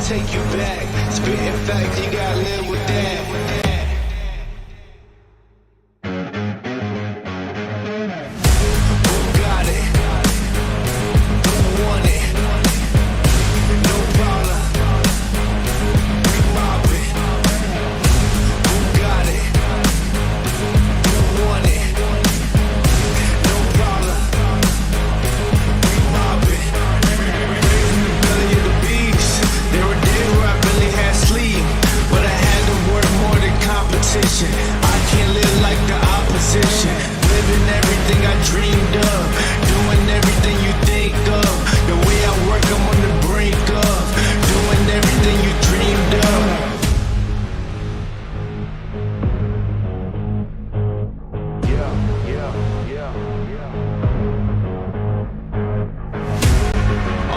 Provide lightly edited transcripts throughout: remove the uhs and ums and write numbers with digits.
take you back. Spitting facts, you gotta live with that. Who got it? Who want it? No problem. We mob it. Who got it? Who want it? No problem. We mob it. Belly of the beast. There were days where I barely had sleep, but I had to work more than competition. I can't live like the opposition. Living everything I dreamed of, doing everything you think of. The way I work, I'm on the brink of doing everything you dreamed of.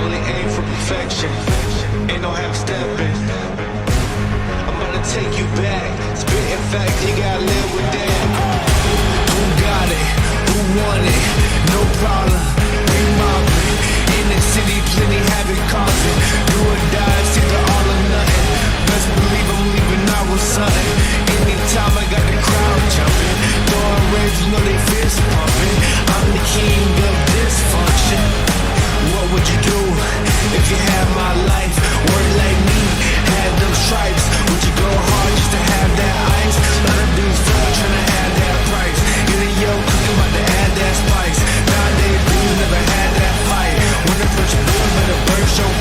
Only aim for perfection, ain't no half stepping. I'm gonna take you back, spitting facts, you gotta live with that. Who got it? Who want it? No problem. We mob it. In the city, plenty havoc causing. Do or die, it's either all or nothing. Best believe I'm leaving out with something. Anytime I got the crowd jumping, throwing rage, you know they fist pumping. I'm the king of dysfunction. What would you do if you had my life? Work like me, had them stripes. Would you go hard just to have that ice? Lot of dudes still trying to have that price. Get a yo cooking, about to add that spice. Nowadays, dudes never had that fight. When the push boom, better burst your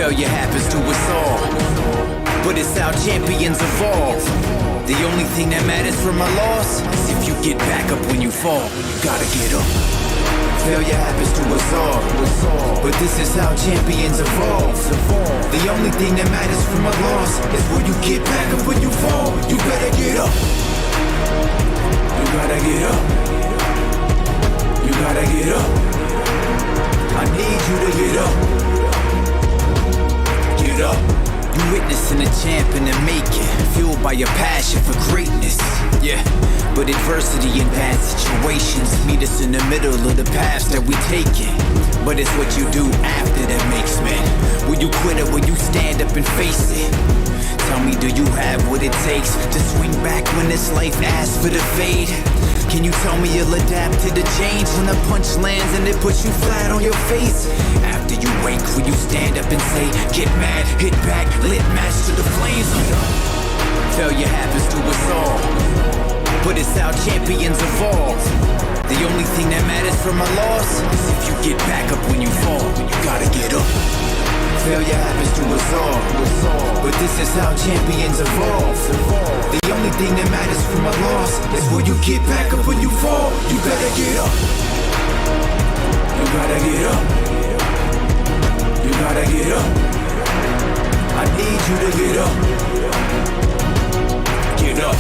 Failure happens to us all, but it's how champions evolve. The only thing that matters from a loss is if you get back up when you fall. You gotta get up. Failure happens to us all, but this is how champions evolve. The only thing that matters from a loss is when you get back up when you fall. You better get up. You gotta get up. You gotta get up. I need you to get up. Get up. You witnessing a champ in the making, fueled by your passion for greatness. Yeah, but adversity and bad situations meet us in the middle of the paths that we taking. But it's what you do after that makes men. Will you quit or will you stand up and face it? Tell me, do you have what it takes to swing back when this life asks for the fade? Can you tell me you'll adapt to the change when the punch lands and it puts you flat on your face? After you wake, will you stand up and say, get mad, hit back, lit match to the flames? Failure happens to us all, but it's how champions evolve. The only thing that matters from a loss is if you get back up when you fall. You gotta get up. Failure happens to us all, but this is how champions evolve. The only thing that matters from a loss is when you get back up when you fall. You better get up. You gotta get up. You gotta get up. I need you to get up. Get up.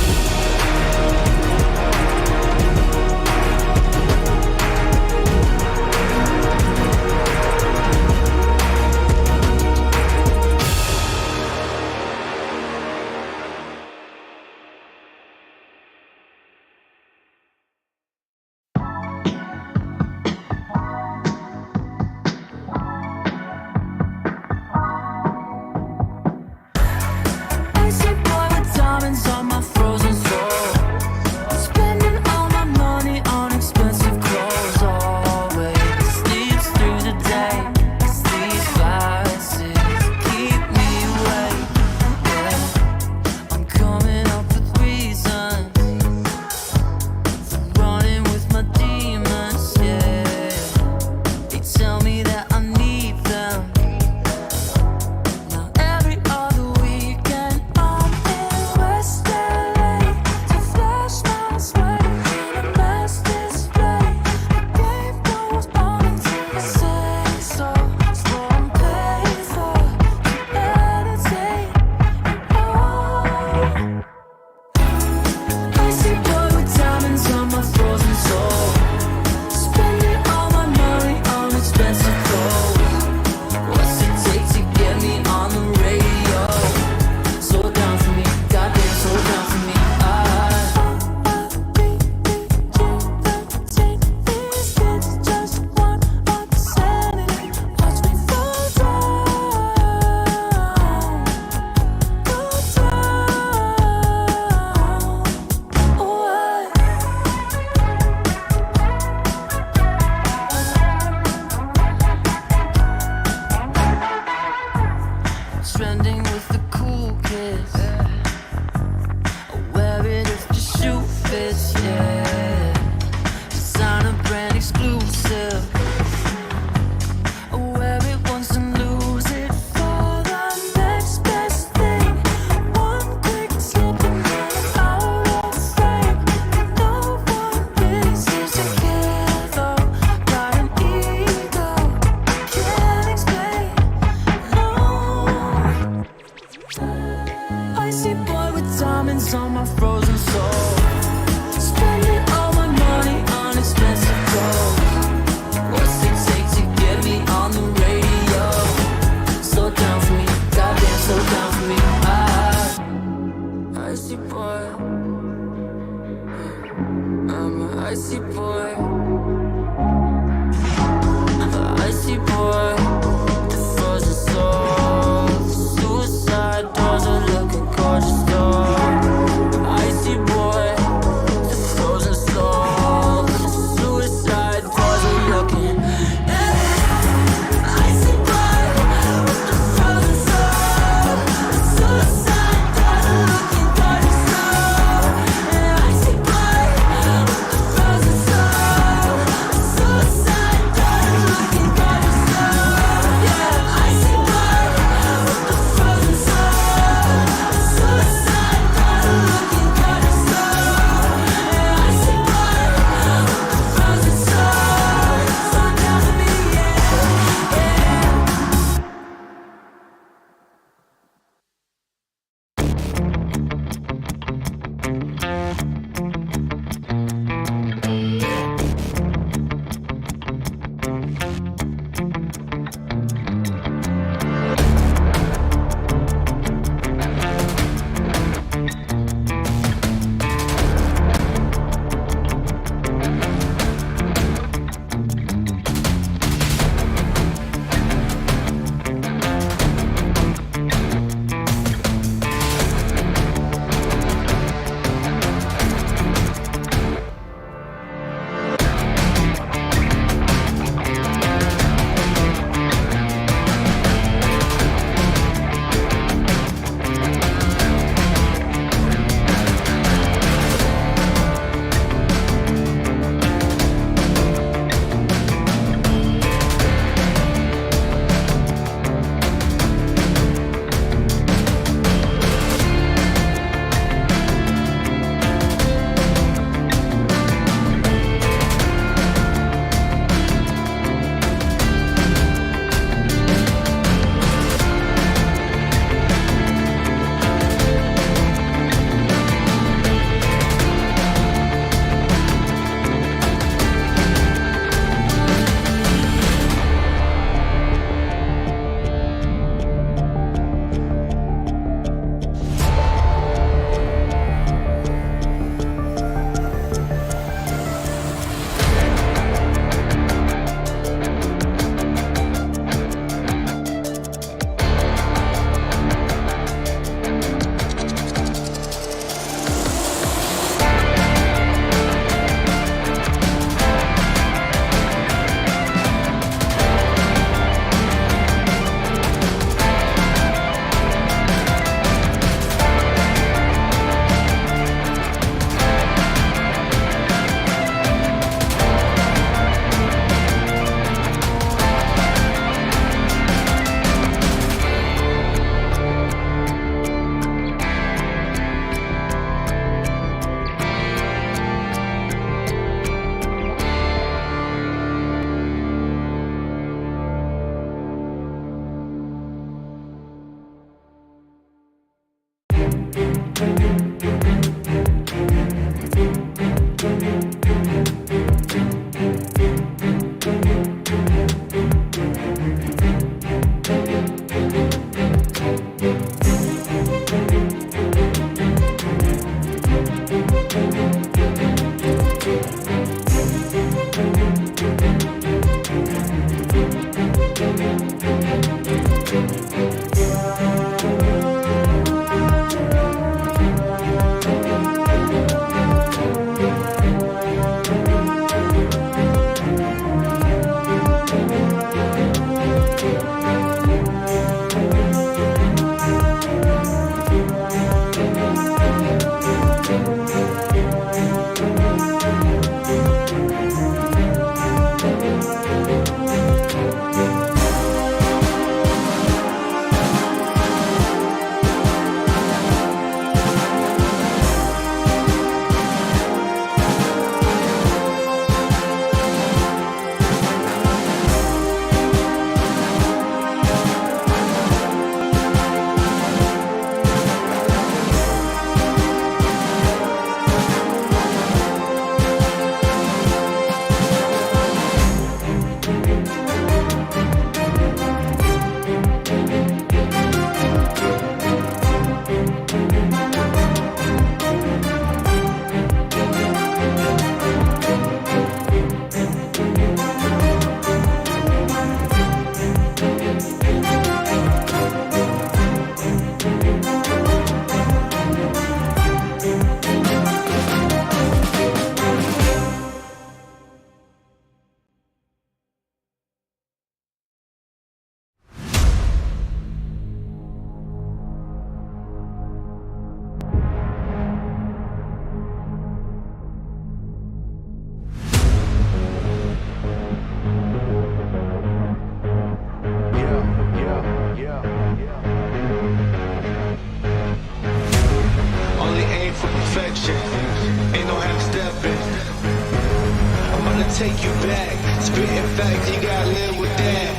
take you back. Spitting facts, you gotta live with that.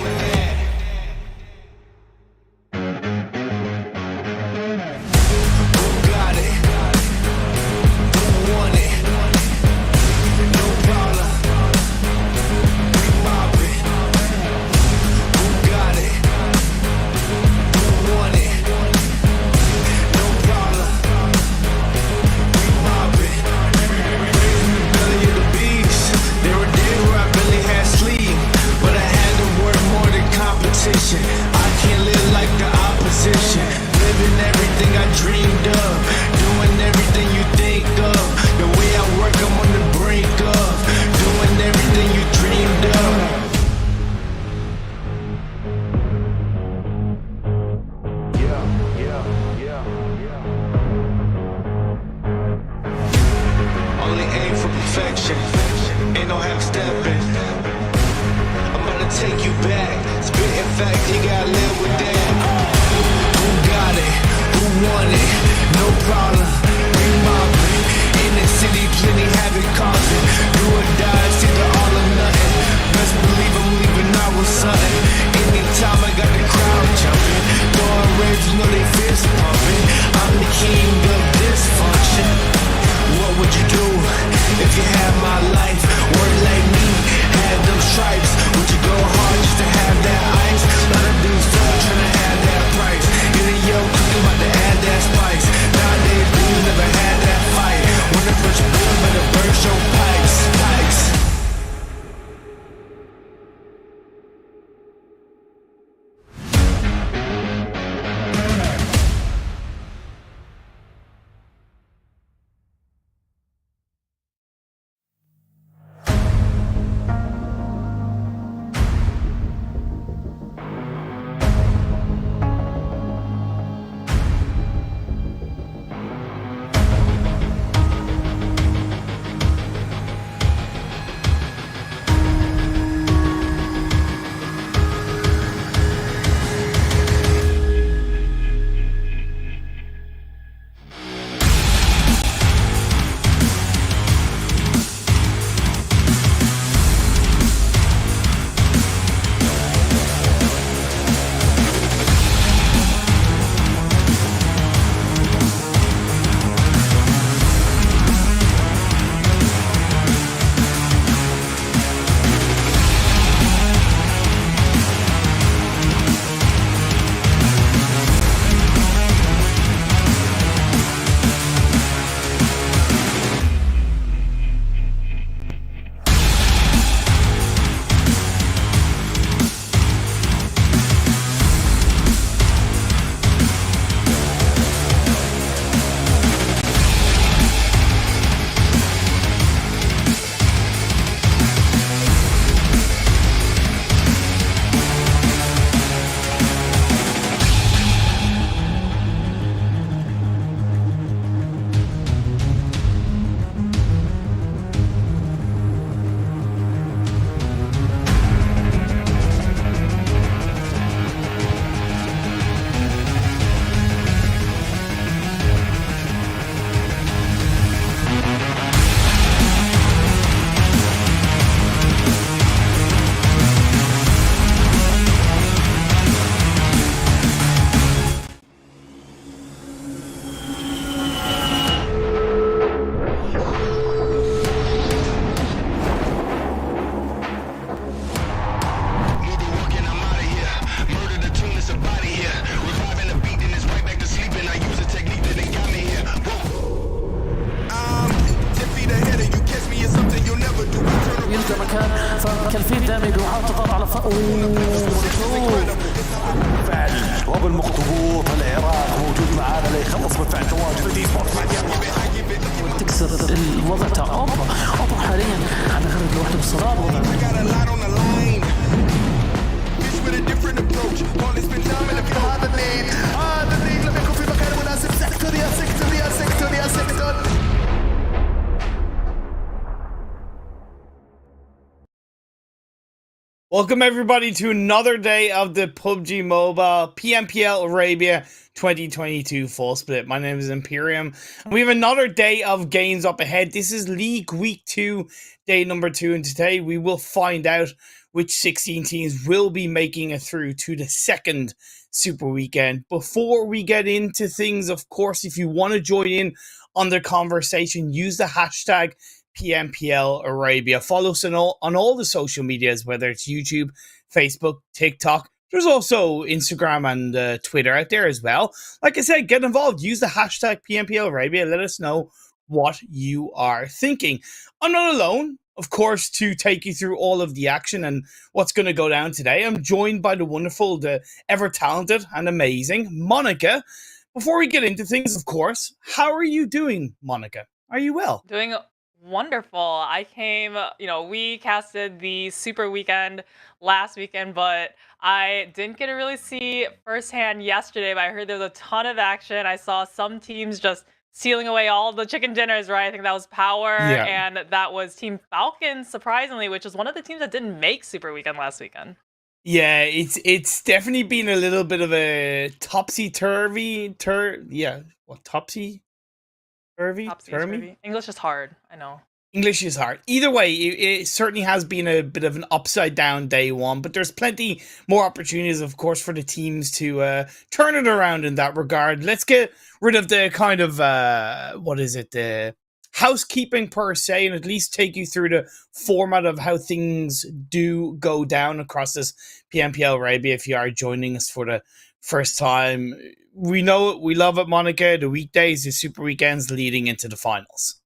Who got it? Who want it? No problem. We mob it. Who got it? Who want it? No problem. We mob it. Belly of the beast. There were days where I barely had sleep, but I had to work more than competition. I can't live like the opposition. Living everything I dreamed of, doing everything you think of. The way I work, I'm on the brink of doing everything you dreamed of. Only aim for perfection, ain't no half stepping. I'm gonna take you back, spitting facts, you gotta live with that. Who got it? Who want it? No problem, we mob it. In the city, plenty havoc causing. Do or die, it's either all or nothing. Best believe I'm leaving out with something. Anytime I got the crowd jumping, throwing reds, you know they fist pumping. I'm the king of dysfunction. What would you do if you had my life? Work like me, had them stripes. Would you go hard just to have that ice? Lot of dudes still trying to have that price. Either yo cooking about to add that spice. Nowadays dudes never had that fight. When the first bill better burst your pipes. فكالفين دامج وحاطط ضغط على وبالمخطبوط العراق موجود معانا ليخلص مدفع التواجد في ايسبورت. تكسر الوضع تاع اوبا حاليا على خرج لوحده بالصراط هذا الليل لم يكن في مكان مناسب. سيكتور يا سيكتور يا سيكتور يا سيكتور. Welcome everybody to another day of the PUBG Mobile PMPL Arabia 2022 full split. My name is Imperium. And we have another day of games up ahead. This is League Week 2, day number 2, and today we will find out which 16 teams will be making it through to the second Super Weekend. Before we get into things, of course, if you want to join in on the conversation, use the hashtag PMPL Arabia. Follow us on all the social medias, whether it's YouTube, Facebook, TikTok. There's also Instagram and Twitter out there as well. Like I said, get involved. Use the hashtag PMPL Arabia. Let us know what you are thinking. I'm not alone, of course, to take you through all of the action and what's going to go down today. I'm joined by the wonderful, the ever-talented and amazing Monica. Before we get into things, of course, how are you doing, Monica? Are you well? Doing wonderful. I came, we casted the Super Weekend last weekend, but I didn't get to really see firsthand yesterday, but I heard there was a ton of action. I saw some teams just stealing away all the chicken dinners, right? I think that was POWR, and that was Team FALCONS, surprisingly, which is one of the teams that didn't make Super Weekend last weekend. Yeah, it's definitely been a little bit of a topsy-turvy, topsy-turvy? English is hard, I know. English is hard. Either way, it certainly has been a bit of an upside-down day one, but there's plenty more opportunities, of course, for the teams to turn it around in that regard. Let's get rid of the kind of, the housekeeping per se, and at least take you through the format of how things do go down across this PMPL Arabia if you are joining us for the first time. We know it, we love it, Monica. The weekdays, the super weekends leading into the finals.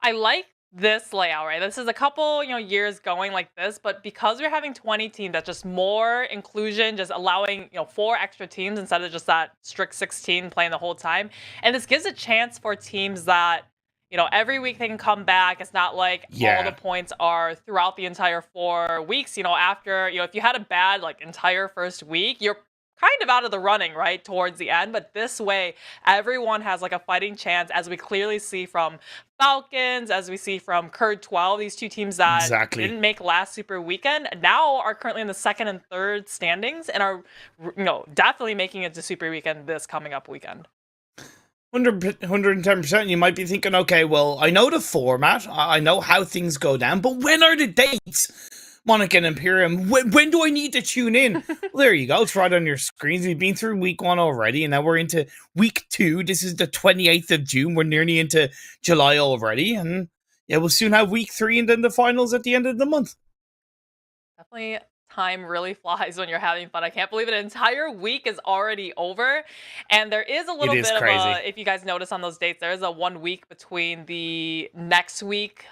I like this layout, right? This is a couple, years going like this, but because we're having 20 teams, that's just more inclusion, just allowing, 4 extra teams instead of just that strict 16 playing the whole time. And this gives a chance for teams that, every week they can come back. It's not like all the points are throughout the entire 4 weeks. After, if you had a bad, entire first week, you're kind of out of the running, right, towards the end. But this way, everyone has, a fighting chance, as we clearly see from FALCONS, as we see from Curd12, these two teams that didn't make last Super Weekend, now are currently in the second and third standings and are, definitely making it to Super Weekend this coming up weekend. 110%. You might be thinking, okay, well, I know the format, I know how things go down, but when are the dates? Monica and Imperium, when do I need to tune in? Well, there you go. It's right on your screens. We've been through week 1 already, and now we're into week 2. This is the 28th of June. We're nearly into July already, and yeah, we'll soon have week 3 and then the finals at the end of the month. Definitely. Time really flies when you're having fun. I can't believe an entire week is already over. And there is a little bit of a, if you guys notice on those dates, there is a 1 week between the next week,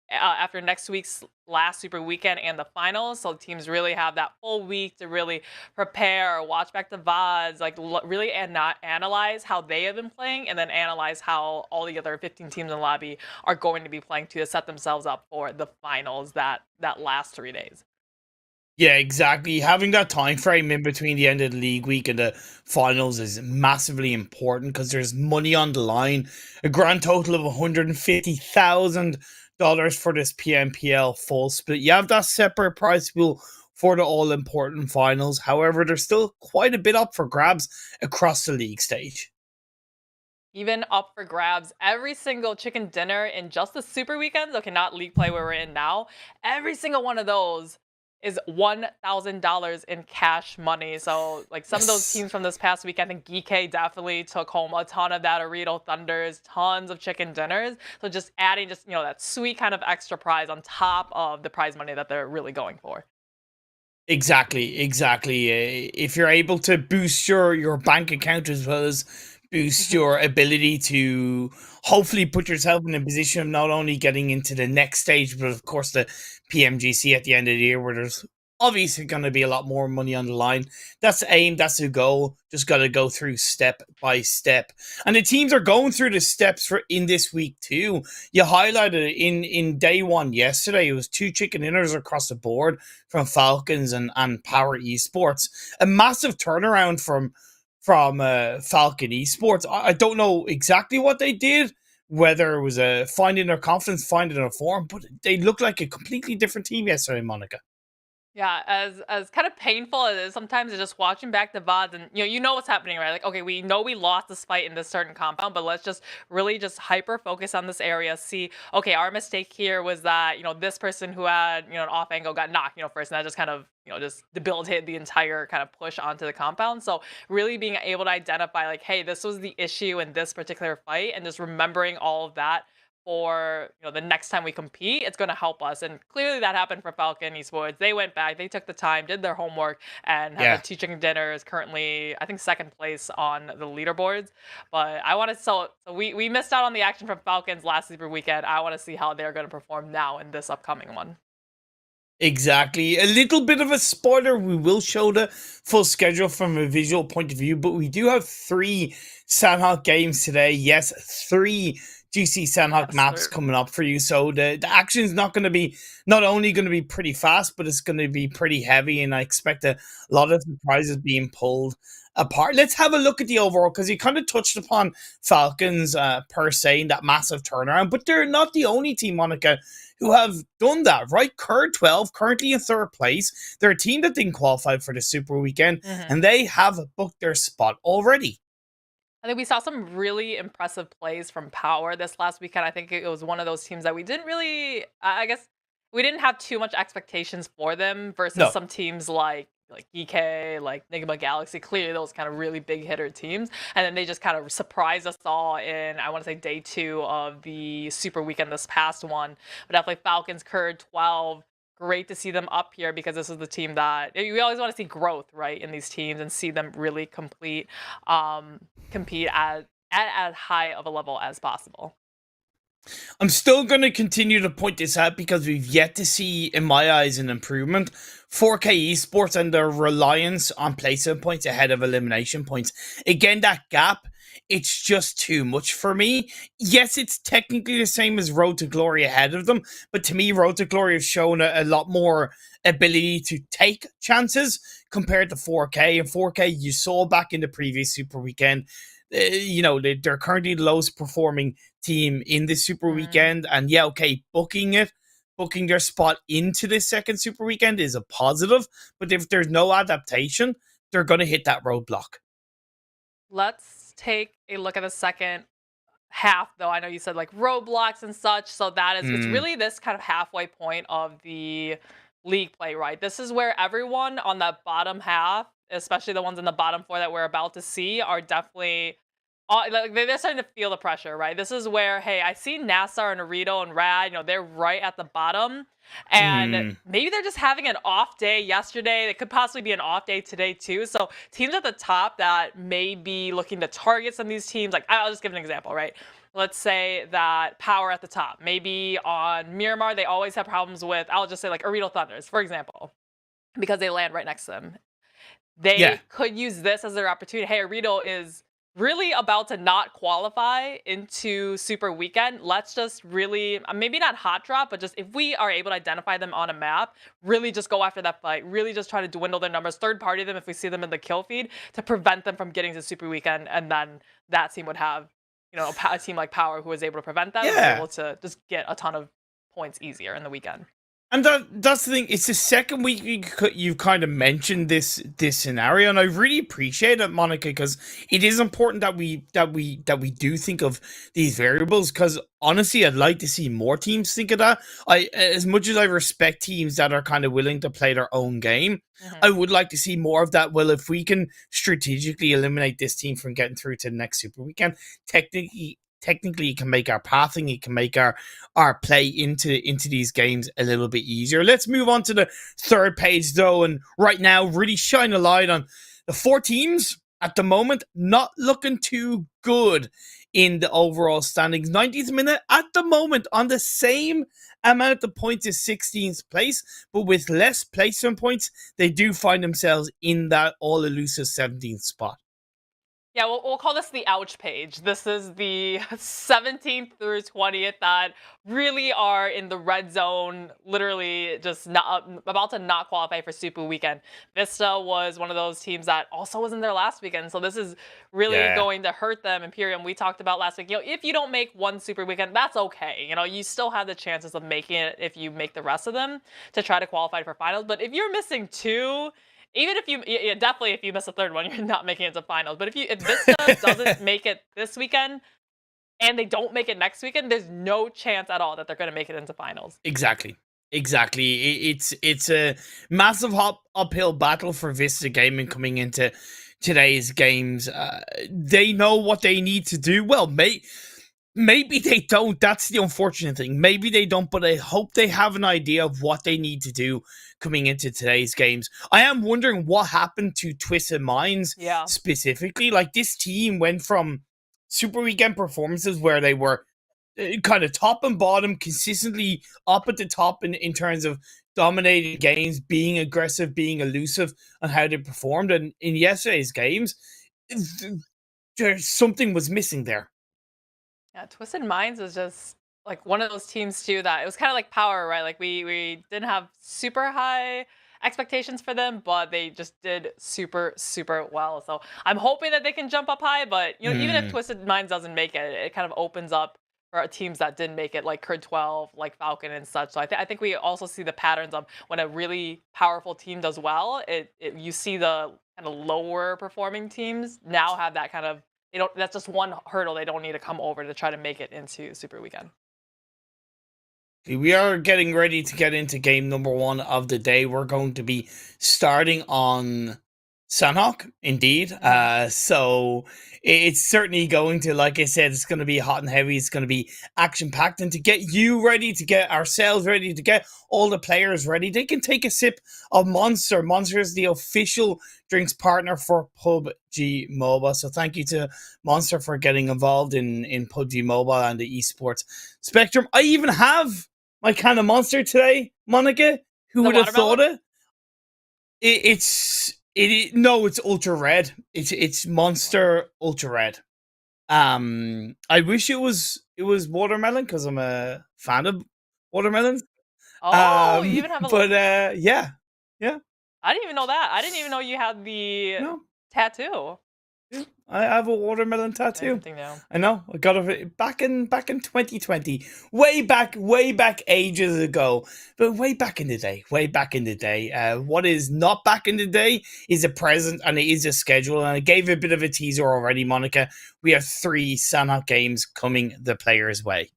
after next week's last Super Weekend and the finals. So teams really have that full week to really prepare, watch back the VODs, really analyze how they have been playing, and then analyze how all the other 15 teams in the lobby are going to be playing to set themselves up for the finals that last 3 days. Yeah, exactly. Having that time frame in between the end of the league week and the finals is massively important because there's money on the line. A grand total of $150,000 for this PMPL full split. You have that separate prize pool for the all-important finals. However, there's still quite a bit up for grabs across the league stage. Even up for grabs, every single chicken dinner in just the Super Weekends, okay, not league play where we're in now, every single one of those is $1,000 in cash money. So, some of those teams from this past week, I think GEEKAY definitely took home a ton of that. OOREDOO Thunders, tons of chicken dinners. So just adding that sweet kind of extra prize on top of the prize money that they're really going for. Exactly. If you're able to boost your bank account as well as boost your ability to hopefully put yourself in a position of not only getting into the next stage, but of course the PMGC at the end of the year, where there's obviously going to be a lot more money on the line. That's the aim, that's the goal. Just got to go through step by step. And the teams are going through the steps in this week too. You highlighted in day 1 yesterday, it was 2 chicken dinners across the board from FALCONS and POWR Esports. A massive turnaround from Falcon Esports. I don't know exactly what they did, whether it was finding their confidence, finding their form, but they looked like a completely different team yesterday, Monica. Yeah, as kind of painful as it is sometimes, it's just watching back the VODs and you know what's happening, right? Like, okay, we know we lost this fight in this certain compound, but let's just really just hyper focus on this area. See, okay, our mistake here was that this person who had an off angle got knocked first, and that just kind of just debilitated the entire kind of push onto the compound. So really being able to identify like, hey, this was the issue in this particular fight, and just remembering all of that for the next time we compete, it's going to help us. And clearly that happened for Falcon Esports. They went back, they took the time, did their homework, and have Yeah. a teaching dinner. Is currently, I think, second place on the leaderboards. But I want to so we missed out on the action from Falcons last Super Weekend. I want to see how they're going to perform now in this upcoming one. Exactly. A little bit of a spoiler. We will show the full schedule from a visual point of view, but we do have 3 Sanhok games today. Yes, 3 GC Sanhok Yes, maps sir. coming up for you. So the action is not only going to be pretty fast, but it's going to be pretty heavy. And I expect a lot of surprises being pulled apart. Let's have a look at the overall, because you kind of touched upon Falcons per se in that massive turnaround, but they're not the only team, Monica, who have done that, right? Curd 12, currently in 3rd place. They're a team that didn't qualify for the Super Weekend, and they have booked their spot already. I think we saw some really impressive plays from POWR this last weekend. I think it was one of those teams that we didn't really, I guess, we didn't have too much expectations for them versus No. some teams like GEEKAY, like NIGMA Galaxy, clearly those kind of really big hitter teams. And then they just kind of surprised us all in, I want to say, day 2 of the Super Weekend, this past one. But definitely Falcons, Curd 12. Great to see them up here, because this is the team that we always want to see growth, right, in these teams, and see them really compete at as high of a level as possible. I'm still going to continue to point this out because we've yet to see, in my eyes, an improvement. 4K Esports and their reliance on placement points ahead of elimination points. Again, that gap, it's just too much for me. Yes, it's technically the same as Road to Glory ahead of them, but to me, Road to Glory has shown a lot more ability to take chances compared to 4K. And 4K, you saw back in the previous Super Weekend, they're currently the lowest performing team in this Super Weekend. And yeah, okay, booking their spot into this second Super Weekend is a positive. But if there's no adaptation, they're going to hit that roadblock. Let's take a look at the second half, though. I know you said like roadblocks and such, so that is it's really this kind of halfway point of the league play, right? This is where everyone on that bottom half, especially the ones in the bottom 4 that we're about to see, are definitely like they're starting to feel the pressure, right? This is where, hey, I see NASR and OOREDOO and Rad, they're right at the bottom, and maybe they're just having an off day yesterday. It could possibly be an off day today too. So teams at the top that may be looking to target some of these teams, like I'll just give an example, right? Let's say that POWR at the top. Maybe on Miramar, they always have problems with, I'll just say like OOREDOO Thunders, for example, because they land right next to them. They could use this as their opportunity. Hey, OOREDOO is really about to not qualify into Super Weekend. Let's just really, maybe not hot drop, but just if we are able to identify them on a map, really just go after that fight. Really just try to dwindle their numbers, third party them if we see them in the kill feed, to prevent them from getting to Super Weekend. And then that team would have, a team like POWR who was able to prevent them, able to just get a ton of points easier in the weekend. And that's the thing. It's the second week you've kind of mentioned this scenario, and I really appreciate it, Monica, because it is important that we do think of these variables. Because honestly, I'd like to see more teams think of that. As much as I respect teams that are kind of willing to play their own game, I would like to see more of that. Well, if we can strategically eliminate this team from getting through to the next Super Weekend, technically it can make our pathing, it can make our play into these games a little bit easier. Let's move on to the third page, though, and right now really shine a light on the 4 teams at the moment not looking too good in the overall standings. 90th minute at the moment on the same amount of points as 16th place, but with less placement points, they do find themselves in that all elusive 17th spot. Yeah, we'll call this the ouch page. This is the 17th through 20th that really are in the red zone, literally just not about to not qualify for Super Weekend. Vista was one of those teams that also was in their last weekend, so this is really going to hurt them. Imperium, we talked about last week, if you don't make one Super Weekend, that's okay. You still have the chances of making it if you make the rest of them to try to qualify for finals. But if you're missing two, even if you, definitely if you miss a third one, you're not making it to finals. But if Vista doesn't make it this weekend and they don't make it next weekend, there's no chance at all that they're going to make it into finals. Exactly. It's a massive uphill battle for Vista Gaming coming into today's games. They know what they need to do. Well, maybe they don't. That's the unfortunate thing. Maybe they don't, but I hope they have an idea of what they need to do coming into today's games. I am wondering what happened to Twisted Minds specifically. Like, this team went from Super Weekend performances where they were kind of top and bottom, consistently up at the top in terms of dominating games, being aggressive, being elusive, and how they performed. And in yesterday's games, something was missing there. Yeah, Twisted Minds was just like one of those teams too that it was kind of like POWR, right? Like we didn't have super high expectations for them, but they just did super well. So I'm hoping that they can jump up high, but even if Twisted Minds doesn't make it, it kind of opens up for teams that didn't make it, like Curd 12, like Falcon and such. So I think we also see the patterns of when a really powerful team does well, you see the kind of lower performing teams now have that kind of, that's just one hurdle they don't need to come over to try to make it into Super Weekend. We are getting ready to get into game number 1 of the day. We're going to be starting on Sanhok, indeed. So it's certainly going to, like I said, it's going to be hot and heavy. It's going to be action-packed. And to get you ready, to get ourselves ready, to get all the players ready, they can take a sip of Monster. Monster is the official drinks partner for PUBG Mobile. So thank you to Monster for getting involved in PUBG Mobile and the esports spectrum. I even have my can of Monster today, Monica. Who would have thought it? No, it's ultra red. It's Monster Ultra Red. I wish it was watermelon because I'm a fan of watermelons. Oh, you even have a. But yeah. I didn't even know that. I didn't even know you had the tattoo. Yeah, I have a watermelon tattoo. I know. I got it back in 2020. Way back ages ago. But way back in the day. What is not back in the day is a present, and it is a schedule. And I gave a bit of a teaser already, Monica. We have 3 Sanhok games coming the players' way.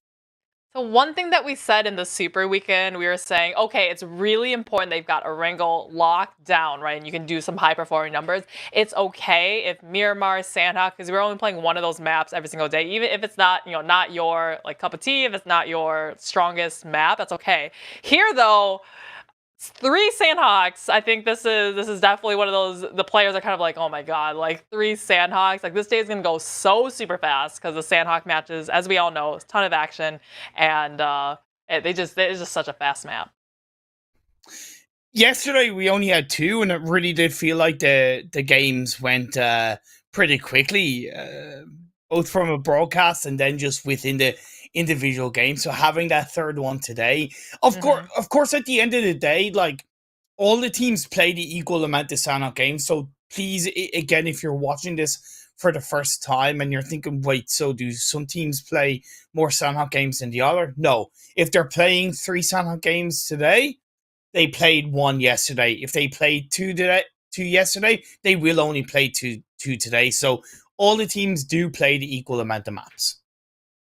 So one thing that we said in the Super Weekend, we were saying, okay, it's really important they've got Erangel locked down, right? And you can do some high-performing numbers. It's okay if Miramar, Sanhok, because we're only playing one of those maps every single day, even if it's not, not your cup of tea, if it's not your strongest map, that's okay. Here, though, 3 Sanhoks. I think this is definitely one of those, the players are kind of like, oh my god, like 3 Sanhoks. Like, this day is gonna go so super fast because the Sanhok matches, as we all know, a ton of action, and it's just such a fast map. Yesterday we only had 2, and it really did feel like the games went pretty quickly, both from a broadcast and then just within the individual game. So having that third one today, of course, at the end of the day, like, all the teams play the equal amount of Sanhok games. So please, again, if you're watching this for the first time and you're thinking, wait, so do some teams play more Sanhok games than the other? No. If they're playing 3 Sanhok games today, they played 1 yesterday. If they played 2 yesterday, they will only play 2 today. So all the teams do play the equal amount of maps.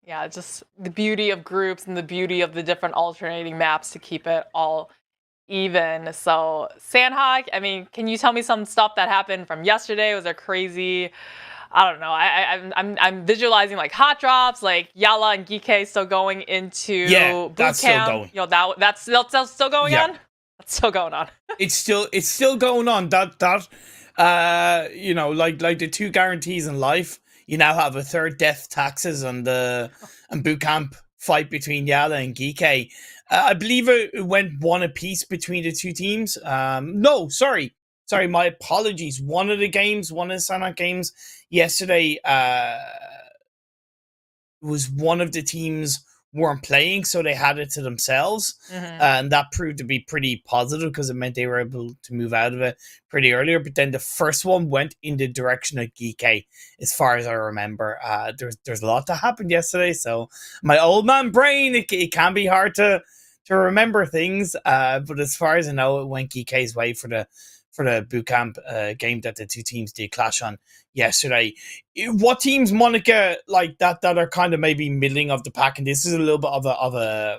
Yeah, just the beauty of groups and the beauty of the different alternating maps to keep it all even. So Sanhok, I mean, can you tell me some stuff that happened from yesterday? Was there crazy? I don't know. I'm visualizing like hot drops, like YALLA and GEEKAY still going into boot camp. Still going. That's still going on. That's still going on. It's still going on. That like the 2 guarantees in life. You now have a third death, taxes, and boot camp fight between YALLA and GEEKAY. I believe it went 1 apiece between the 2 teams. No, sorry. sorry, my apologies. One of the Sanhok games yesterday was one of the teams weren't playing, so they had it to themselves. And that proved to be pretty positive because it meant they were able to move out of it pretty earlier. But then the first one went in the direction of GEEKAY, as far as I remember. There's a lot that happened yesterday, so my old man brain, it can be hard to remember things. But as far as I know, it went GEEKAY's way for the bootcamp game that the two teams did clash on yesterday. What teams, Monica, like that are kind of maybe middling of the pack? And this is a little bit of a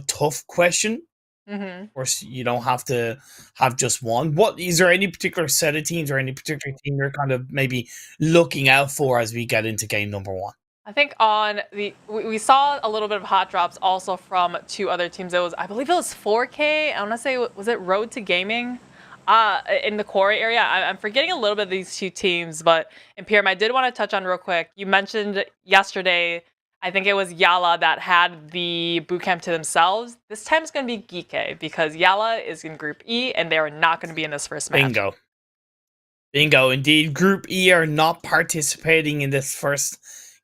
tough question. Of course, you don't have to have just one. What is there any particular set of teams or any particular team you're kind of maybe looking out for as we get into game number one? I think on we saw a little bit of hot drops also from two other teams. I believe it was 4K. I want to say, was it Road to Gaming? In the core area. I'm forgetting a little bit of these two teams, but Imperium, I did want to touch on real quick. You mentioned yesterday, I think it was YALLA that had the bootcamp to themselves. This time it's going to be GEEKAY because YALLA is in Group E and they are not going to be in this first match. Bingo. Indeed, Group E are not participating in this first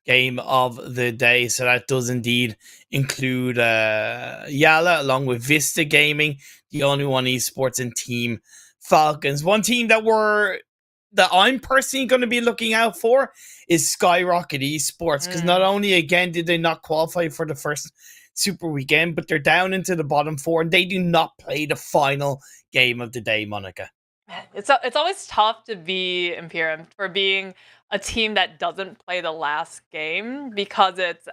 game of the day, so that does indeed include YALLA along with VISTA Gaming, the only one esports and Team Falcons. One team that I'm personally going to be looking out for is SKYROCKET Esports, because not only again did they not qualify for the first Super Weekend, but they're down into the bottom four and they do not play the final game of the day, Monica. It's always tough to be Imperium for being a team that doesn't play the last game because it's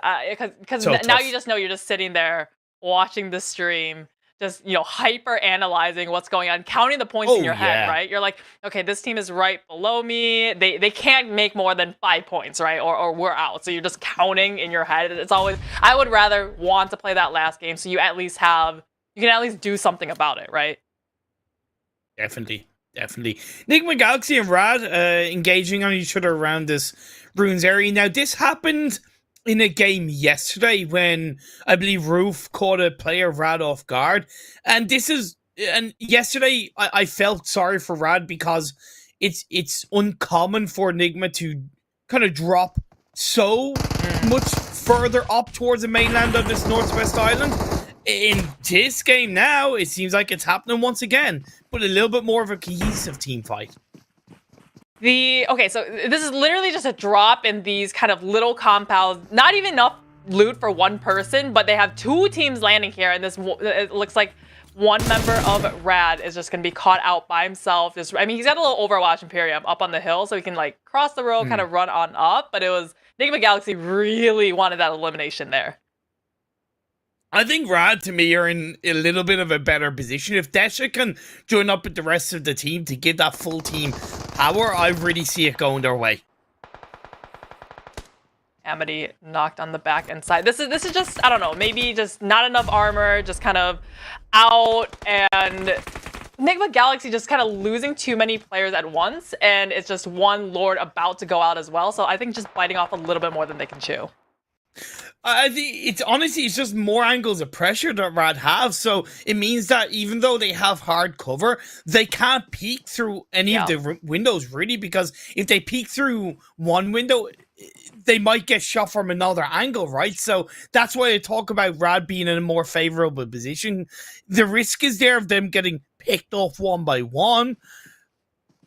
because so now tough. you just know you're just sitting there watching the stream, just hyper analyzing what's going on, counting the points in your head, right? You're like, okay, this team is right below me. They can't make more than 5 points, right? Or we're out. So you're just counting in your head. It's always, I would rather want to play that last game so you can at least do something about it, right? Definitely. NIGMA Galaxy and Rad engaging on each other around this ruins area. Now, this happened in a game yesterday when I believe Roof caught a player Rad off guard. And yesterday I felt sorry for Rad because it's uncommon for NIGMA to kind of drop so much further up towards the mainland of this Northwest Island. In this game now, it seems like it's happening once again, but a little bit more of a cohesive team fight. Okay, so this is literally just a drop in these kind of little compounds. Not even enough loot for one person, but they have two teams landing here, and it looks like one member of Rad is just going to be caught out by himself. He's got a little Overwatch Imperium up on the hill, so he can like cross the road, kind of run on up, but it was NIGMA Galaxy really wanted that elimination there. I think Rad, to me, are in a little bit of a better position. If Desha can join up with the rest of the team to give that full team power, I really see it going their way. Amity knocked on the back end side. This is just, I don't know, maybe just not enough armor, just kind of out, and NIGMA Galaxy just kind of losing too many players at once, and it's just one Lord about to go out as well. So I think just biting off a little bit more than they can chew. I think it's just more angles of pressure that Rad have. So it means that even though they have hard cover, they can't peek through any of the windows really, because if they peek through one window, they might get shot from another angle, right? So that's why I talk about Rad being in a more favorable position. The risk is there of them getting picked off one by one.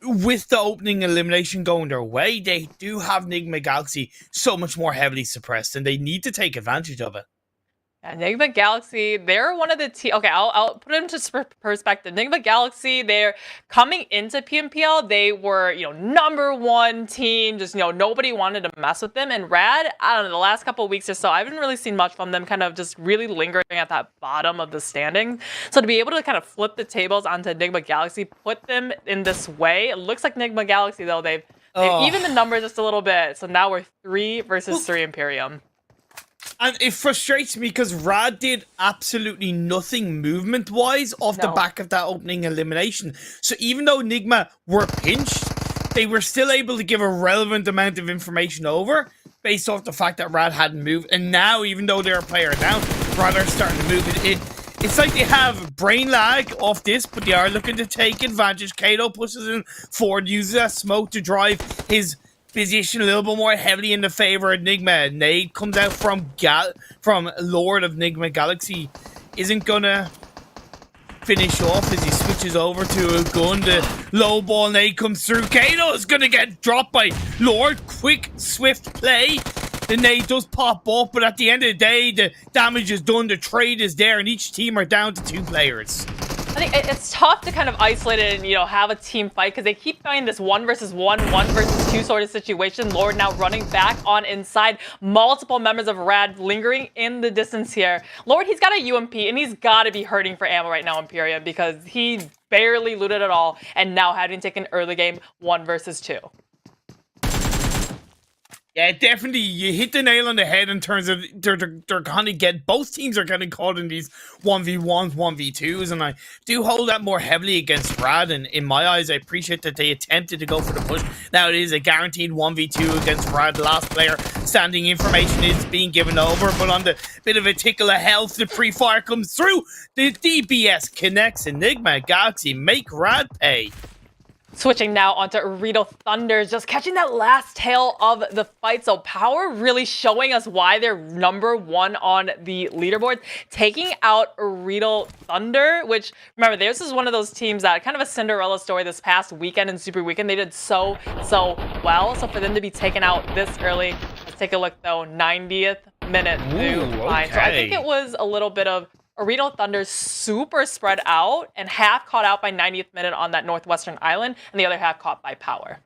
With the opening elimination going their way, they do have NIGMA Galaxy so much more heavily suppressed, and they need to take advantage of it. Yeah, NIGMA Galaxy, they're one of the teams. Okay, I'll put it into perspective. NIGMA Galaxy, they're coming into PMPL. They were, #1 team. Just, nobody wanted to mess with them. And Rad, I don't know, the last couple of weeks or so, I haven't really seen much from them. Kind of just really lingering at that bottom of the standing. So to be able to kind of flip the tables onto NIGMA Galaxy, put them in this way. It looks like NIGMA Galaxy though they've evened the numbers just a little bit. So now we're 3 versus 3 Imperium. And it frustrates me because Rad did absolutely nothing movement-wise off the back of that opening elimination. So even though NIGMA were pinched, they were still able to give a relevant amount of information over based off the fact that Rad hadn't moved. And now, even though they're a player down, Rad are starting to move. It's like they have brain lag off this, but they are looking to take advantage. Kato pushes in forward, uses that smoke to drive his position a little bit more heavily in the favor of NIGMA. Nade comes out from Lord of NIGMA Galaxy. Isn't gonna finish off as he switches over to a gun. The low ball nade comes through. Kato is gonna get dropped by Lord. Quick, swift play. The nade does pop up, but at the end of the day, the damage is done, the trade is there, and each team are down to 2 players. I think it's tough to kind of isolate it and, you know, have a team fight because they keep finding this 1 versus 1, 1 versus 2 sort of situation. Lord now running back on inside. Multiple members of Rad lingering in the distance here. Lord, he's got a UMP and he's got to be hurting for ammo right now, Imperium, because he barely looted at all and now having to take an early game 1 versus 2. Yeah, definitely. You hit the nail on the head in terms of they're going to get, both teams are getting caught in these 1v1s, 1v2s, and I do hold that more heavily against Rad, and in my eyes, I appreciate that they attempted to go for the push. Now it is a guaranteed 1v2 against Rad. The last player standing information is being given over, but on the bit of a tickle of health, the pre-fire comes through. The DBS connects, Enigma Galaxy make Rad pay. Switching now onto OOREDOO Thunders, just catching that last tail of the fight. So POWR really showing us why they're #1 on the leaderboard, taking out OOREDOO Thunder, which, remember, this is one of those teams that kind of a Cinderella story this past weekend and Super Weekend. They did so well. So for them to be taken out this early, let's take a look though, 90th minute through fine. So I think it was a little bit of OOREDOO Thunder super spread out and half caught out by 90th minute on that northwestern island and the other half caught by POWR.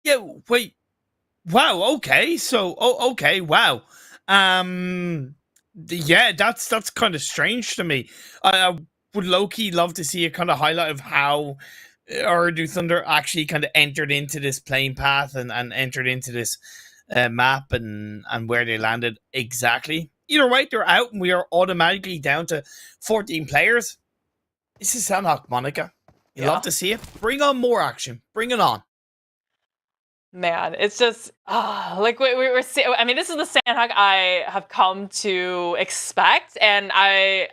Yeah, wait. Wow, okay. So, okay, wow. Yeah, that's kind of strange to me. I would low-key love to see a kind of highlight of how OOREDOO Thunder actually kind of entered into this playing path and entered into this map and where they landed exactly. Either way, they're out and we are automatically down to 14 players. This is Sanhok, Monica. You love to see it. Bring on more action. Bring it on. Man, it's just like we were seeing. I mean, this is the Sanhok I have come to expect, and I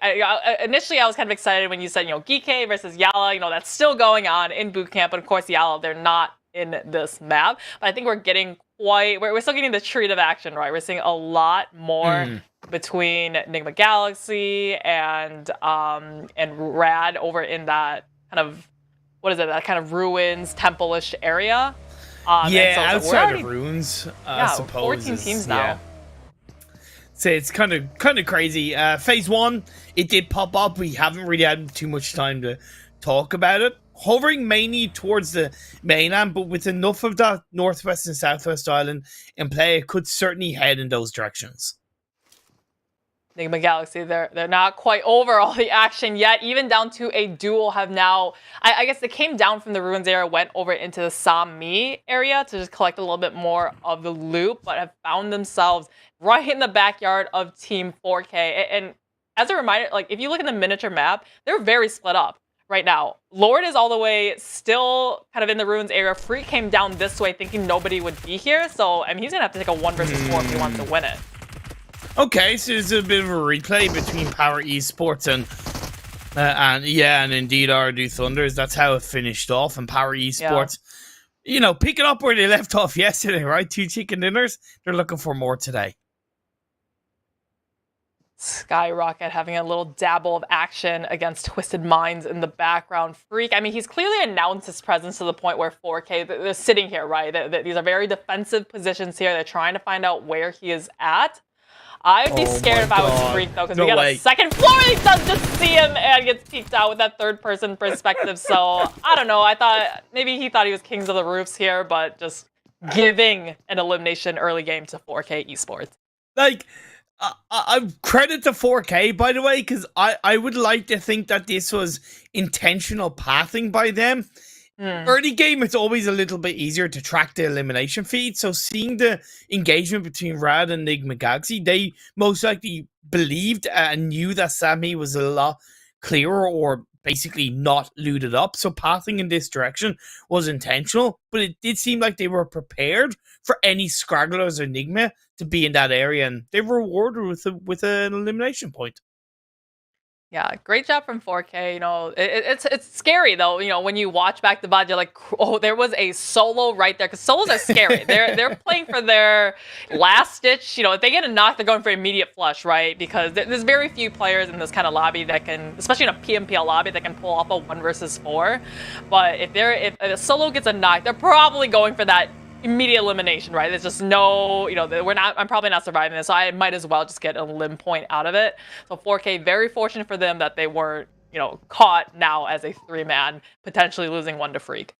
initially I was kind of excited when you said, you know, GEEKAY versus YALLA. You know, that's still going on in boot camp, but of course YALLA, they're not in this map. But I think we're getting we're still getting the treat of action, right? We're seeing a lot more between NIGMA Galaxy and Rad over in that kind of, what is it, that kind of ruins temple-ish area. Yeah, so outside of ruins, I suppose. 14 teams now. Yeah. So it's kind of crazy. Phase 1, it did pop up. We haven't really had too much time to talk about it. Hovering mainly towards the mainland, but with enough of that northwest and southwest island in play, it could certainly head in those directions. NIGMA Galaxy, they're not quite over all the action yet. Even down to a duel have now, I guess they came down from the ruins area, went over into the Sami area to just collect a little bit more of the loot, but have found themselves right in the backyard of Team 4K. And as a reminder, like if you look at the miniature map, they're very split up right now. Lord is all the way still kind of in the ruins area. Freak came down this way thinking nobody would be here. So, I mean, he's going to have to take a 1 versus 4 if he wants to win it. Okay, so there's a bit of a replay between POWR Esports and indeed OOREDOO Thunders. That's how it finished off. And POWR Esports, you know, picking up where they left off yesterday, right? 2 chicken dinners. They're looking for more today. SKYROCKET having a little dabble of action against Twisted Minds in the background. Freak, I mean, he's clearly announced his presence to the point where 4K, they're sitting here, right? These are very defensive positions here. They're trying to find out where he is at. I'd be scared if I was Freak, though, because we got a second floor. He does just see him and gets peeked out with that third-person perspective. So, I don't know. I thought maybe he thought he was Kings of the Roofs here, but just giving an elimination early game to 4K Esports. Like, I credit to 4K, by the way, because I would like to think that this was intentional pathing by them. Early game, it's always a little bit easier to track the elimination feed. So seeing the engagement between Rad and NIGMA Galaxy, they most likely believed and knew that Sami was a lot clearer or basically not looted up. So pathing in this direction was intentional, but it did seem like they were prepared for any scragglers or NIGMA to be in that area, and they were rewarded with an elimination point. Yeah, great job from 4K. You know, it's scary though. You know, when you watch back the VOD, you're like, oh, there was a solo right there, because solos are scary. They're playing for their last ditch. You know, if they get a knock, they're going for immediate flush, right? Because there's very few players in this kind of lobby that can, especially in a PMPL lobby, that can pull off a 1 versus 4. But if a solo gets a knock, they're probably going for that immediate elimination, right? There's just no, you know, I'm probably not surviving this, so I might as well just get a limb point out of it. So 4K, very fortunate for them that they weren't, you know, caught now as a 3-man, potentially losing 1 to Freak.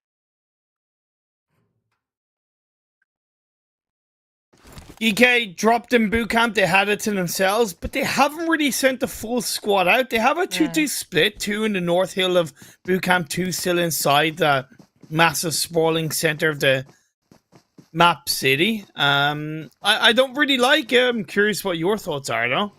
GEEKAY dropped in boot camp, they had it to themselves, but they haven't really sent the full squad out. They have a 2-2 split, 2 in the North Hill of boot camp, 2 still inside the massive sprawling center of the map city. I don't really like it. I'm curious what your thoughts are, though.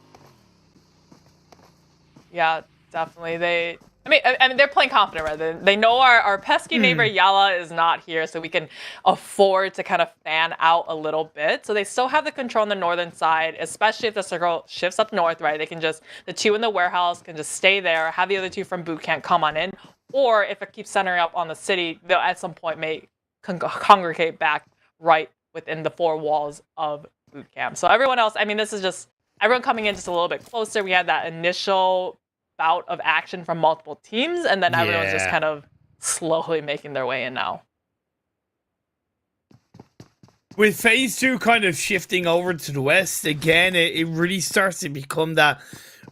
Yeah, definitely. I mean, they're playing confident, right? They know our pesky neighbor YALLA is not here, so we can afford to kind of fan out a little bit. So they still have the control on the northern side, especially if the circle shifts up north, right? They can just, the 2 in the warehouse can just stay there, have the other 2 from boot camp come on in. Or if it keeps centering up on the city, they'll at some point may congregate back right within the 4 walls of boot camp. So everyone else, I mean, this is just everyone coming in just a little bit closer. We had that initial bout of action from multiple teams, and then everyone's just kind of slowly making their way in now. With phase 2 kind of shifting over to the west, again, it really starts to become that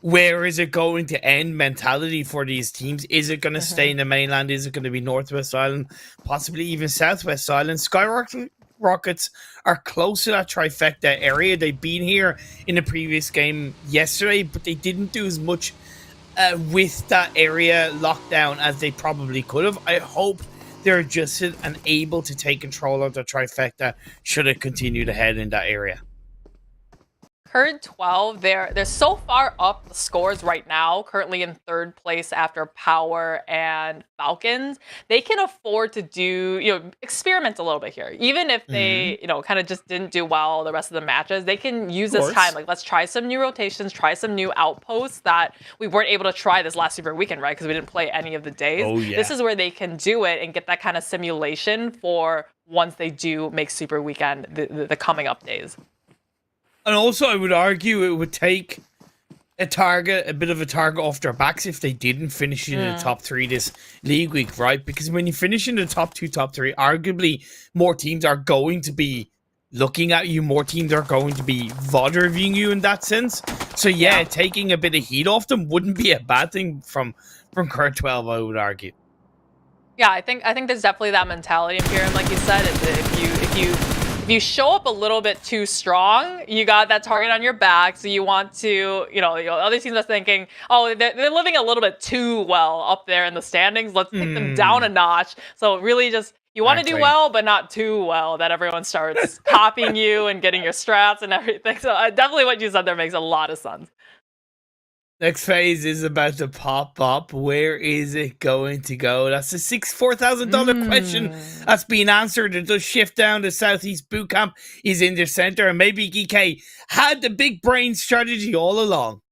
where is it going to end mentality for these teams. Is it going to stay in the mainland? Is it going to be Northwest Island? Possibly even Southwest Island? SKYROCKETs are close to that trifecta area. They've been here in the previous game yesterday, but they didn't do as much with that area locked down as they probably could have. I hope they're adjusted and able to take control of the trifecta should it continue to head in that area. Current 12, they're so far up the scores right now, currently in 3rd place after POWR and FALCONS. They can afford to do, you know, experiment a little bit here. Even if they, you know, kind of just didn't do well the rest of the matches, they can use this time. Like, let's try some new rotations, try some new outposts that we weren't able to try this last Super Weekend, right? Because we didn't play any of the days. Oh, yeah. This is where they can do it and get that kind of simulation for once they do make Super Weekend the coming up days. And also, I would argue it would take a bit of a target off their backs if they didn't finish in the top 3 this league week, right? Because when you finish in the top 2, top 3, arguably more teams are going to be looking at you, more teams are going to be VOD reviewing you in that sense. So yeah, taking a bit of heat off them wouldn't be a bad thing from current 12, I would argue. Yeah, I think there's definitely that mentality in here, and like you said, if you show up a little bit too strong, you got that target on your back, so you want to, you know, other teams are thinking, oh, they're living a little bit too well up there in the standings. Let's take them down a notch. So really just, you want to do well, but not too well, that everyone starts copying you and getting your strats and everything. So definitely what you said there makes a lot of sense. Next phase is about to pop up. Where is it going to go? That's a $4,000 question that's been answered. It does shift down to Southeast Boot Camp. Is in the center, and maybe GEEKAY had the big brain strategy all along.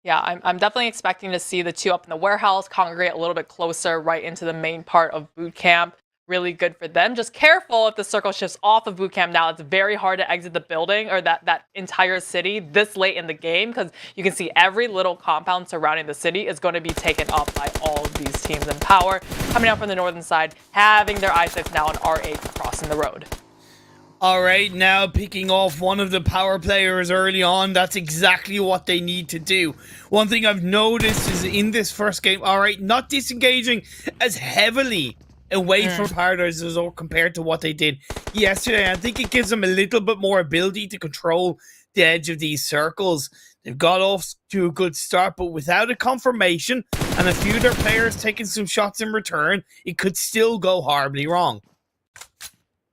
Yeah, I'm definitely expecting to see the 2 up in the warehouse congregate a little bit closer right into the main part of boot camp. Really good for them. Just careful if the circle shifts off of boot camp now. It's very hard to exit the building or that entire city this late in the game, because you can see every little compound surrounding the city is going to be taken up by all of these teams. And POWR coming out from the northern side, having their eyesights now on R8 crossing the road. All right, now picking off one of the POWR players early on. That's exactly what they need to do. One thing I've noticed is in this first game, all right, not disengaging as heavily away from Paradise as compared to what they did yesterday. I think it gives them a little bit more ability to control the edge of these circles. They've got off to a good start, but without a confirmation and a few of their players taking some shots in return, it could still go horribly wrong.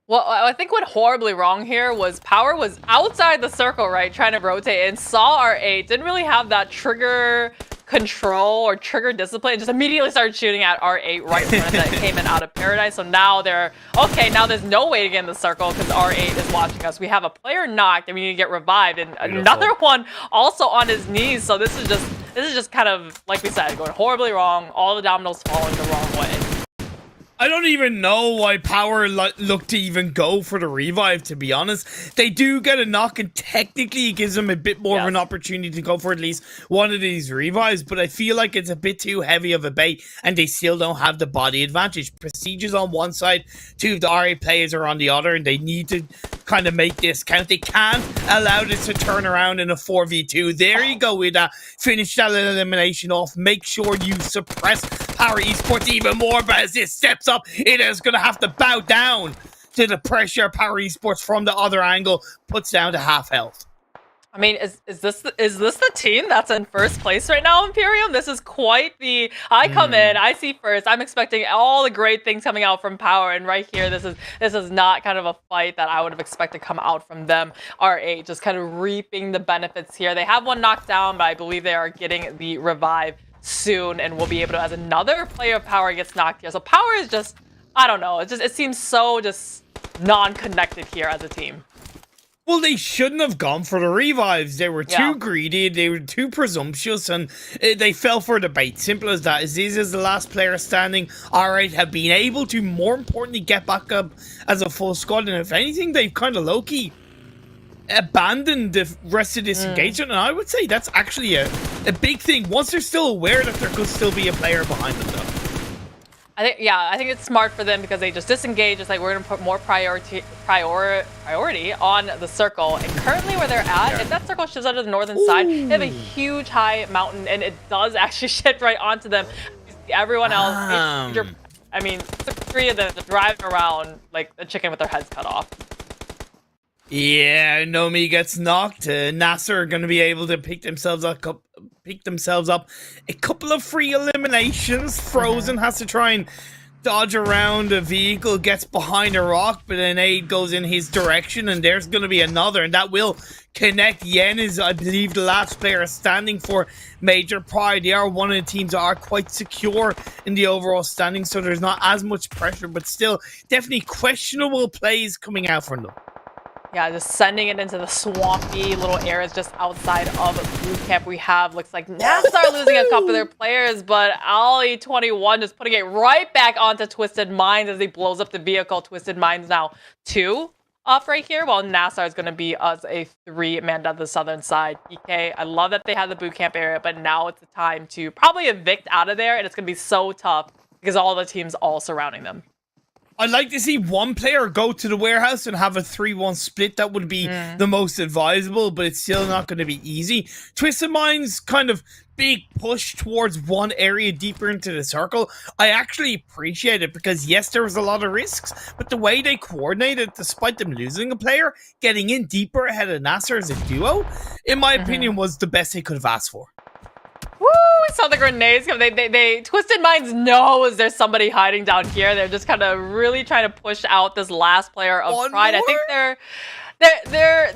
Well, I think what horribly wrong here was POWR was outside the circle, right, trying to rotate and saw R8, didn't really have that trigger control or trigger discipline, just immediately started shooting at R8 right in front of that came in out of Paradise. So now they're, okay, now there's no way to get in the circle because R8 is watching us. We have a player knocked and we need to get revived, and another one also on his knees. So this is just this is just kind of, like we said, going horribly wrong. All the dominoes falling the wrong way. I don't even know why POWR look to even go for the revive, to be honest. They do get a knock, and technically it gives them a bit more of an opportunity to go for at least one of these revives, but I feel like it's a bit too heavy of a bait, and they still don't have the body advantage. Prestige is on one side, 2 of the RA players are on the other, and they need to kind of make this count. They can't allow this to turn around in a 4v2. There you go with that. Finish that elimination off. Make sure you suppress POWR Esports even more, but as this steps up, it is going to have to bow down to the pressure POWR Esports from the other angle puts down to half health. I mean, is this the team that's in first place right now, Imperium? This is quite the... I come in, I see first. I'm expecting all the great things coming out from POWR, and right here, this is not kind of a fight that I would have expected to come out from them. RA just kind of reaping the benefits here. They have one knocked down, but I believe they are getting the revive soon, and we'll be able to, as another player of POWR gets knocked here. So POWR is just, I don't know, it seems so just non-connected here as a team. Well, they shouldn't have gone for the revives. They were too greedy, they were too presumptuous, and they fell for the bait. Simple as that. Aziz is the last player standing. Alright, have been able to, more importantly, get back up as a full squad, and if anything, they've kind of low-key abandoned the rest of this engagement, and I would say that's actually a big thing, once they're still aware that there could still be a player behind them, though. I think it's smart for them because they just disengage. It's like we're gonna put more priority on the circle. And currently where they're at, if that circle shifts out to the northern side, they have a huge high mountain, and it does actually shift right onto them. Everyone else, I mean, 3 of them just driving around like a chicken with their heads cut off. Yeah, Nomi gets knocked. NASR are going to be able to pick themselves up a couple of free eliminations. Frozen has to try and dodge around a vehicle, gets behind a rock, but an aid goes in his direction, and there's going to be another, and that will connect. Yen is, I believe, the last player standing for Major Pride. They are one of the teams that are quite secure in the overall standing, so there's not as much pressure, but still definitely questionable plays coming out from them. Yeah, just sending it into the swampy little areas just outside of boot camp. We have, looks like NASR losing a couple of their players, but Ali21 just putting it right back onto Twisted Minds as he blows up the vehicle. Twisted Minds now 2 off right here, while NASR is going to be as a 3-man down the southern side. GEEKAY, I love that they have the boot camp area, but now it's the time to probably evict out of there, and it's going to be so tough because all the teams all surrounding them. I'd like to see one player go to the warehouse and have a 3-1 split. That would be the most advisable, but it's still not going to be easy. Twisted Minds kind of big push towards one area deeper into the circle. I actually appreciate it because, yes, there was a lot of risks, but the way they coordinated, despite them losing a player, getting in deeper ahead of NASR as a duo, in my opinion, was the best they could have asked for. Woo! We saw the grenades come. They Twisted Minds knows there's somebody hiding down here. They're just kind of really trying to push out this last player of Pride. I think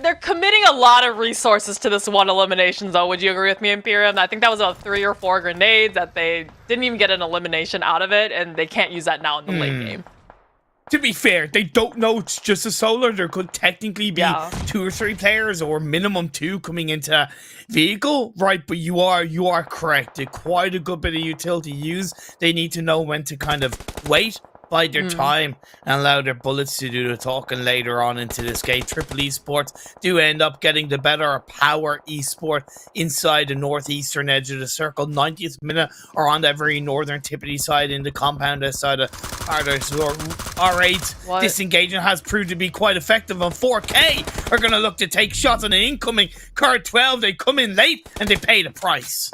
they're committing a lot of resources to this one elimination, though. Would you agree with me, Imperium? I think that was about 3 or 4 grenades that they didn't even get an elimination out of it, and they can't use that now in the late game. To be fair, they don't know it's just a solar. There could technically be 2 or 3 players, or minimum 2 coming into vehicle, right? But you are correct. Quite a good bit of utility use. They need to know when to kind of wait, bide their time, and allow their bullets to do the talking later on into this game. Triple Esports do end up getting the better POWR Esport inside the northeastern edge of the circle. 90th minute, or on that very northern tippity side in the compound outside of R8. Disengagement has proved to be quite effective, and 4K are going to look to take shots on an incoming Card 12. They come in late and they pay the price.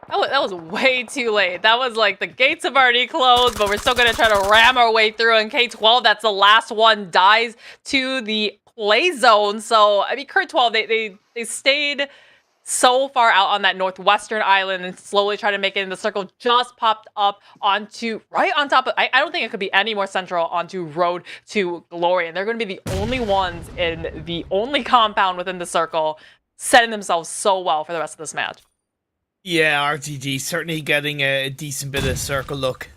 That was way too late. That was like the gates have already closed, but we're still going to try to ram our way through. And K12, that's the last one, dies to the play zone. So, I mean, Card 12, they stayed so far out on that northwestern island and slowly try to make it in. The circle just popped up onto, right on top of, I don't think it could be any more central, onto Road to Glory. And they're going to be the only ones in the only compound within the circle, setting themselves so well for the rest of this match. Yeah, RTG certainly getting a decent bit of circle look.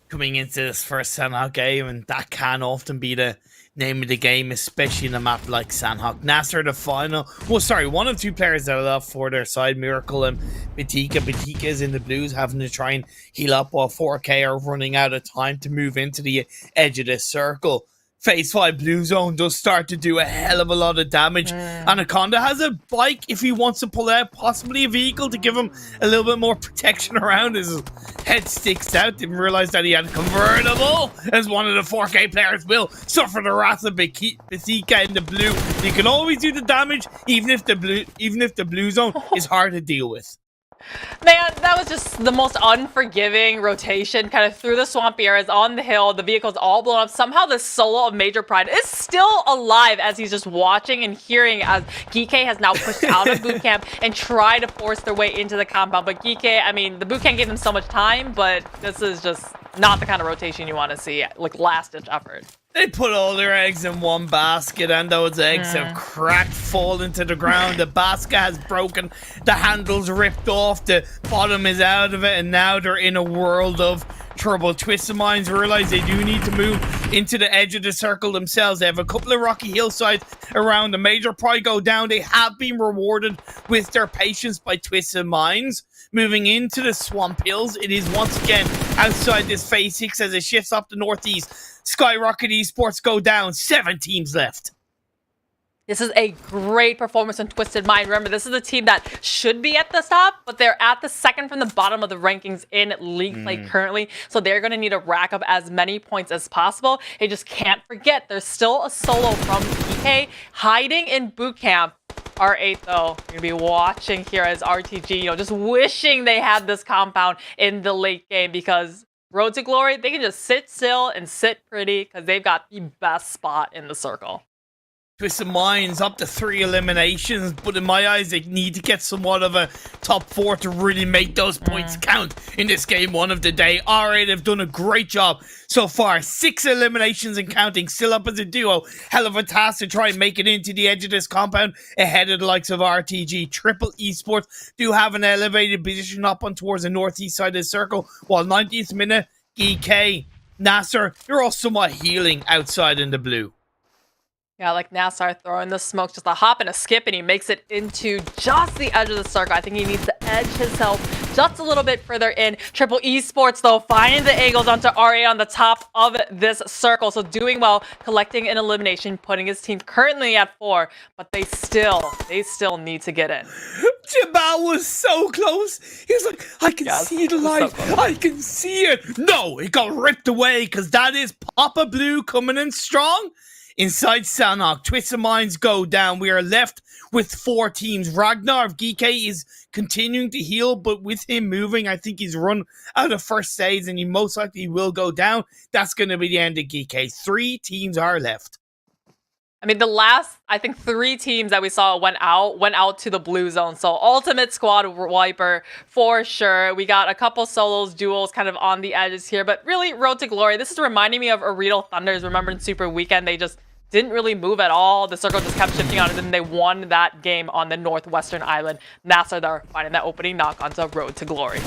coming into this first Sanhok game, and that can often be the name of the game, especially in a map like Sanhok. NASR the final. Well, sorry, one of two players that are left for their side, Miracle and Batika. Batika is in the blues, having to try and heal up while 4K are running out of time to move into the edge of this circle. Phase 5 blue zone does start to do a hell of a lot of damage. Anaconda has a bike if he wants to pull out, possibly a vehicle to give him a little bit more protection around. His head sticks out. Didn't realize that he had a convertible, as one of the 4K players will suffer the wrath of Batika in the blue. You can always do the damage, even if the blue zone is hard to deal with. Man, that was just the most unforgiving rotation, kind of through the swampy areas on the hill. The vehicle's all blown up. Somehow the solo of Major Pride is still alive as he's just watching and hearing as GEEKAY has now pushed out of boot camp and tried to force their way into the compound. But GEEKAY, I mean, the boot camp gave them so much time, but this is just not the kind of rotation you want to see, like last-ditch effort. They put all their eggs in one basket, and those eggs have cracked, fallen to the ground. The basket has broken, the handle's ripped off, the bottom is out of it, and now they're in a world of trouble. Twisted Minds realize they do need to move into the edge of the circle themselves. They have a couple of rocky hillsides around. The Major Pride go down. They have been rewarded with their patience by Twisted Minds. Moving into the Swamp Hills, it is once again outside this phase 6 as it shifts up the northeast. SKYROCKET Esports go down. 7 teams left. This is a great performance on Twisted Mind. Remember, this is a team that should be at the top, but they're at the second from the bottom of the rankings in league play currently. So they're going to need to rack up as many points as possible. They just can't forget there's still a solo from GEEKAY hiding in boot camp. R8 though, you're gonna be watching here as RTG, just wishing they had this compound in the late game, because Road to Glory, they can just sit still and sit pretty because they've got the best spot in the circle. Twisted Minds up to 3 eliminations, but in my eyes, they need to get somewhat of a top 4 to really make those points count in this game 1 of the day. R8 have done a great job so far. 6 eliminations and counting, still up as a duo. Hell of a task to try and make it into the edge of this compound ahead of the likes of RTG. Triple Esports do have an elevated position up on towards the northeast side of the circle, while 90th minute, GEEKAY, NASR, they're all somewhat healing outside in the blue. Yeah, like NASR throwing the smoke, just a hop and a skip, and he makes it into just the edge of the circle. I think he needs to edge himself just a little bit further in. Triple Esports, though, finding the angles onto RA on the top of this circle. So doing well, collecting an elimination, putting his team currently at 4, but they still need to get in. Jabal was so close. He was like, I can see the light. So I can see it. No, it got ripped away because that is Papa Blue coming in strong. Inside Sanhok, Twisted Minds go down. We are left with 4 teams. Ragnar of GEEKAY is continuing to heal, but with him moving, I think he's run out of first aids and he most likely will go down. That's going to be the end of GEEKAY. 3 teams are left. I mean, the last, I think, 3 teams that we saw went out to the blue zone. So ultimate squad wiper for sure. We got a couple solos, duels kind of on the edges here, but really Road to Glory. This is reminding me of OOREDOO Thunders. Remember in Super Weekend, they just didn't really move at all. The circle just kept shifting on, and then they won that game on the northwestern island. NASR there finding that opening knock onto Road to Glory.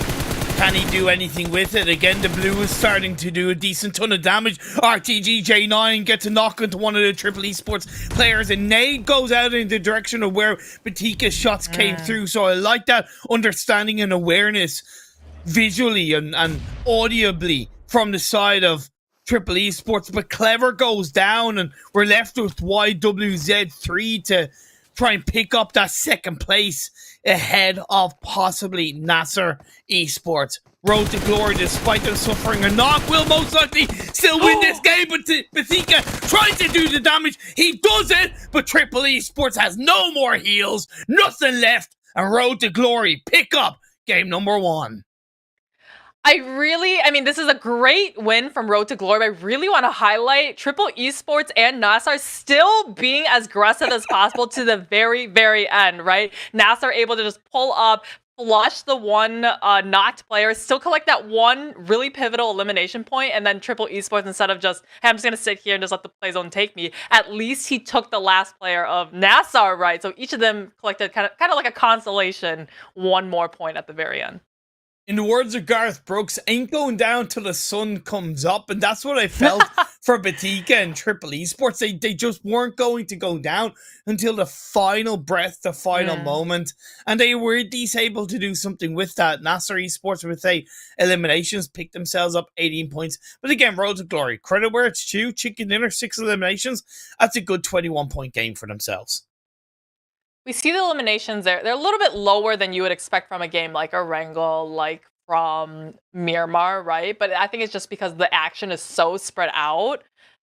Can he do anything with it? Again, the blue is starting to do a decent ton of damage. RTG J9 gets a knock into one of the Triple Esports players, and Nade goes out in the direction of where Batika's shots came through. So I like that understanding and awareness visually and audibly from the side of Triple Esports. But Clever goes down, and we're left with YWZ3 to try and pick up that second place ahead of possibly NASR Esports. Road to Glory, despite them suffering a knock, will most likely still win this game, but Batika tries to do the damage. He does it, but Triple Esports has no more heals, nothing left, and Road to Glory pick up game number 1. I mean, this is a great win from Road to Glory. I really want to highlight Triple Esports and NASR still being as aggressive as possible to the very, very end, right? NASR able to just pull up, flush the one knocked player, still collect that one really pivotal elimination point, and then Triple Esports, instead of just, hey, I'm just going to sit here and just let the play zone take me, at least he took the last player of NASR, right? So each of them collected kind of like a consolation, one more point at the very end. In the words of Garth Brooks, ain't going down till the sun comes up. And that's what I felt for Batika and Triple Esports. They just weren't going to go down until the final breath, the final moment. And they were at least able to do something with that. NASR Esports, with eliminations, picked themselves up 18 points. But again, Road to Glory. Credit where it's due. Chicken dinner, 6 eliminations. That's a good 21-point game for themselves. We see the eliminations there. They're a little bit lower than you would expect from a game like Erangel, like from Myanmar, right? But I think it's just because the action is so spread out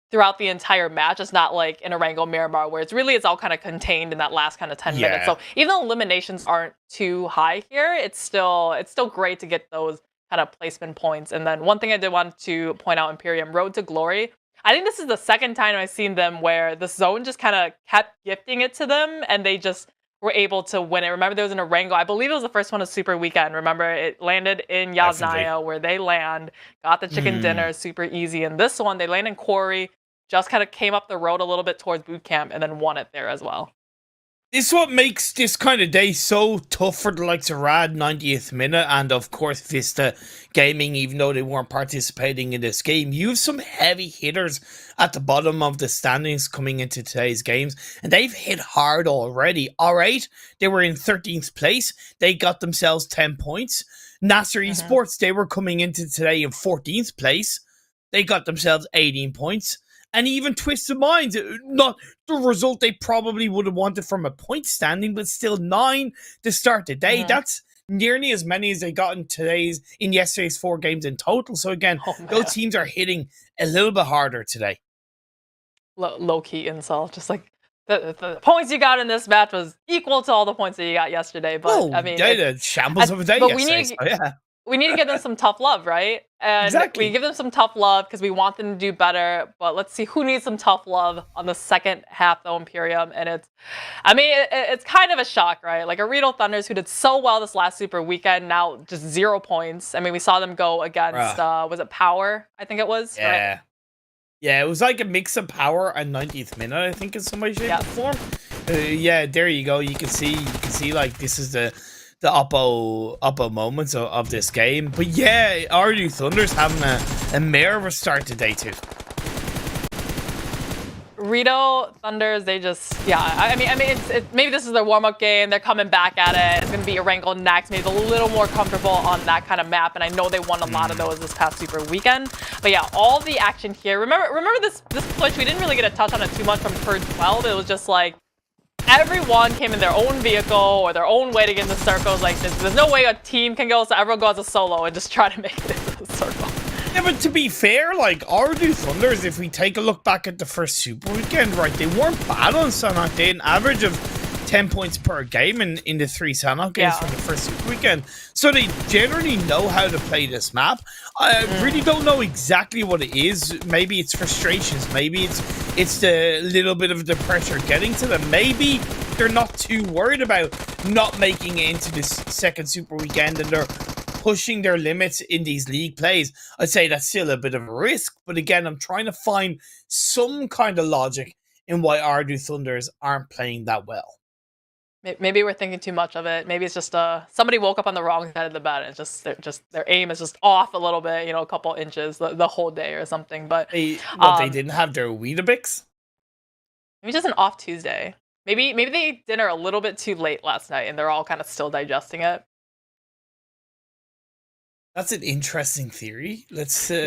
throughout the entire match. It's not like in Erangel, Myanmar, where it's all kind of contained in that last kind of 10 minutes. So even though eliminations aren't too high here, it's still great to get those kind of placement points. And then one thing I did want to point out, Imperium, Road to Glory. I think this is the second time I've seen them where the zone just kind of kept gifting it to them and they just were able to win it. Remember, there was an Erangel. I believe it was the first one of Super Weekend. Remember, it landed in Yasnaya where they land, got the chicken dinner, super easy. And this one, they land in Quarry, just kind of came up the road a little bit towards boot camp and then won it there as well. This is what makes this kind of day so tough for the likes of Rad 90th minute and of course Vista Gaming, even though they weren't participating in this game. You have some heavy hitters at the bottom of the standings coming into today's games, and they've hit hard already. Alright, they were in 13th place, they got themselves 10 points. NASR Esports, they were coming into today in 14th place, they got themselves 18 points. And even Twisted Minds, not the result they probably would have wanted from a point standing, but still 9 to start the day. That's nearly as many as they got in yesterday's 4 games in total. So again, those teams are hitting a little bit harder today. Low-key insult, just like the points you got in this match was equal to all the points that you got yesterday. But I mean, the shambles of a day yesterday. We need to give them some tough love, right? And we give them some tough love because we want them to do better. But let's see who needs some tough love on the second half, though, Imperium. And it's kind of a shock, right? Like OOREDOO Thunders, who did so well this last Super Weekend, now just 0 points. I mean, we saw them go against, was it POWR? I think it was. Yeah. Right? Yeah, it was like a mix of POWR and 90th minute, I think, in some way, shape, or form. Yeah, there you go. You can see like this is the oppo moments of this game. But yeah, OOREDOO Thunder's having a mare of a start to day 2. OOREDOO Thunders, they just, I mean, maybe this is their warm-up game. They're coming back at it. It's going to be Erangel next. Maybe a little more comfortable on that kind of map. And I know they won a lot of those this past Super Weekend. But yeah, all the action here. Remember this push? We didn't really get a touch on it too much from turn 12. It was just like, everyone came in their own vehicle or their own way to get in the circles. Like, there's no way a team can go, so everyone goes a solo and just try to make it into the circle. Yeah, but to be fair, like, OOREDOO Thunders, if we take a look back at the first Super Weekend, right, they weren't bad on Sanhok. They had an average of 10 points per game in the 3 Sanhok games from the first Super Weekend. So they generally know how to play this map. I really don't know exactly what it is. Maybe it's frustrations. Maybe it's the little bit of the pressure getting to them. Maybe they're not too worried about not making it into this second Super Weekend and they're pushing their limits in these league plays. I'd say that's still a bit of a risk. But again, I'm trying to find some kind of logic in why OOREDOO Thunders aren't playing that well. Maybe we're thinking too much of it. Maybe it's just somebody woke up on the wrong side of the bed. And it's just their aim is just off a little bit, a couple inches the whole day or something. But they didn't have their Weetabix? Maybe just an off Tuesday. Maybe they ate dinner a little bit too late last night and they're all kind of still digesting it. That's an interesting theory. Let's take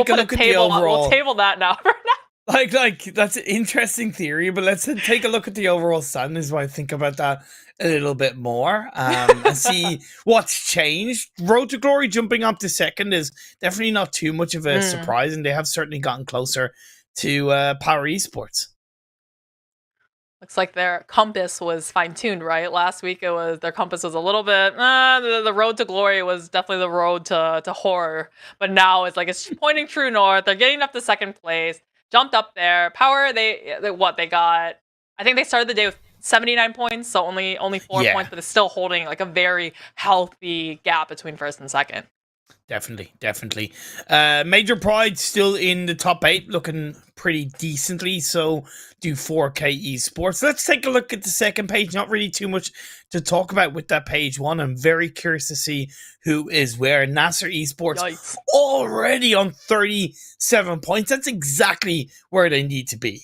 a look at the overall. We'll table that now for now. Like that's an interesting theory, but let's take a look at the overall standings while I think about that a little bit more and see what's changed. Road to Glory jumping up to second is definitely not too much of a surprise, and they have certainly gotten closer to POWR Esports. Looks like their compass was fine-tuned, right? Last week their compass was a little bit, the road to glory was definitely the road to horror. But now it's pointing true north. They're getting up to second place. Jumped up there. POWR, they got, I think they started the day with 79 points, so only 4 points, but it's still holding like a very healthy gap between first and second. definitely. Major Pride still in the top 8, looking pretty decently. So do 4K Esports. Let's take a look at the second page. Not really too much to talk about with that page one. I'm very curious to see who is where. NASR Esports Yikes. already on 37 points. That's exactly where they need to be.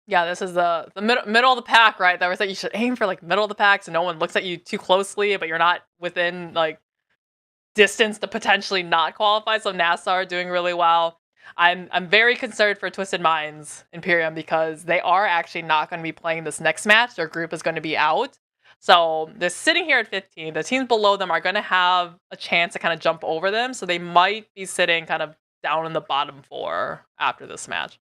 Yeah, this is the middle of the pack, right? That was like you should aim for like middle of the pack so no one looks at you too closely, but you're not within like distance to potentially not qualify. So NASR doing really well. I'm very concerned for Twisted Minds Imperium because they are actually not going to be playing this next match. Their group is going to be out. So they're sitting here at 15. The teams below them are going to have a chance to kind of jump over them. So they might be sitting kind of down in the bottom 4 after this match.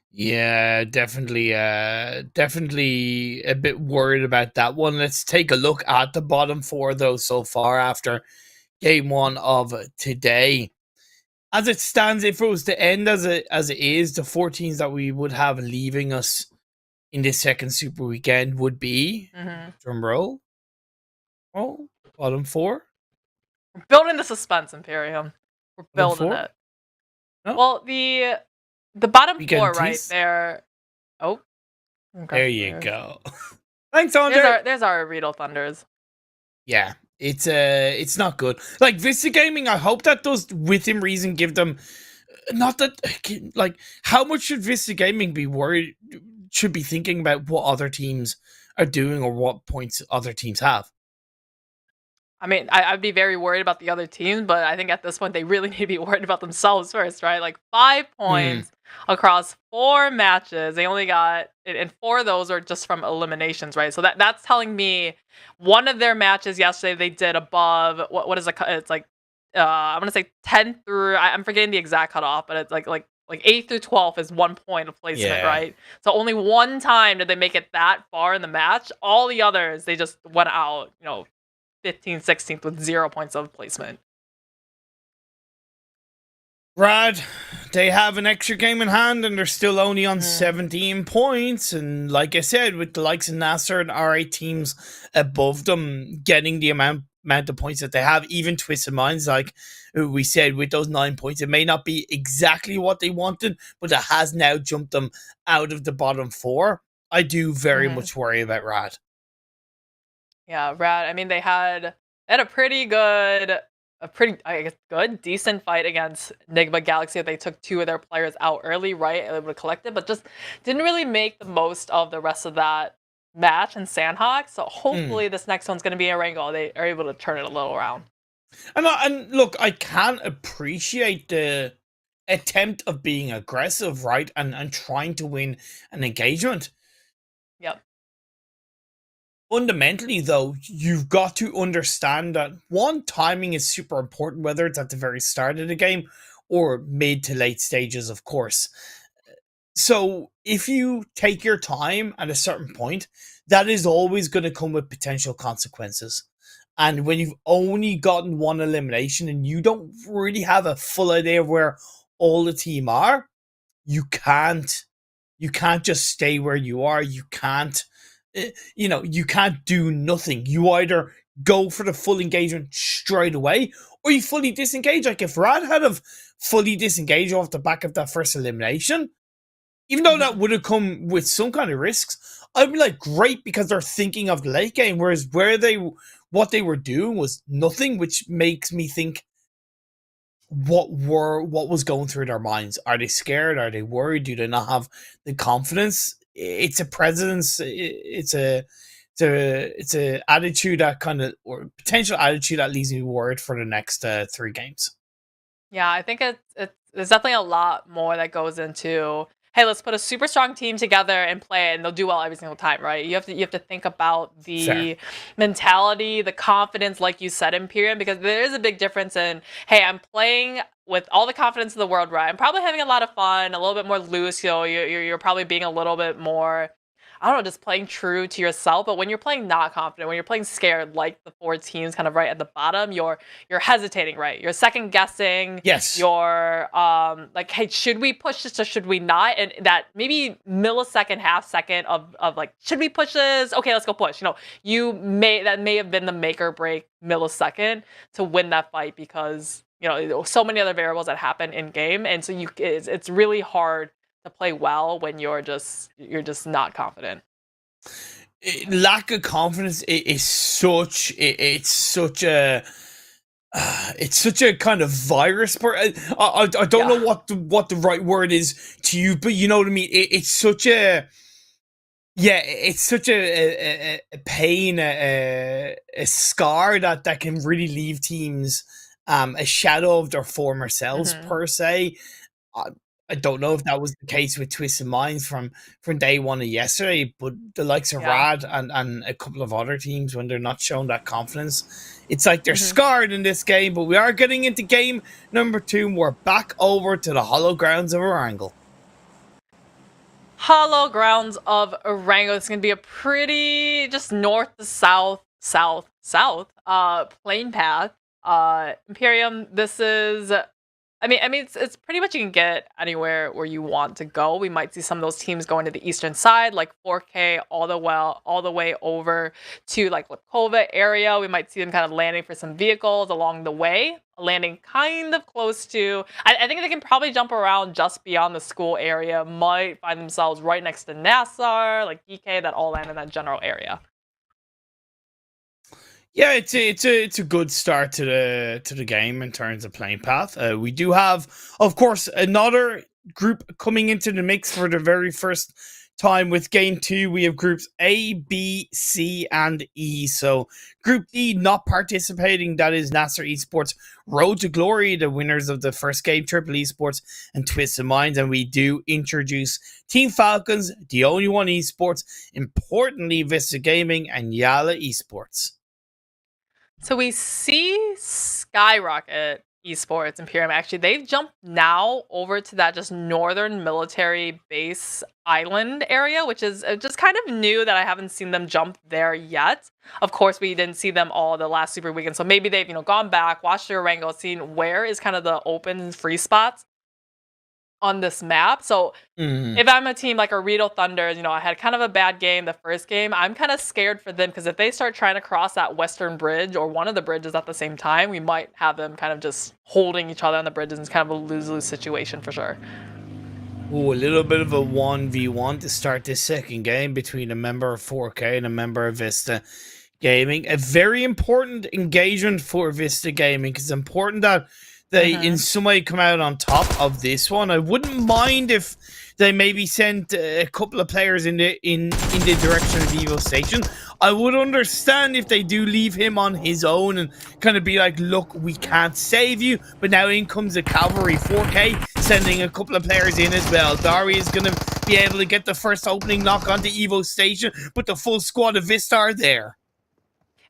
Yeah, definitely a bit worried about that one. Let's take a look at the bottom 4 though so far after game 1 of today. As it stands, if it was to end as it is, the 4 teams that we would have leaving us in this second Super Weekend would be drum roll. Oh, bottom 4. We're building the suspense, Imperium. We're building it. No? Well, the bottom 4 right teased? there. Oh, okay. There you go. Thanks, Andre. There's our Redo Thunders. Yeah, it's not good. Like Vista Gaming, I hope that does within reason give them not that like how much should Vista Gaming be worried? Should be thinking about what other teams are doing or what points other teams have. I mean, I'd be very worried about the other teams, but I think at this point they really need to be worried about themselves first, right? Like 5 points across 4 matches. They only got, and 4 of those are just from eliminations, right? So that's telling me one of their matches yesterday they did above, what is it? It's like, I'm going to say 10 through, I'm forgetting the exact cutoff, but it's like 8 through 12 is 1 point of placement, right? So only one time did they make it that far in the match. All the others, they just went out, 15th, 16th with 0 points of placement. Rad, they have an extra game in hand and they're still only on 17 points. And like I said, with the likes of NASR and R8 teams above them getting the amount of points that they have, even Twisted Minds, like we said, with those 9 points, it may not be exactly what they wanted, but it has now jumped them out of the bottom 4. I do very much worry about Rad. Yeah, Rad. I mean, they had a pretty good, decent fight against NIGMA Galaxy. They took 2 of their players out early, right? Able to collect it, but just didn't really make the most of the rest of that match in Sanhok. So hopefully this next one's going to be Erangel. They are able to turn it a little around. And look, I can appreciate the attempt of being aggressive, right? And trying to win an engagement. Yep. Fundamentally, though, you've got to understand that one, timing is super important, whether it's at the very start of the game or mid to late stages, of course. So if you take your time at a certain point, that is always going to come with potential consequences. And when you've only gotten 1 elimination and you don't really have a full idea of where all the team are, you can't just stay where you are. You can't do nothing. You either go for the full engagement straight away or you fully disengage. Like if Rad had have fully disengaged off the back of that first elimination, even though that would have come with some kind of risks, I'd be like, great, because they're thinking of the late game, whereas what they were doing was nothing, which makes me think what was going through their minds. Are they scared? Are they worried? Do they not have the confidence? It's a presence. It's a attitude that kind of, or potential attitude that leaves me worried for the next 3 games. Yeah, I think there's definitely a lot more that goes into, hey, let's put a super strong team together and play it, and they'll do well every single time, right? You have to think about the mentality, the confidence, like you said, Imperium, because there is a big difference in, hey, I'm playing with all the confidence in the world, right? I'm probably having a lot of fun, a little bit more loose, you're probably being a little bit more I don't know, just playing true to yourself. But when you're playing not confident, when you're playing scared, like the 4 teams kind of right at the bottom, you're hesitating, right? You're second guessing. Yes. You're like, hey, should we push this or should we not? And that maybe millisecond, half second of like, should we push this? Okay, let's go push. That may have been the make or break millisecond to win that fight, because so many other variables that happen in game, and so it's really hard to play well when you're just not confident. Lack of confidence is such a kind of virus. I don't know what the right word is to use, but you know what I mean. It's such a pain, a scar that can really leave teams a shadow of their former selves, per se. I don't know if that was the case with Twisted Minds from day one of yesterday, but the likes of Rad and a couple of other teams, when they're not showing that confidence, it's like they're scarred in this game. But we are getting into game number 2, and we're back over to the hollow grounds of Erangel. Hollow grounds of Erangel. It's going to be a pretty just north to south plane path. Imperium, this is, I mean, it's pretty much you can get anywhere where you want to go. We might see some of those teams going to the eastern side, like 4K, all the way over to like Lakova area. We might see them kind of landing for some vehicles along the way, landing kind of close to. I think they can probably jump around just beyond the school area. Might find themselves right next to NASR, like GEEKAY, that all land in that general area. Yeah, it's a good start to the game in terms of playing path. We do have, of course, another group coming into the mix for the very first time with game 2. We have groups A, B, C, and E. So Group D not participating. That is NASR Esports, Road to Glory, the winners of the first game, Triple Esports, and Twisted Minds. And we do introduce Team Falcons, the only one Esports, importantly Vista Gaming, and YALLA Esports. So we see SKYROCKET Esports Imperium. Actually, they've jumped now over to that just northern military base island area, which is just kind of new that I haven't seen them jump there yet. Of course, we didn't see them all the last Super Weekend, so maybe they've gone back, watched their Erangel, seen where is kind of the open free spots on this map. So if I'm a team like OOREDOO Thunder, I had kind of a bad game the first game, I'm kind of scared for them, because if they start trying to cross that western bridge or one of the bridges at the same time, we might have them kind of just holding each other on the bridges. It's kind of a lose-lose situation for sure. Ooh, a little bit of a 1v1 to start this second game between a member of 4K and a member of Vista Gaming. A very important engagement for Vista Gaming, because it's important that they in some way come out on top of this one. I wouldn't mind if they maybe sent a couple of players in the direction of Evo Station. I would understand if they do leave him on his own and kind of be like, look, we can't save you. But now in comes the cavalry. 4K sending a couple of players in as well. Dari is going to be able to get the first opening knock onto Evo Station, but the full squad of Vista are there.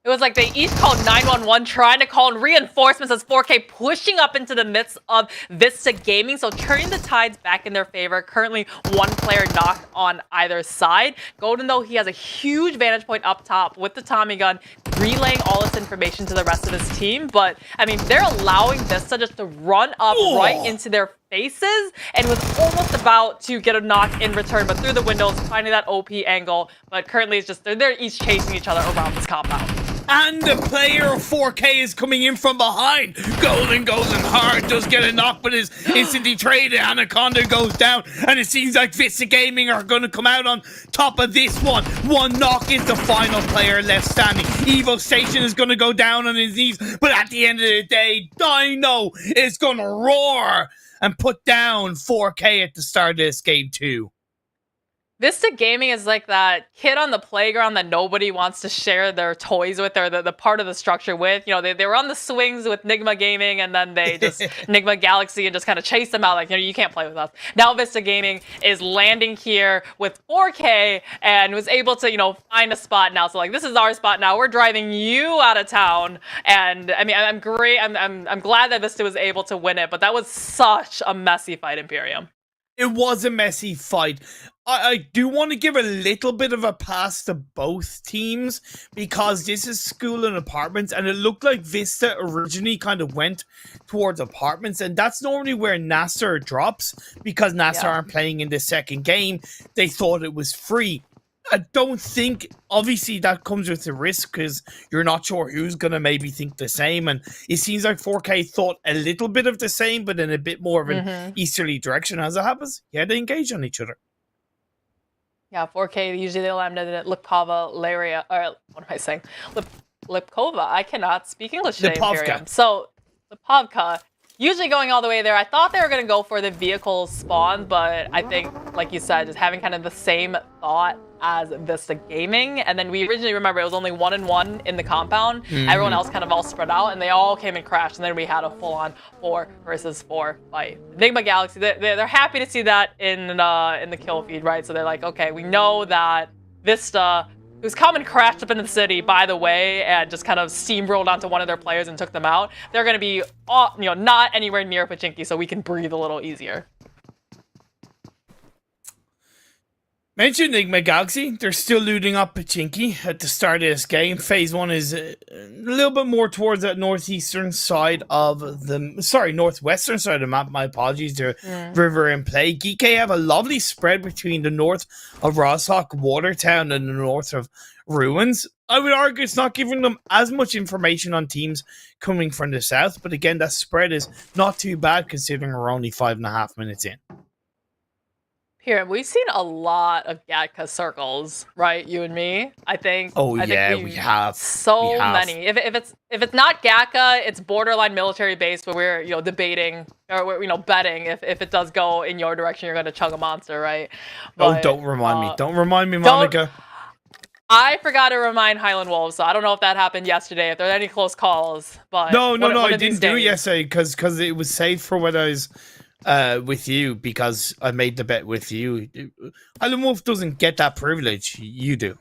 It was like they each called 911, trying to call in reinforcements as 4K pushing up into the midst of Vista Gaming. So turning the tides back in their favor. Currently, one player knocked on either side. Golden, though, he has a huge vantage point up top with the Tommy gun, relaying all this information to the rest of his team. But, I mean, they're allowing Vista just to run up right into their faces, and was almost about to get a knock in return, but through the windows, finding that OP angle. But currently, it's just they're each chasing each other around this compound. And the player of 4K is coming in from behind. Golden goes in hard, does get a knock, but is instantly traded. Anaconda goes down, and it seems like Vista Gaming are going to come out on top of this one. One knock is the final player left standing. Evo Station is going to go down on his knees, but at the end of the day, Dino is going to roar and put down 4K at the start of this game too. Vista Gaming is like that kid on the playground that nobody wants to share their toys with, or the part of the structure with. They were on the swings with NIGMA Gaming, and then they just NIGMA Galaxy and just kind of chased them out like, you can't play with us. Now Vista Gaming is landing here with 4K and was able to, find a spot now. So like, this is our spot now. We're driving you out of town. And I mean, I'm glad that Vista was able to win it, but that was such a messy fight, Imperium. It was a messy fight. I do want to give a little bit of a pass to both teams because this is school and apartments, and it looked like Vista originally kind of went towards apartments, and that's normally where NASR drops because NASR aren't playing in the second game. They thought it was free. I don't think, obviously, that comes with the risk because you're not sure who's going to maybe think the same. And it seems like 4K thought a little bit of the same, but in a bit more of an easterly direction as it happens. Yeah, they engage on each other. Yeah, 4K, usually they'll end it at Lipkova, Laria, or what am I saying? Lipkova. I cannot speak English today, Imperium. So, Lipovka. Usually going all the way there. I thought they were going to go for the vehicle spawn, but I think, like you said, just having kind of the same thought as Vista Gaming. And then we originally, remember, it was only 1-1 in the compound. Everyone else kind of all spread out, and they all came and crashed. And then we had a full-on 4 versus 4 fight. NIGMA Galaxy, they're happy to see that in the kill feed, right? So they're like, okay, we know that Vista, who's come and crashed up into the city, by the way, and just kind of steamrolled onto one of their players and took them out. They're going to be, not anywhere near Pachinki, so we can breathe a little easier. Mentioned NIGMA Galaxy. They're still looting up Pachinki at the start of this game. Phase 1 is a little bit more towards that northwestern side of the map. My apologies. The river in play. GEEKAY have a lovely spread between the north of Rosshok, Watertown, and the north of Ruins. I would argue it's not giving them as much information on teams coming from the south, but again, that spread is not too bad considering we're only 5.5 minutes in. Here, we've seen a lot of Gatka circles, right? You and me, I think. Oh, yeah, we have. So many. If it's not Gatka, it's borderline military base where we're debating or we're betting if it does go in your direction, you're going to chug a monster, right? But, don't remind me. Don't remind me, Monica. I forgot to remind Highland Wolves, so I don't know if that happened yesterday. If there are any close calls, but no, I didn't do it yesterday because it was safe for when I was with you because I made the bet with you. Highland Wolf doesn't get that privilege. You do.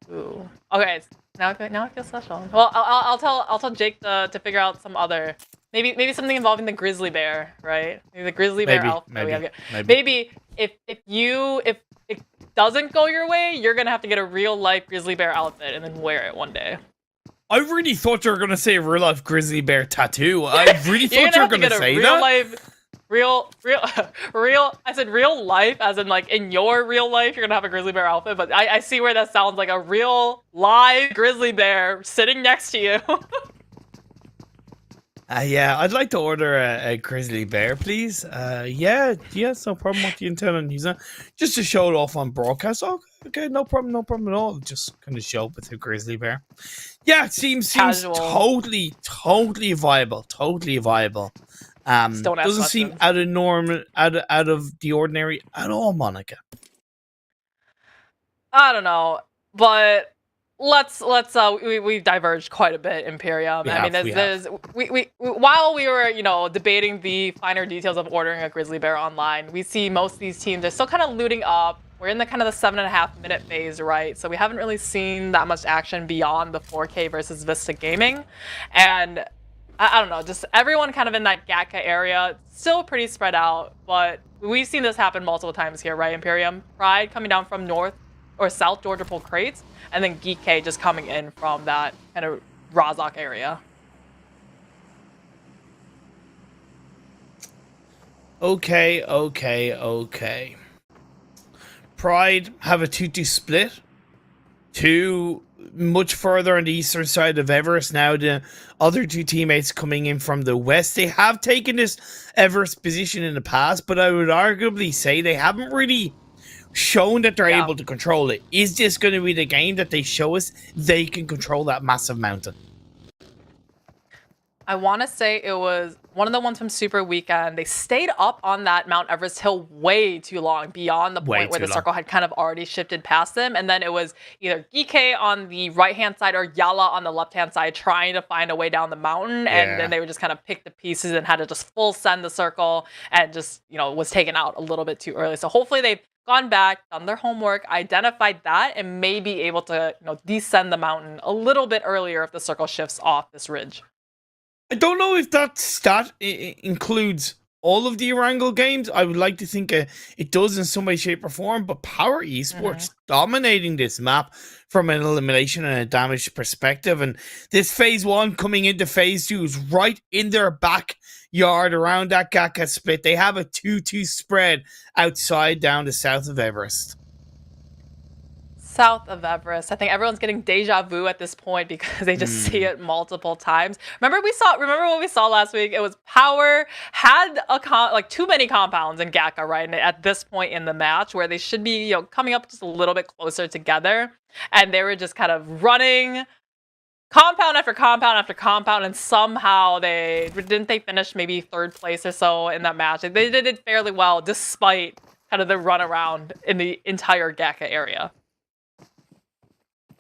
Ooh. Okay. Now I feel special. Well, I'll tell Jake to figure out some other maybe something involving the grizzly bear, right? Maybe the grizzly bear outfit. Maybe if it doesn't go your way, you're gonna have to get a real life grizzly bear outfit and then wear it one day. I really thought you were gonna say real life grizzly bear tattoo. I really thought you were gonna say that. I said real life, as in like in your real life, you're gonna have a grizzly bear outfit, but I see where that sounds like a real live grizzly bear sitting next to you. Yeah, I'd like to order a grizzly bear, please. Yeah, no problem. What do you intend on using? Just to show it off on broadcast. Oh, okay, no problem at all. Just kind of show up with a grizzly bear. Yeah, it seems totally viable. Doesn't seem out of the ordinary at all, Monica. I don't know, but we've diverged quite a bit, Imperium. While we were debating the finer details of ordering a grizzly bear online, we see most of these teams are still kind of looting up. We're in the kind of the 7.5 minute phase, right? So we haven't really seen that much action beyond the 4K versus Vista Gaming. And I don't know, just everyone kind of in that Gatka area, still pretty spread out, but we've seen this happen multiple times here, right, Imperium? Pride coming down from north or south Georgia Pool crates, and then GEEKAY just coming in from that kind of Razak area. Okay. Pride have a 2-2 split. 2 much further on the eastern side of Everest. Now the other 2 teammates coming in from the west. They have taken this Everest position in the past, but I would arguably say they haven't really shown that they're able to control it. Is this going to be the game that they show us they can control that massive mountain? I want to say it was one of the ones from Super Weekend. They stayed up on that Mount Everest hill way too long, beyond the point where the circle had kind of already shifted past them. And then it was either GEEKAY on the right-hand side or YALLA on the left-hand side trying to find a way down the mountain. And then they would just kind of pick the pieces and had to just full send the circle and just, was taken out a little bit too early. So hopefully they've gone back, done their homework, identified that, and may be able to, descend the mountain a little bit earlier if the circle shifts off this ridge. I don't know if that stat includes all of the Erangel games. I would like to think it does in some way, shape, or form, but POWR Esports dominating this map from an elimination and a damage perspective. And this phase 1 coming into phase 2 is right in their backyard around that GEEKAY split. They have a 2-2 spread outside down the south of Everest. South of Everest. I think everyone's getting deja vu at this point because they just see it multiple times. Remember what we saw last week? It was POWR had too many compounds in GEEKAY, right? And at this point in the match where they should be, you know, coming up just a little bit closer together, and they were just kind of running compound after compound after compound, and somehow they finish maybe 3rd place or so in that match. They did it fairly well despite kind of the run around in the entire GEEKAY area.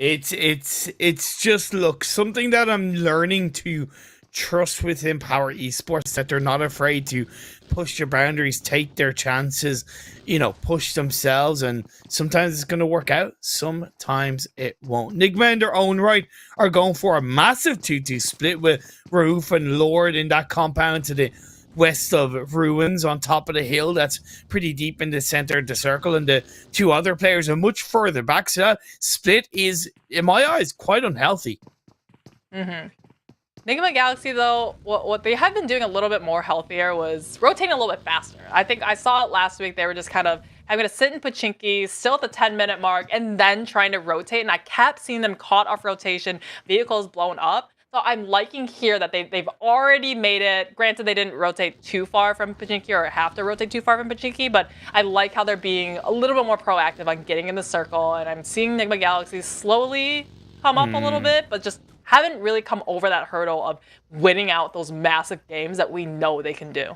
It's just, look, something that I'm learning to trust within POWR Esports, that they're not afraid to push their boundaries, take their chances, you know, push themselves, and sometimes it's going to work out, sometimes it won't. NIGMA in their own right are going for a massive 2-2 split with Raouf and Lord in that compound to the west of Ruins on top of the hill that's pretty deep in the center of the circle, and the 2 other players are much further back, so that split is, in my eyes, quite unhealthy. NIGMA Galaxy, though, what they have been doing a little bit more healthier was rotating a little bit faster. I think I saw it last week. They were just kind of having to sit in Pachinki, still at the 10-minute mark, and then trying to rotate, and I kept seeing them caught off rotation, vehicles blown up. So I'm liking here that they've already made it. Granted, they didn't rotate too far from Pachinki or have to rotate too far from Pachinki, but I like how they're being a little bit more proactive on getting in the circle, and I'm seeing NIGMA Galaxy slowly come up a little bit, but just haven't really come over that hurdle of winning out those massive games that we know they can do.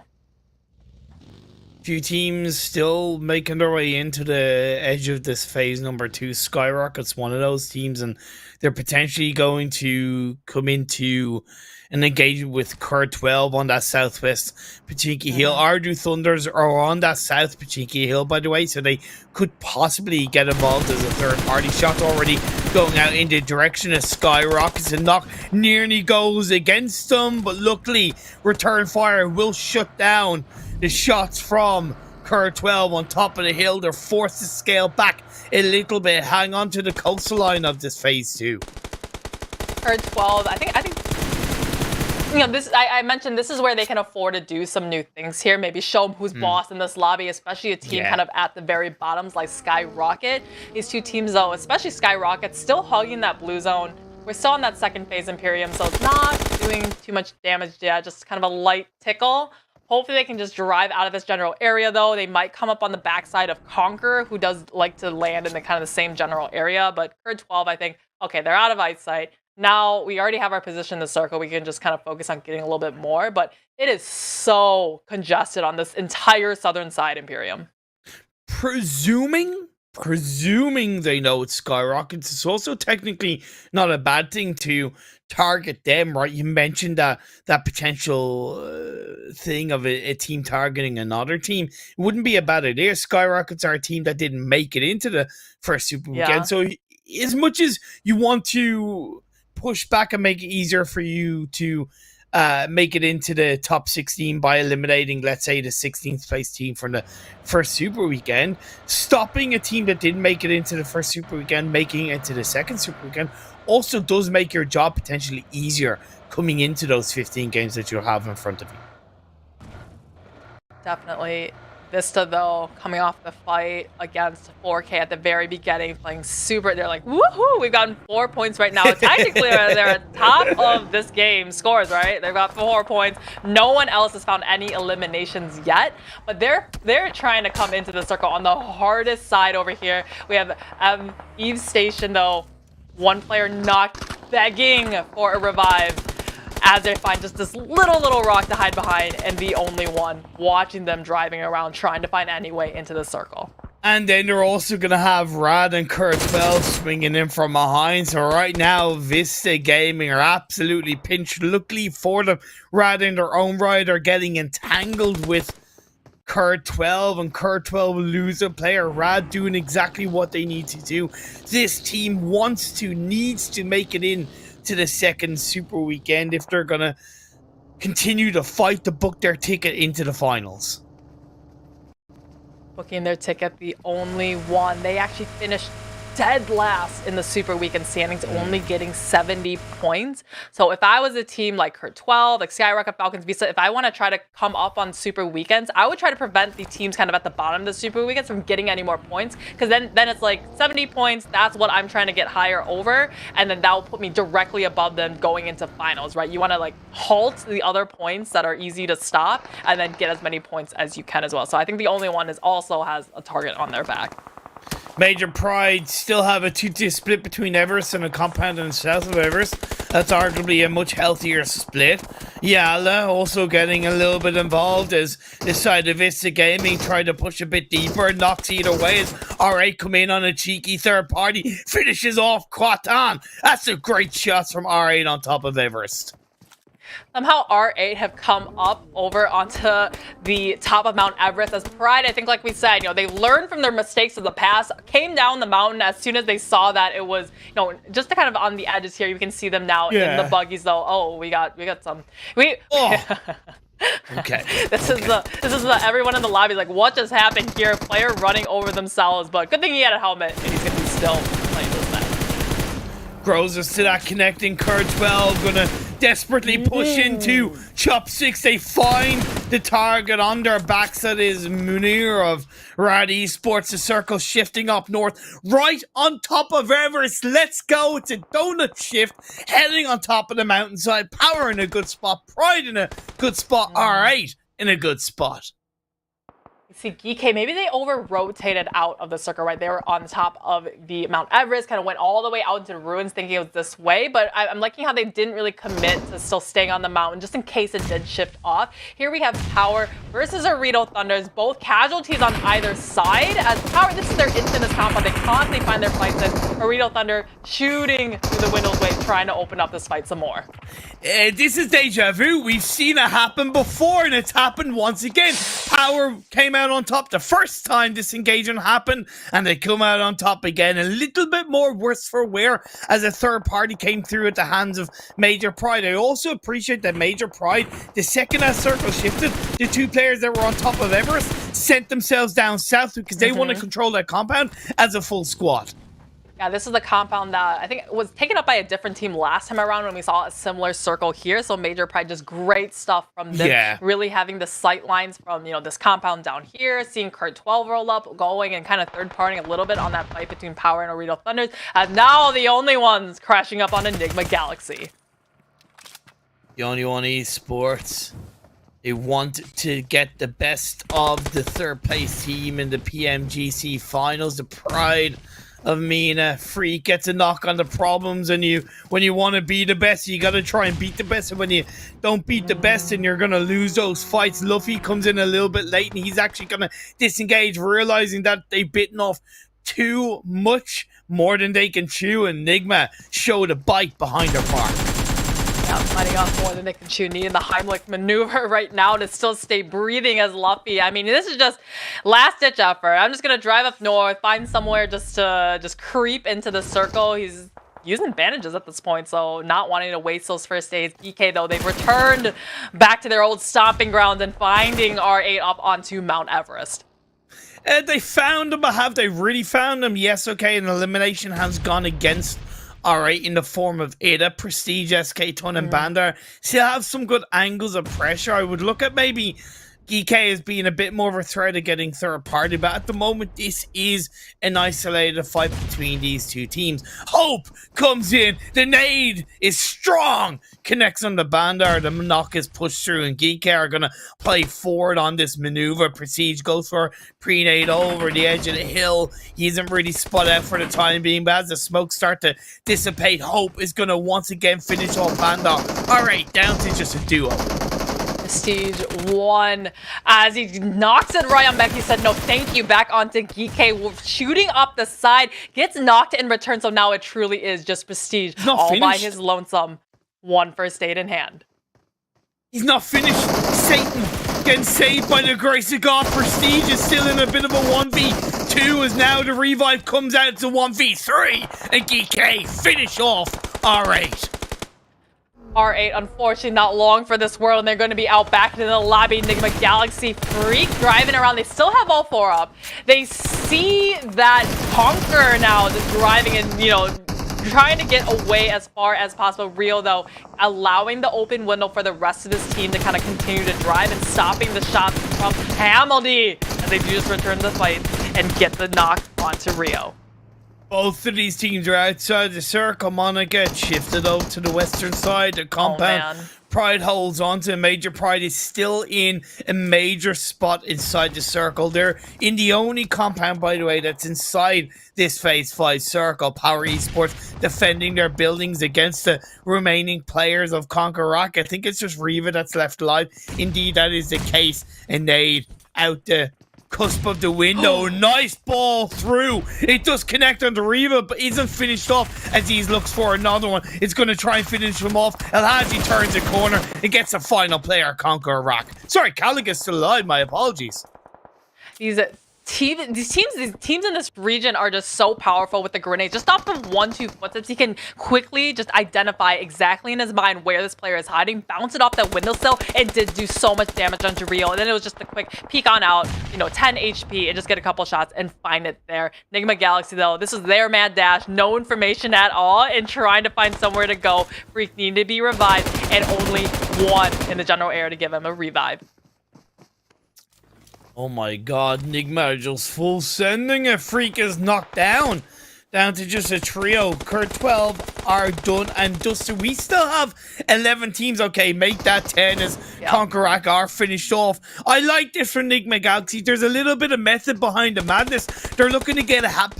Few teams still making their way into the edge of this phase number 2. SKYROCKET's one of those teams, and they're potentially going to come into an engagement with CONQUEROR on that southwest Pachinki Hill. OOREDOO Thunders are on that south Pachinki Hill, by the way, so they could possibly get involved as a third party. Shot already going out in the direction of SKYROCKETs, and knock nearly goes against them, but luckily return fire will shut down the shots from CONQUEROR on top of the hill. They're forced to scale back a little bit, hang on to the coastline of this phase 2. CONQUEROR, I think you know, this I mentioned this is where they can afford to do some new things here. Maybe show them who's boss in this lobby, especially a team kind of at the very bottoms like SKYROCKET. These 2 teams, though, especially SKYROCKET, still hugging that blue zone. We're still on that 2nd phase Imperium, so it's not doing too much damage yet, just kind of a light tickle. Hopefully they can just drive out of this general area, though. They might come up on the backside of CONQUEROR, who does like to land in the kind of the same general area. But CONQUEROR, I think, okay, they're out of eyesight. Now we already have our position in the circle. We can just kind of focus on getting a little bit more. But it is so congested on this entire southern side, Imperium. Presuming they know it's SKYROCKET, it's also technically not a bad thing to target them, right? You mentioned that potential thing of a team targeting another team. It wouldn't be a bad idea. SKYROCKETs are a team that didn't make it into the first Super Weekend, so as much as you want to push back and make it easier for you to make it into the top 16 by eliminating, let's say, the 16th place team from the first Super Weekend, stopping a team that didn't make it into the first Super Weekend, making it into the second Super Weekend, also does make your job potentially easier coming into those 15 games that you'll have in front of you. Definitely. VISTA, though, coming off the fight against 4K at the very beginning, playing super. They're like, woohoo, we've gotten 4 points right now. Technically, they're at top of this game scores, right? They've got 4 points. No one else has found any eliminations yet, but they're trying to come into the circle on the hardest side over here. We have Eve's Station, though. One player not begging for a revive, as they find just this little rock to hide behind, and the only one watching them driving around trying to find any way into the circle. And then they're also going to have Rad and CONQUEROR swinging in from behind. So right now, VISTA Gaming are absolutely pinched. Luckily for them, Rad in their own right are getting entangled with CONQUEROR, and CONQUEROR will lose a player. Rad doing exactly what they need to do. This team needs to make it in to the second Super Weekend if they're gonna continue to fight to book their ticket into the finals. Booking their ticket, the only one. They actually finished dead last in the Super Weekend standings, only getting 70 points. So if I was a team like Kurt 12, like SKYROCKET, FALCONS, VISTA, if I want to try to come up on Super Weekends, I would try to prevent the teams kind of at the bottom of the Super Weekends from getting any more points, because then it's like 70 points, that's what I'm trying to get higher over, and then that will put me directly above them going into finals, right? You want to like halt the other points that are easy to stop and then get as many points as you can as well. So I think the only one is also has a target on their back. Major Pride still have a 2-2 split between Everest and a compound in the south of Everest. That's arguably a much healthier split. YALLA also getting a little bit involved as this side of Vista Gaming tried to push a bit deeper. Knocks either way as R8 come in on a cheeky third party. Finishes off Quatan. That's a great shots from R8 on top of Everest. Somehow R8 have come up over onto the top of Mount Everest as Pride. I think, like we said, you know, they learned from their mistakes of the past, came down the mountain as soon as they saw that it was, you know, just kind of on the edges here. You can see them now in the buggies though. Oh, we got some. Okay. This is the everyone in the lobby is like, what just happened here? Player running over themselves, but good thing he had a helmet and he's gonna be still playing this match. Grows to that connecting Kurt 12, gonna desperately push into Chopsticks. They find the target on their backs. That is Munir of Rad Esports. The circle shifting up north, right on top of Everest. Let's go. It's a donut shift, heading on top of the mountainside. Power in a good spot. Pride in a good spot. R8 in a good spot. See, GEEKAY, maybe they over-rotated out of the circle, right? They were on top of the Mount Everest, kind of went all the way out into the ruins thinking it was this way, but I'm liking how they didn't really commit to still staying on the mountain, just in case it did shift off. Here we have POWR versus OOREDOO Thunders, both casualties on either side. As POWR, this is their instant compound, they constantly find their fights in. OOREDOO Thunder shooting through the windows way, trying to open up this fight some more. This is deja vu. We've seen it happen before, and it's happened once again. POWR came out on top the first time this engagement happened, and they come out on top again. A little bit more worse for wear as a third party came through at the hands of Major Pride. I also appreciate that Major Pride, the second that circle shifted, the two players that were on top of Everest sent themselves down south because they want to control that compound as a full squad. Yeah, this is the compound that I think was taken up by a different team last time around when we saw a similar circle here. So Major Pride, just great stuff from them. Really having the sight lines from, you know, this compound down here, seeing Kurt 12 roll up, going and kind of third partying a little bit on that fight between POWR and OOREDOO Thunders, as now the only ones crashing up on Enigma Galaxy. The only one Esports. They want to get the best of the third place team in the PMGC finals. The Pride of Mina Freak gets a knock on the problems, and when you want to be the best, you got to try and beat the best, and when you don't beat the best, and you're gonna lose those fights. Luffy comes in a little bit late, and he's actually gonna disengage, realizing that they've bitten off too much, more than they can chew, and NIGMA showed a bite behind her bar. Yeah, fighting off more than they can chew. Needing the Heimlich maneuver right now to still stay breathing as Luffy. I mean, this is just last-ditch effort. I'm just going to drive up north, find somewhere just to creep into the circle. He's using bandages at this point, so not wanting to waste those first aids. GEEKAY, though, they've returned back to their old stomping grounds and finding R8 up onto Mount Everest. They found him, but have they really found him? Yes, okay, an elimination has gone against R8 in the form of Ida, Prestige, SK, Ton, and Bandar. Still have some good angles of pressure. I would look at maybe GEEKAY as being a bit more of a threat of getting third party, but at the moment this is an isolated fight between these two teams. Hope comes in, the nade is strong, connects on the Bandar, the knock is pushed through, and GEEKAY are gonna play forward on this maneuver. Prestige goes for pre-nade over the edge of the hill. He isn't really spot out for the time being, but as the smoke start to dissipate, Hope is gonna once again finish off Bandar. Alright, down to just a duo. Prestige won as he knocks it right on back. He said no thank you back onto GEEKAY, shooting up the side, gets knocked in return, so now it truly is just Prestige all finished by his lonesome. One first aid in hand. He's not finished. Satan getting saved by the grace of God. Prestige is still in a bit of a 1v2 as now the revive comes out to 1v3 and GEEKAY finish off R8. R8, unfortunately, not long for this world, and they're going to be out back into the lobby. NIGMA Galaxy Freak driving around. They still have all 4 up. They see that Conqueror now just driving and, you know, trying to get away as far as possible. Rio, though, allowing the open window for the rest of this team to kind of continue to drive and stopping the shots from Hamildy as they do just return the fight and get the knock onto Rio. Both of these teams are outside the circle. Monica shifted over to the western side. The compound. Pride holds on to Major Pride is still in a major spot inside the circle. They're in the only compound, by the way, that's inside this Phase 5 circle. POWR Esports defending their buildings against the remaining players of CONQUEROR. I think it's just Riva that's left alive. Indeed, that is the case. And Nade out the cusp of the window. Nice ball through. It does connect on the Riva, but isn't finished off as he looks for another one. It's going to try and finish him off. Elhaji turns a corner and gets a final player, CONQUEROR. Sorry, Caliga's still alive. My apologies. These teams in this region are just so powerful with the grenades. Just off of 1-2 footsteps, he can quickly just identify exactly in his mind where this player is hiding, bounce it off that windowsill, and did do so much damage onto Rio. And then it was just a quick peek on out, you know, 10 HP, and just get a couple shots and find it there. NIGMA Galaxy, though, this was their mad dash, no information at all, and trying to find somewhere to go. Freak needed to be revived, and only one in the general area to give him a revive. Oh my god, NIGMA just full sending it. Freak is knocked down to just a trio. Kurt 12 are done and dusted. We still have 11 teams. Okay, make that 10 as CONQUEROR are finished off. I like this from NIGMA Galaxy. There's a little bit of method behind the madness. They're looking to get ahead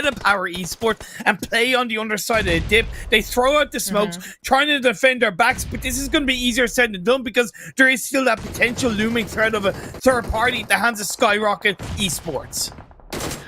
of POWR Esports and play on the underside of the dip. They throw out the smokes, trying to defend their backs, but this is going to be easier said than done because there is still that potential looming threat of a third party at the hands of SKYROCKET Esports.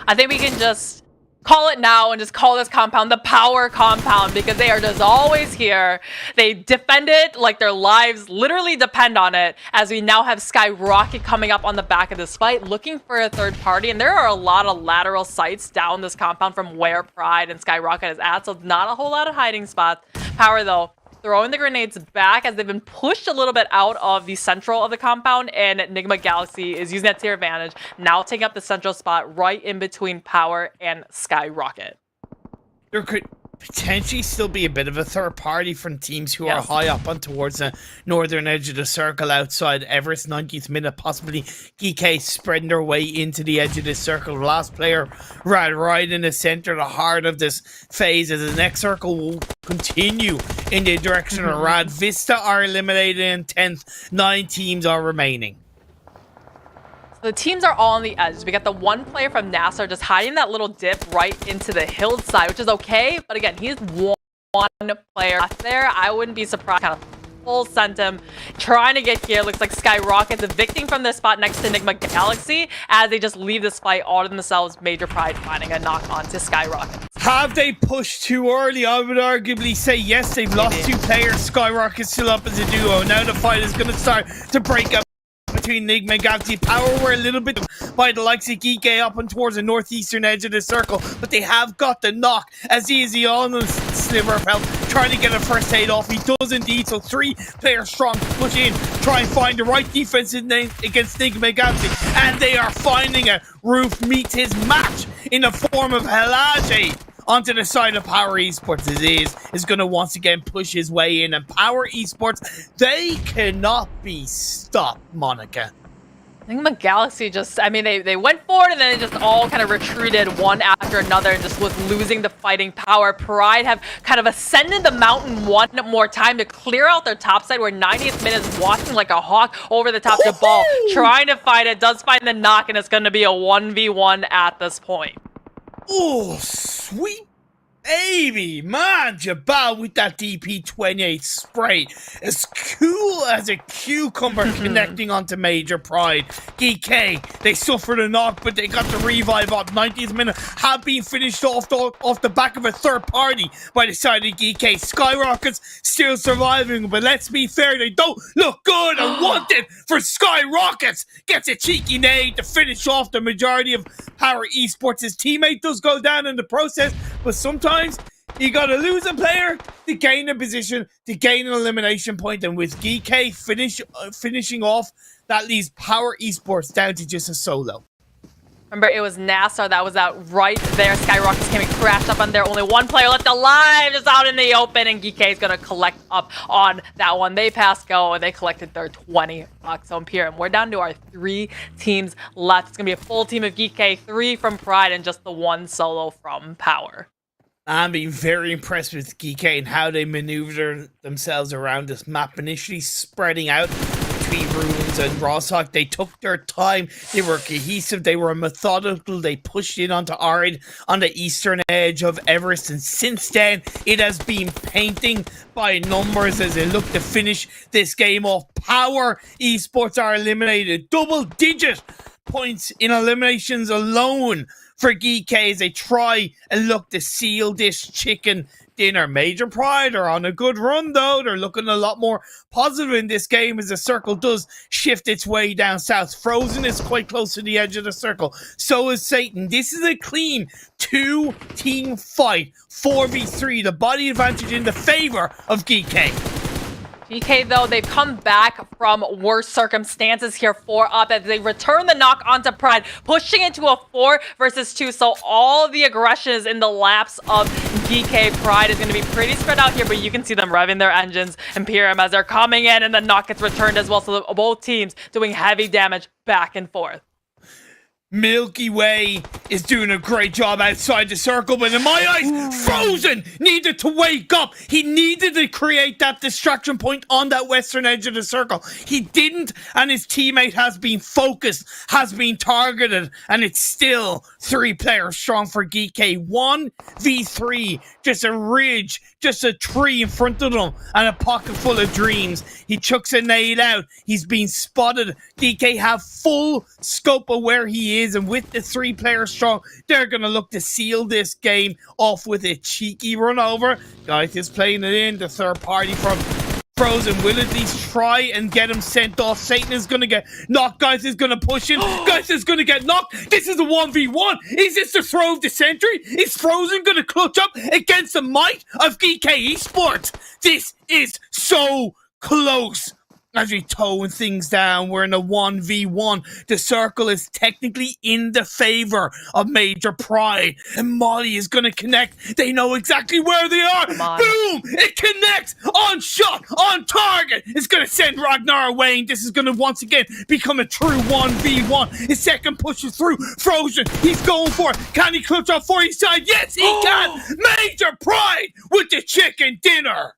I think we can just call it now and just call this compound the POWR compound because they are just always here. They defend it like their lives literally depend on it, as we now have SKYROCKET coming up on the back of this fight looking for a third party, and there are a lot of lateral sites down this compound from where Pride and SKYROCKET is at, so not a whole lot of hiding spots. POWR, though, throwing the grenades back as they've been pushed a little bit out of the central of the compound, and NIGMA Galaxy is using that to their advantage, now taking up the central spot right in between POWR and SKYROCKET. There could potentially still be a bit of a third party from teams who are high up on towards the northern edge of the circle outside Everest. 90th minute, possibly GEEKAY spreading their way into the edge of this circle. The last player right in the center, the heart of this phase, as the next circle will continue in the direction of Rad. VISTA are eliminated in 10th. 9 teams are remaining. The teams are all on the edge. We got the one player from NASR just hiding that little dip right into the hillside, which is okay. But again, he's one player there. I wouldn't be surprised. Kind of full sent him. Trying to get here. Looks like SKYROCKET's evicting from this spot next to NIGMA Galaxy as they just leave this fight all to themselves. Major Pride finding a knock on to SKYROCKET. Have they pushed too early? I would arguably say yes. They've lost 2 players. SKYROCKET's still up as a duo. Now the fight is going to start to break up between NIGMA Galaxy. POWR were a little bit by the likes of GEEKAY up and towards the northeastern edge of the circle, but they have got the knock as he is the on sliver of health, trying to get a first aid off. He does indeed, so 3 players strong push in, try and find the right defense against NIGMA Galaxy, and they are finding it. Roof meets his match in the form of Helaje onto the side of POWR Esports. Is going to once again push his way in, and POWR Esports, they cannot be stopped, Monica. NIGMA Galaxy just, I mean, they went forward and then they just all kind of retreated one after another and just was losing the fighting power. Pride have kind of ascended the mountain one more time to clear out their top side, where 90th minute is walking like a hawk over the top of the ball, trying to find it, does find the knock, and it's going to be a 1v1 at this point. Oh, sweet baby, man, Jabal with that DP28 spray. As cool as a cucumber connecting onto Major Pride. GEEKAY, they suffered a knock, but they got the revive up. 90th minute have been finished off the back of a third party by the side of GEEKAY. SKYROCKET's still surviving, but let's be fair, they don't look good and wanted for SKYROCKET's. Gets a cheeky nade to finish off the majority of POWR Esports. His teammate does go down in the process, but sometimes You gotta lose a player to gain a position, to gain an elimination point, and with GEEKAY finishing off, that leaves POWR Esports down to just a solo. Remember, it was NASR that was out right there. SKYROCKET came and crashed up on there. Only one player left alive, just out in the open, and GEEKAY is going to collect up on that one. They passed go, and they collected their 20 bucks on PRM. We're down to our 3 teams left. It's going to be a full team of GEEKAY, 3 from Pride, and just the 1 solo from POWR. I'm being very impressed with GEEKAY and how they maneuver themselves around this map, initially spreading out between Ruins and Rosshawk. They took their time, they were cohesive, they were methodical, they pushed in onto Orid on the eastern edge of Everest, and since then it has been painting by numbers as they look to finish this game off. POWR Esports are eliminated, double-digit points in eliminations alone for GEEKAY as they try and look to seal this chicken dinner. Major Pride are on a good run though. They're looking a lot more positive in this game as the circle does shift its way down south. Frozen is quite close to the edge of the circle. So is Satan. This is a clean 2-team fight. 4v3. The body advantage in the favor of GEEKAY. GEEKAY, though, they've come back from worse circumstances here 4-up as they return the knock onto Pride, pushing into a 4 versus 2. So all the aggression is in the laps of GEEKAY. Pride is going to be pretty spread out here, but you can see them revving their engines and PRM as they're coming in, and the knock gets returned as well. So both teams doing heavy damage back and forth. Milky Way is doing a great job outside the circle, but in my eyes, Frozen needed to wake up. He needed to create that distraction point on that western edge of the circle. He didn't, and his teammate has been focused, has been targeted, and it's still 3 players strong for GEEKAY. 1v3, just a ridge, just a tree in front of them, and a pocket full of dreams. He chucks a nade out. He's been spotted. GEEKAY have full scope of where he is, and with the 3 players strong, they're going to look to seal this game off with a cheeky run over. Guys is playing it in. The third party from Frozen will at least try and get him sent off. Satan is going to get knocked. Guys is going to push in. Guys is going to get knocked. This is a 1v1. Is this the throw of the century? Is Frozen going to clutch up against the might of GEEKAY Esports? This is so close. As we towing things down, we're in a 1v1. The circle is technically in the favor of Major Pride. And Molly is going to connect. They know exactly where they are. Boom! It connects! On shot! On target! It's going to send Ragnar away. And this is going to once again become a true 1v1. His second pushes through. Frozen. He's going for it. Can he clutch up for his side? Yes, he can! Major Pride with the chicken dinner!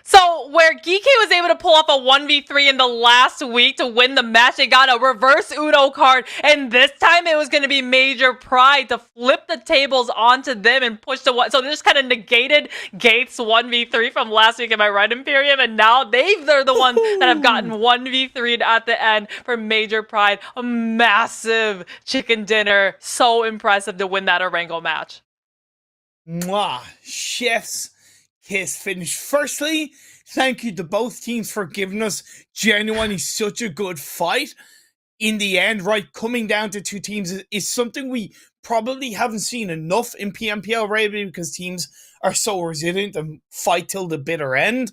So where GEEKAY was able to pull off a 1v3 in the last week to win the match, they got a reverse Udo card, and this time it was going to be Major Pride to flip the tables onto them and push the one. So they just kind of negated Gates 1v3 from last week, am I right, Imperium? And now they're the ones that have gotten 1v3'd at the end for Major Pride. A massive chicken dinner. So impressive to win that Erangel match. Mwah. Chef's kiss finish. Firstly, thank you to both teams for giving us genuinely such a good fight. In the end, right, coming down to 2 teams is something we probably haven't seen enough in PMPL Arabia because teams are so resilient and fight till the bitter end.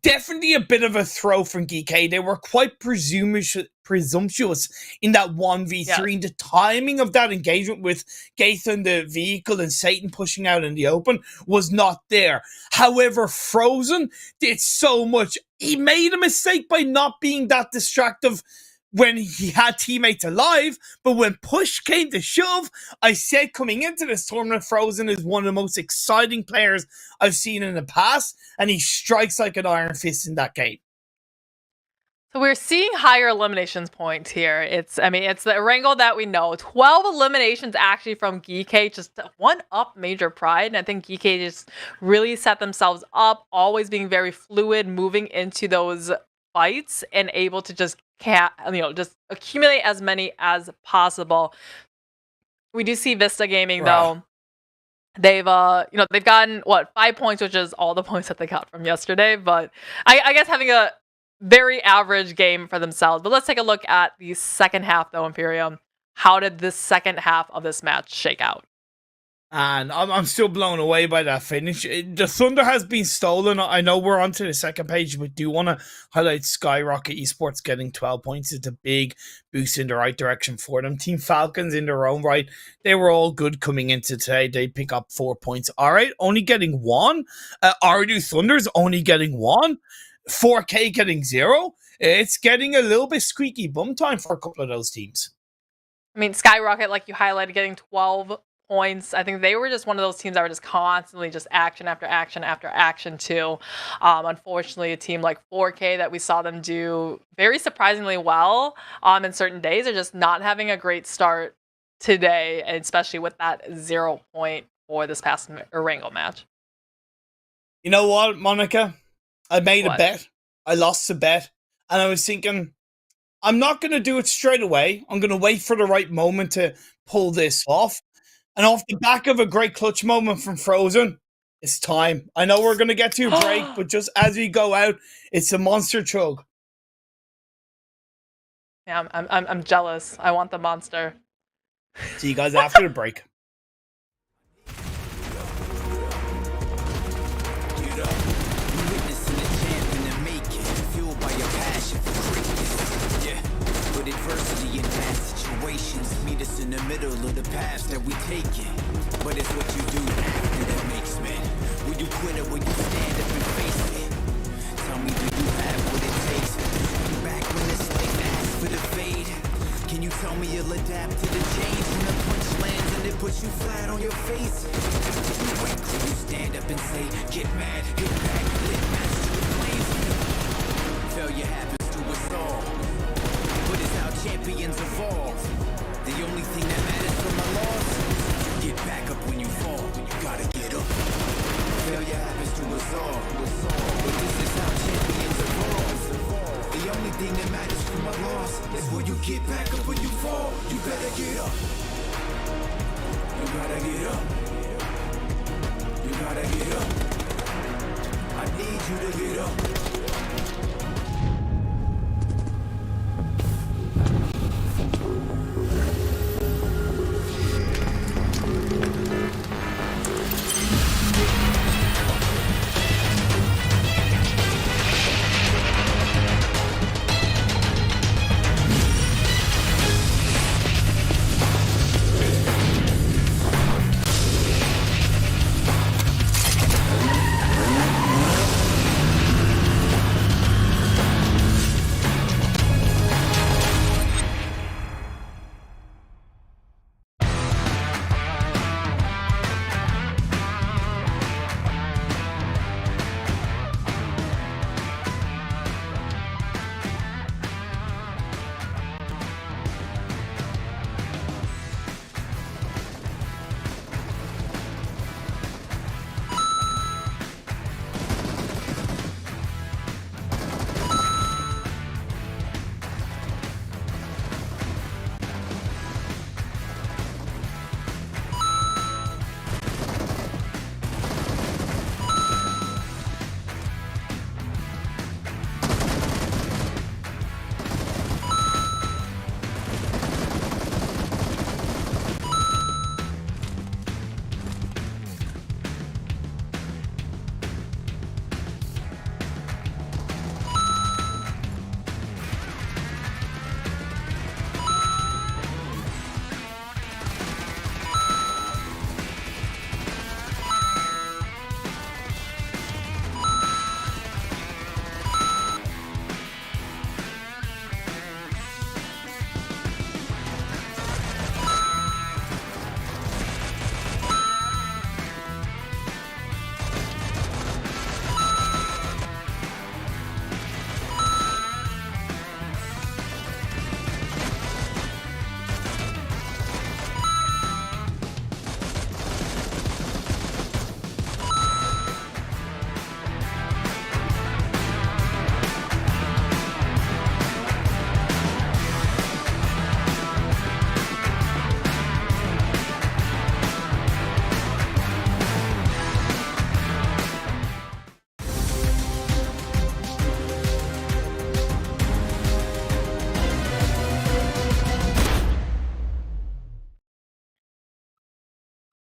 Definitely a bit of a throw from GEEKAY. They were quite presumptuous in that 1v3. Yeah. The timing of that engagement with Gaith and the vehicle and Satan pushing out in the open was not there. However, Frozen did so much. He made a mistake by not being that distractive when he had teammates alive, but when push came to shove, I said coming into this tournament, Frozen is one of the most exciting players I've seen in the past, and he strikes like an iron fist in that game. So we're seeing higher eliminations points here. It's the Erangel that we know. 12 eliminations actually from GEEKAY, just 1 up Major Pride. And I think GEEKAY just really set themselves up, always being very fluid, moving into those fights and able to just just accumulate as many as possible. We do see Vista Gaming though. They've they've gotten 5 points, which is all the points that they got from yesterday. But I guess having a very average game for themselves. But let's take a look at the second half though, Imperium. How did this second half of this match shake out? And I'm still blown away by that finish. The thunder has been stolen. I know we're on to the second page, but do want to highlight SKYROCKET Esports getting 12 points. It's a big boost in the right direction for them. Team Falcons in their own right, they were all good coming into today. They pick up 4 points. All right, only getting 1. OOREDOO Thunder's only getting 1. 4K getting 0. It's getting a little bit squeaky bum time for a couple of those teams. I mean, SKYROCKET, like you highlighted, getting 12 points. I think they were just one of those teams that were just constantly just action after action after action too. Unfortunately, a team like 4K that we saw them do very surprisingly well in certain days are just not having a great start today, and especially with that 0 point for this past Erangel match. You know what, Monica? I made What? a bet. I lost a bet. And I was thinking, I'm not going to do it straight away. I'm going to wait for the right moment to pull this off. And off the back of a great clutch moment from Frozen, it's time. I know we're going to get to a break, but just as we go out, it's a monster chug. Yeah, I'm jealous. I want the monster. See you guys after the break. But adversity and bad situations meet us in the middle of the paths that we take it. But it's what you do after that makes men. Will you quit it when you stand up and face it? Tell me, do you have what it takes? Back when this life asks for the fade. Can you tell me you'll adapt to the change when the punch lands and it puts you flat on your face? You wait till you stand up and say, get mad, hit back, lit match to the flames. Failure happens to us all. But it's how champions evolve. The only thing that matters from a loss, get back up when you fall. You gotta get up. Failure happens to us all. But this is how champions evolve. The only thing that matters from a loss is when you get back up when you fall. You better get up. You gotta get up. You gotta get up. I need you to get up.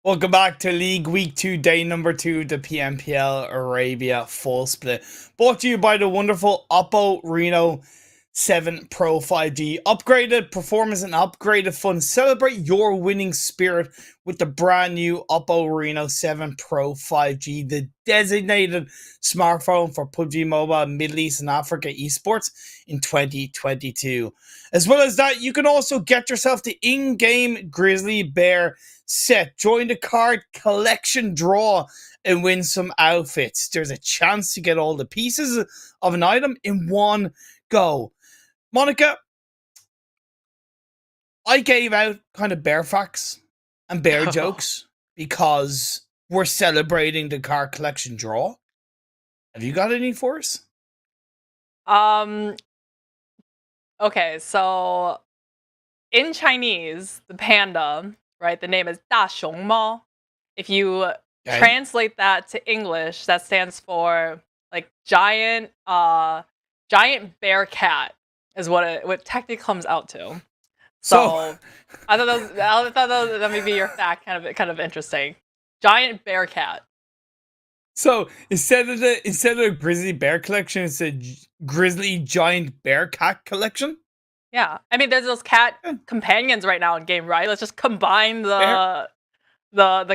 Welcome back to League Week 2, day number 2, the PMPL Arabia full split. Brought to you by the wonderful Oppo Reno 7 Pro 5G. Upgraded performance and upgraded fun. Celebrate your winning spirit with the brand new Oppo Reno 7 Pro 5G, the designated smartphone for PUBG Mobile, Middle East and Africa esports in 2022. As well as that, you can also get yourself the in-game Grizzly Bear set. Join the card collection draw and win some outfits. There's a chance to get all the pieces of an item in one go. Monica, I gave out kind of bear facts and bear jokes because we're celebrating the card collection draw. Have you got any for us? Okay, so in Chinese, the panda, right? The name is 大熊猫. If you translate that to English, that stands for like giant bear cat is what it technically comes out to. So I thought that may be your fact, kind of interesting. Giant bear cat. So instead of the grizzly bear collection, it's a grizzly giant bear cat collection. Yeah, I mean, there's those cat companions right now in game, right? Let's just combine the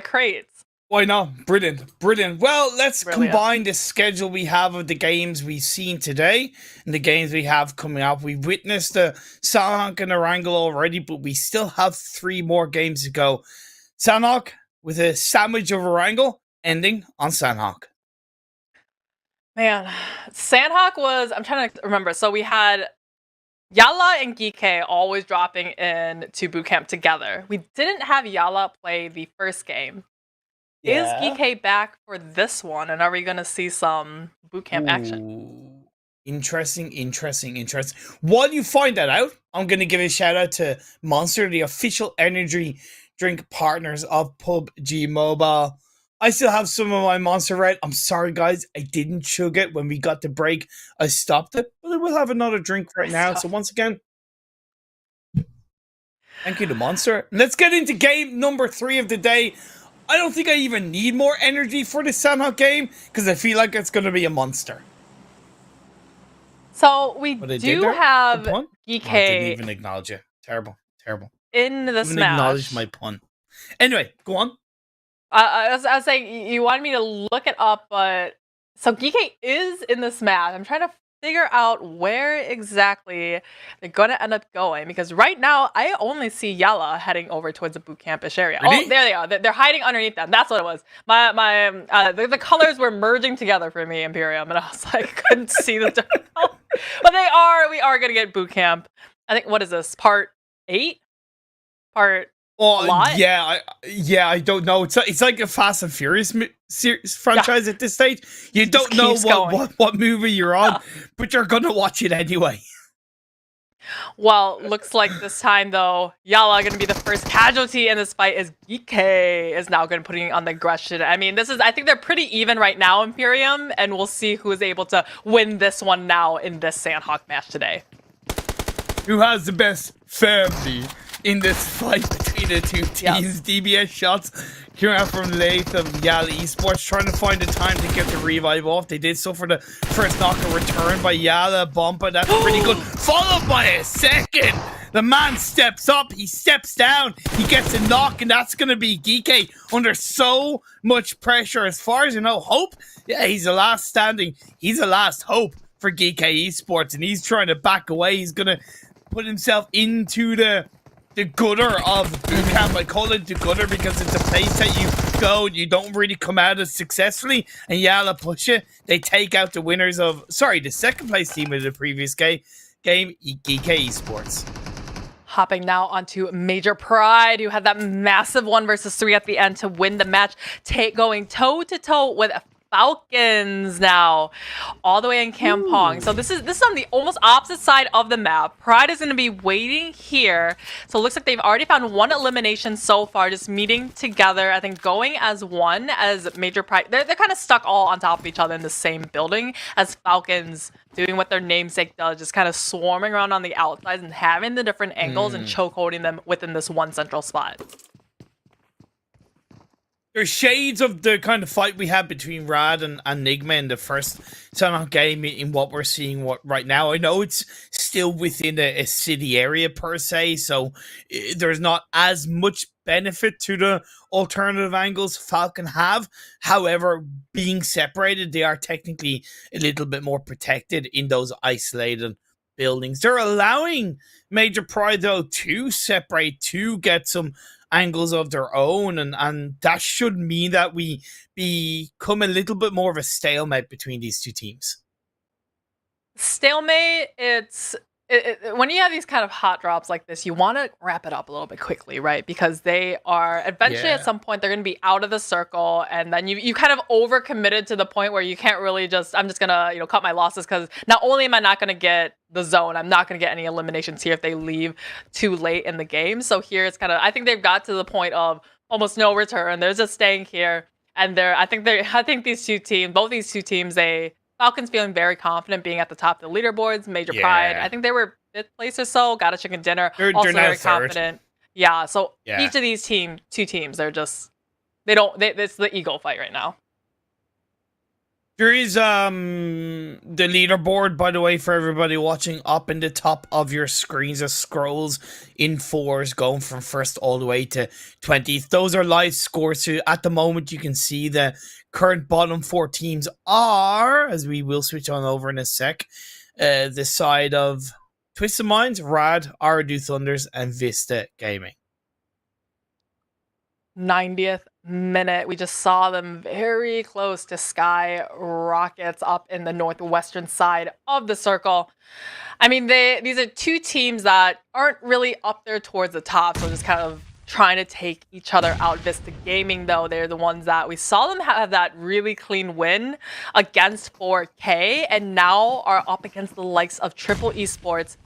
crates. Why not? Brilliant, brilliant. Well, let's combine the schedule we have of the games we've seen today and the games we have coming up. We've witnessed the Sanhok and Erangel already, but we still have 3 more games to go. Sanhok with a sandwich of Erangel, ending on Sanhok. Man, Sanhok was, I'm trying to remember. So we had YALLA and GEEKAY always dropping in to bootcamp together. We didn't have YALLA play the first game. Yeah. Is GEEKAY back for this one? And are we going to see some bootcamp action? Interesting. While you find that out, I'm going to give a shout out to Monster, the official energy drink partners of PUBG Mobile. I still have some of my Monster Red. I'm sorry, guys. I didn't chug it when we got the break. I stopped it. But I will have another drink right now. So once again, thank you to Monster. Let's get into game number 3 of the day. I don't think I even need more energy for this Sanhok game because I feel like it's going to be a monster. So we do have GEEKAY. I didn't even acknowledge it. Terrible. In the smash. Acknowledge my pun. Anyway, go on. I was saying, you wanted me to look it up, but so GEEKAY is in the smash. I'm trying to figure out where exactly they're going to end up going, because right now I only see YALLA heading over towards the boot campish area. Really? Oh, there they are. They're hiding underneath them. That's what it was. The colors were merging together for me, Imperium, and I was like, couldn't see the difference. But we are going to get boot camp. I think, what is this? Part 8? Part yeah, I don't know. It's like a Fast and Furious franchise at this stage. You don't know what movie you're on, but you're gonna watch it anyway. Well, looks like this time though, YALLA gonna be the first casualty in this fight as GEEKAY is now gonna putting on the aggression. I mean, I think they're pretty even right now, Imperium, and we'll see who is able to win this one now in this Sanhok match today. Who has the best family in this fight between the two teams? DBS shots coming out from late of YALLA Esports, trying to find the time to get the revive off. They did so for the first knocker return by YALLA. Bumper, that's pretty good. Followed by a second. The man steps up, he steps down, he gets a knock, and that's going to be GEEKAY under so much pressure. As far as you know, Hope, yeah, he's the last standing. He's the last hope for GEEKAY Esports, and he's trying to back away. He's going to put himself into the gutter of bootcamp. I call it the gutter because it's a place that you go and you don't really come out as successfully, and YALLA push it. They take out the winners of, the second place team of the previous game, GEEKAY Esports. Hopping now onto Major Pride, who had that massive 1-3 at the end to win the match, going toe-to-toe with FALCONS now, all the way in Kampong. So this is on the almost opposite side of the map. Pride is going to be waiting here. So it looks like they've already found one elimination so far, just meeting together. I think going as one as Major Pride. They're kind of stuck all on top of each other in the same building as FALCONS doing what their namesake does, just kind of swarming around on the outsides and having the different angles and choke holding them within this one central spot. there's shades of the kind of fight we had between Rad and NIGMA in the first Sanhok game in what we're seeing right now. I know it's still within a city area per se, so there's not as much benefit to the alternative angles Falcon have. However, being separated, they are technically a little bit more protected in those isolated buildings. They're allowing Major Pride, though, to separate, to get some angles of their own, and that should mean that we become a little bit more of a stalemate between these two teams. Stalemate, when you have these kind of hot drops like this, you want to wrap it up a little bit quickly, right? Because they are eventually at some point they're going to be out of the circle, and then you kind of overcommitted to the point where you can't really I'm just gonna cut my losses, because not only am I not going to get the zone, I'm not going to get any eliminations here if they leave too late in the game. So here it's kind of, I think they've got to the point of almost no return. They're just staying here, and I think these two teams, both these two teams, Falcons feeling very confident being at the top of the leaderboards. Major Pride, I think they were 5th place or so. Got a chicken dinner. Also very confident. Yeah. So each of these two teams, it's the ego fight right now. There is the leaderboard, by the way, for everybody watching, up in the top of your screens. It scrolls in 4s, going from 1st all the way to 20th. Those are live scores. So at the moment, you can see the current bottom 4 teams are, as we will switch on over in a sec, the side of Twisted Minds, Rad, OOREDOO Thunders, and VISTA Gaming. 90th minute. We just saw them very close to SKYROCKET up in the northwestern side of the circle. I mean, these are two teams that aren't really up there towards the top, so just kind of trying to take each other out. VISTA Gaming, though, they're the ones that we saw them have that really clean win against 4K, and now are up against the likes of Triple Esports.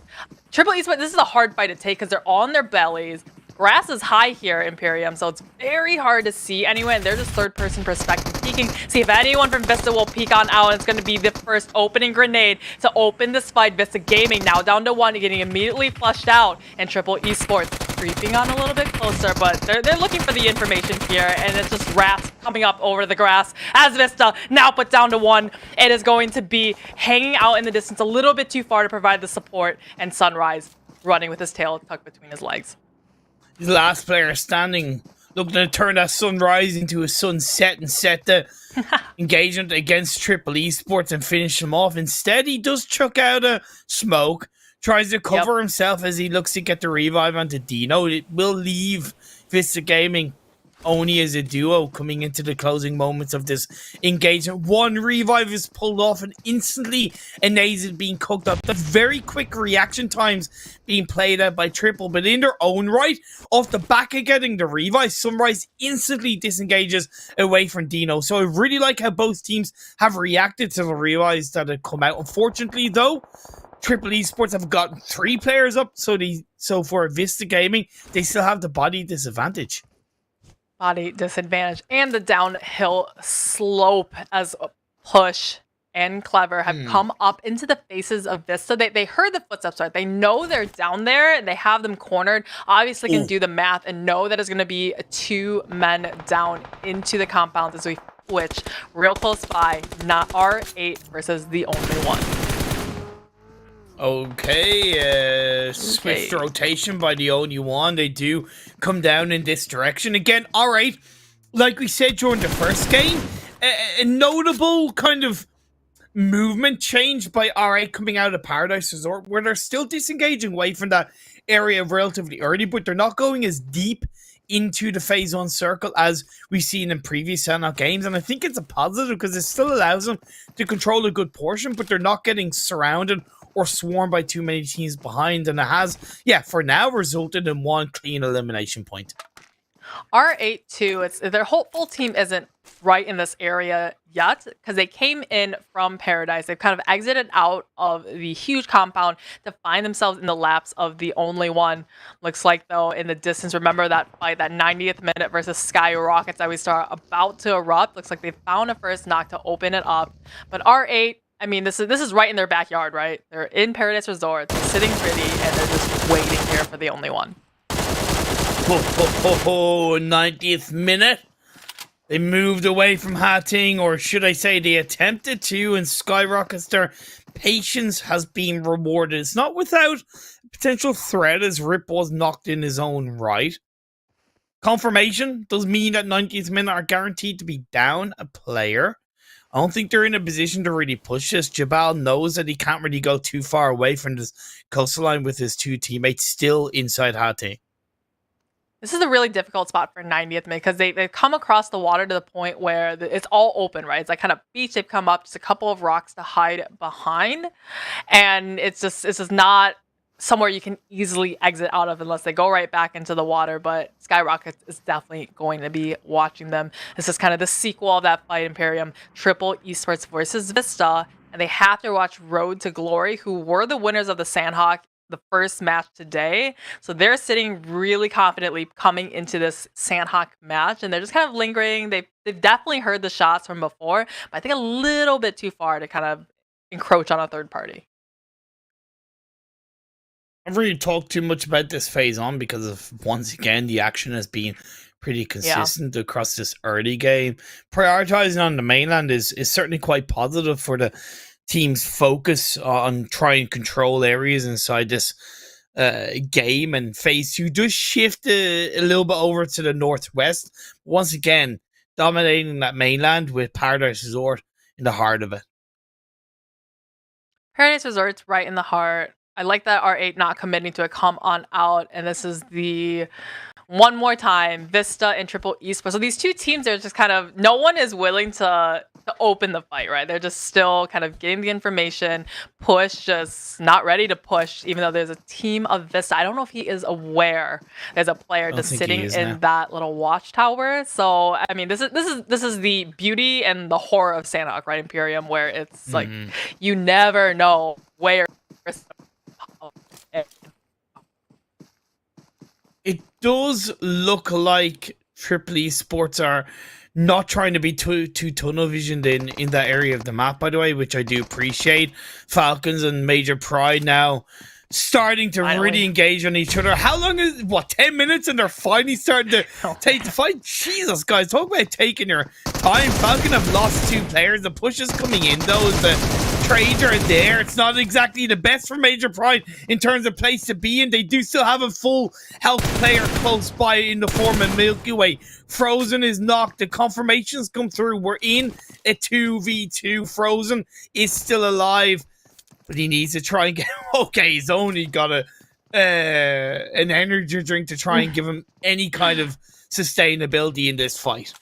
Triple Esports, this is a hard fight to take because they're on their bellies. Grass is high here, Imperium, so it's very hard to see anyway, and they're just third-person perspective peeking. See if anyone from VISTA will peek on out, and it's going to be the first opening grenade to open this fight. VISTA Gaming now down to 1, getting immediately flushed out, and Triple Esports creeping on a little bit closer, but they're looking for the information here, and it's just rats coming up over the grass as VISTA now put down to 1. It is going to be hanging out in the distance a little bit too far to provide the support, and Sunrise running with his tail tucked between his legs. The last player standing, looking to turn that sunrise into a sunset and set the engagement against Triple Esports and finish him off. Instead, he does chuck out a smoke, tries to cover himself as he looks to get the revive onto Dino. It will leave VISTA Gaming only as a duo coming into the closing moments of this engagement. One revive is pulled off, and instantly Inez is being cooked up. The very quick reaction times being played out by Triple, but in their own right, off the back of getting the revive, Sunrise instantly disengages away from Dino. So I really like how both teams have reacted to the revives that have come out. Unfortunately, though, Triple Esports have gotten 3 players up, so for VISTA Gaming, they still have the body disadvantage. Body disadvantage and the downhill slope as Push and Clever have come up into the faces of VISTA. They heard the footsteps, right? They know they're down there. They have them cornered. Obviously can do the math and know that it's going to be 2 men down into the compounds as we switch real close by. Not R8 versus the only one. Okay, switched rotation by the only one. They do come down in this direction. Again, alright, like we said during the first game, a notable kind of movement change by R8 coming out of Paradise Resort, where they're still disengaging away from that area relatively early, but they're not going as deep into the phase 1 circle as we've seen in previous Sanhok games, and I think it's a positive because it still allows them to control a good portion, but they're not getting surrounded or swarmed by too many teams behind, and it has, for now, resulted in 1 clean elimination point. R8 too, their whole full team isn't right in this area yet because they came in from Paradise. They've kind of exited out of the huge compound to find themselves in the laps of the only one. Looks like, though, in the distance, remember that fight, that 90th minute versus SKYROCKET that we start about to erupt. Looks like they found a first knock to open it up, but R8, I mean, this is right in their backyard, right? They're in Paradise Resort, they're sitting pretty, and they're just waiting here for the only one. 90th minute. They moved away from Hating, or should I say they attempted to, and SKYROCKET's their patience has been rewarded. It's not without potential threat, as Rip was knocked in his own right. Confirmation does mean that 90th minute are guaranteed to be down a player. I don't think they're in a position to really push this. Jabal knows that he can't really go too far away from this coastline with his two teammates still inside Hating. This is a really difficult spot for 90th minute because they've come across the water to the point where it's all open, right? It's like kind of beach. They've come up, just a couple of rocks to hide behind. And it's just not somewhere you can easily exit out of unless they go right back into the water. But SKYROCKET is definitely going to be watching them. This is kind of the sequel of that fight, Imperium. Triple Esports versus VISTA. And they have to watch Road to Glory, who were the winners of the Sanhok the first match today. So they're sitting really confidently coming into this Sanhok match, and they're just kind of lingering. They've definitely heard the shots from before, but I think a little bit too far to kind of encroach on a third party. I haven't really talked too much about this phase on because of, once again, the action has been pretty consistent across this early game. Prioritizing on the mainland is certainly quite positive for the team's focus on trying to control areas inside this game, and phase 2 does shift a little bit over to the northwest. Once again, dominating that mainland with Paradise Resort in the heart of it. Paradise Resort's right in the heart. I like that R8 not committing to a come on out, and this is the one more time VISTA and Triple Esports. So these two teams are just kind of, no one is willing to open the fight, right? They're just still kind of getting the information, push, just not ready to push, even though there's a team of VISTA. I don't know if he is aware there's a player just sitting in that little watchtower. So I mean, this is the beauty and the horror of Sanhok, right? Imperium, where it's like you never know where. It does look like Triple Esports are not trying to be too tunnel visioned in that area of the map, by the way, which I do appreciate. Falcons and Major Pride now starting to really engage on each other. How long is, what, 10 minutes and they're finally starting to take the fight? Jesus, guys, talk about taking your time. Falcon have lost 2 players. The push is coming in, though. The trades are there. It's not exactly the best for Major Pride in terms of place to be in. They do still have a full health player close by in the form of Milky Way. Frozen is knocked. The confirmations come through. We're in a 2v2. Frozen is still alive, but he needs to try and get... Okay, he's only got an energy drink to try and give him any kind of sustainability in this fight.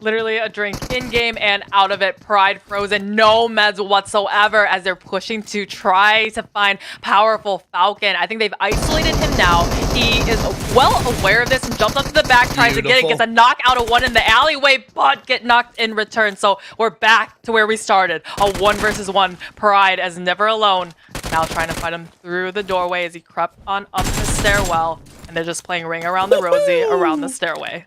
Literally a drink in-game and out of it. Pride frozen, no meds whatsoever as they're pushing to try to find powerful Falcon. I think they've isolated him now. He is well aware of this and jumps up to the back, tries to get it, gets a knock out of one in the alleyway, but get knocked in return. So we're back to where we started. A 1 versus 1. Pride as never alone. Now trying to fight him through the doorway as he crept on up the stairwell. And they're just playing Ring Around the Rosie around the stairway.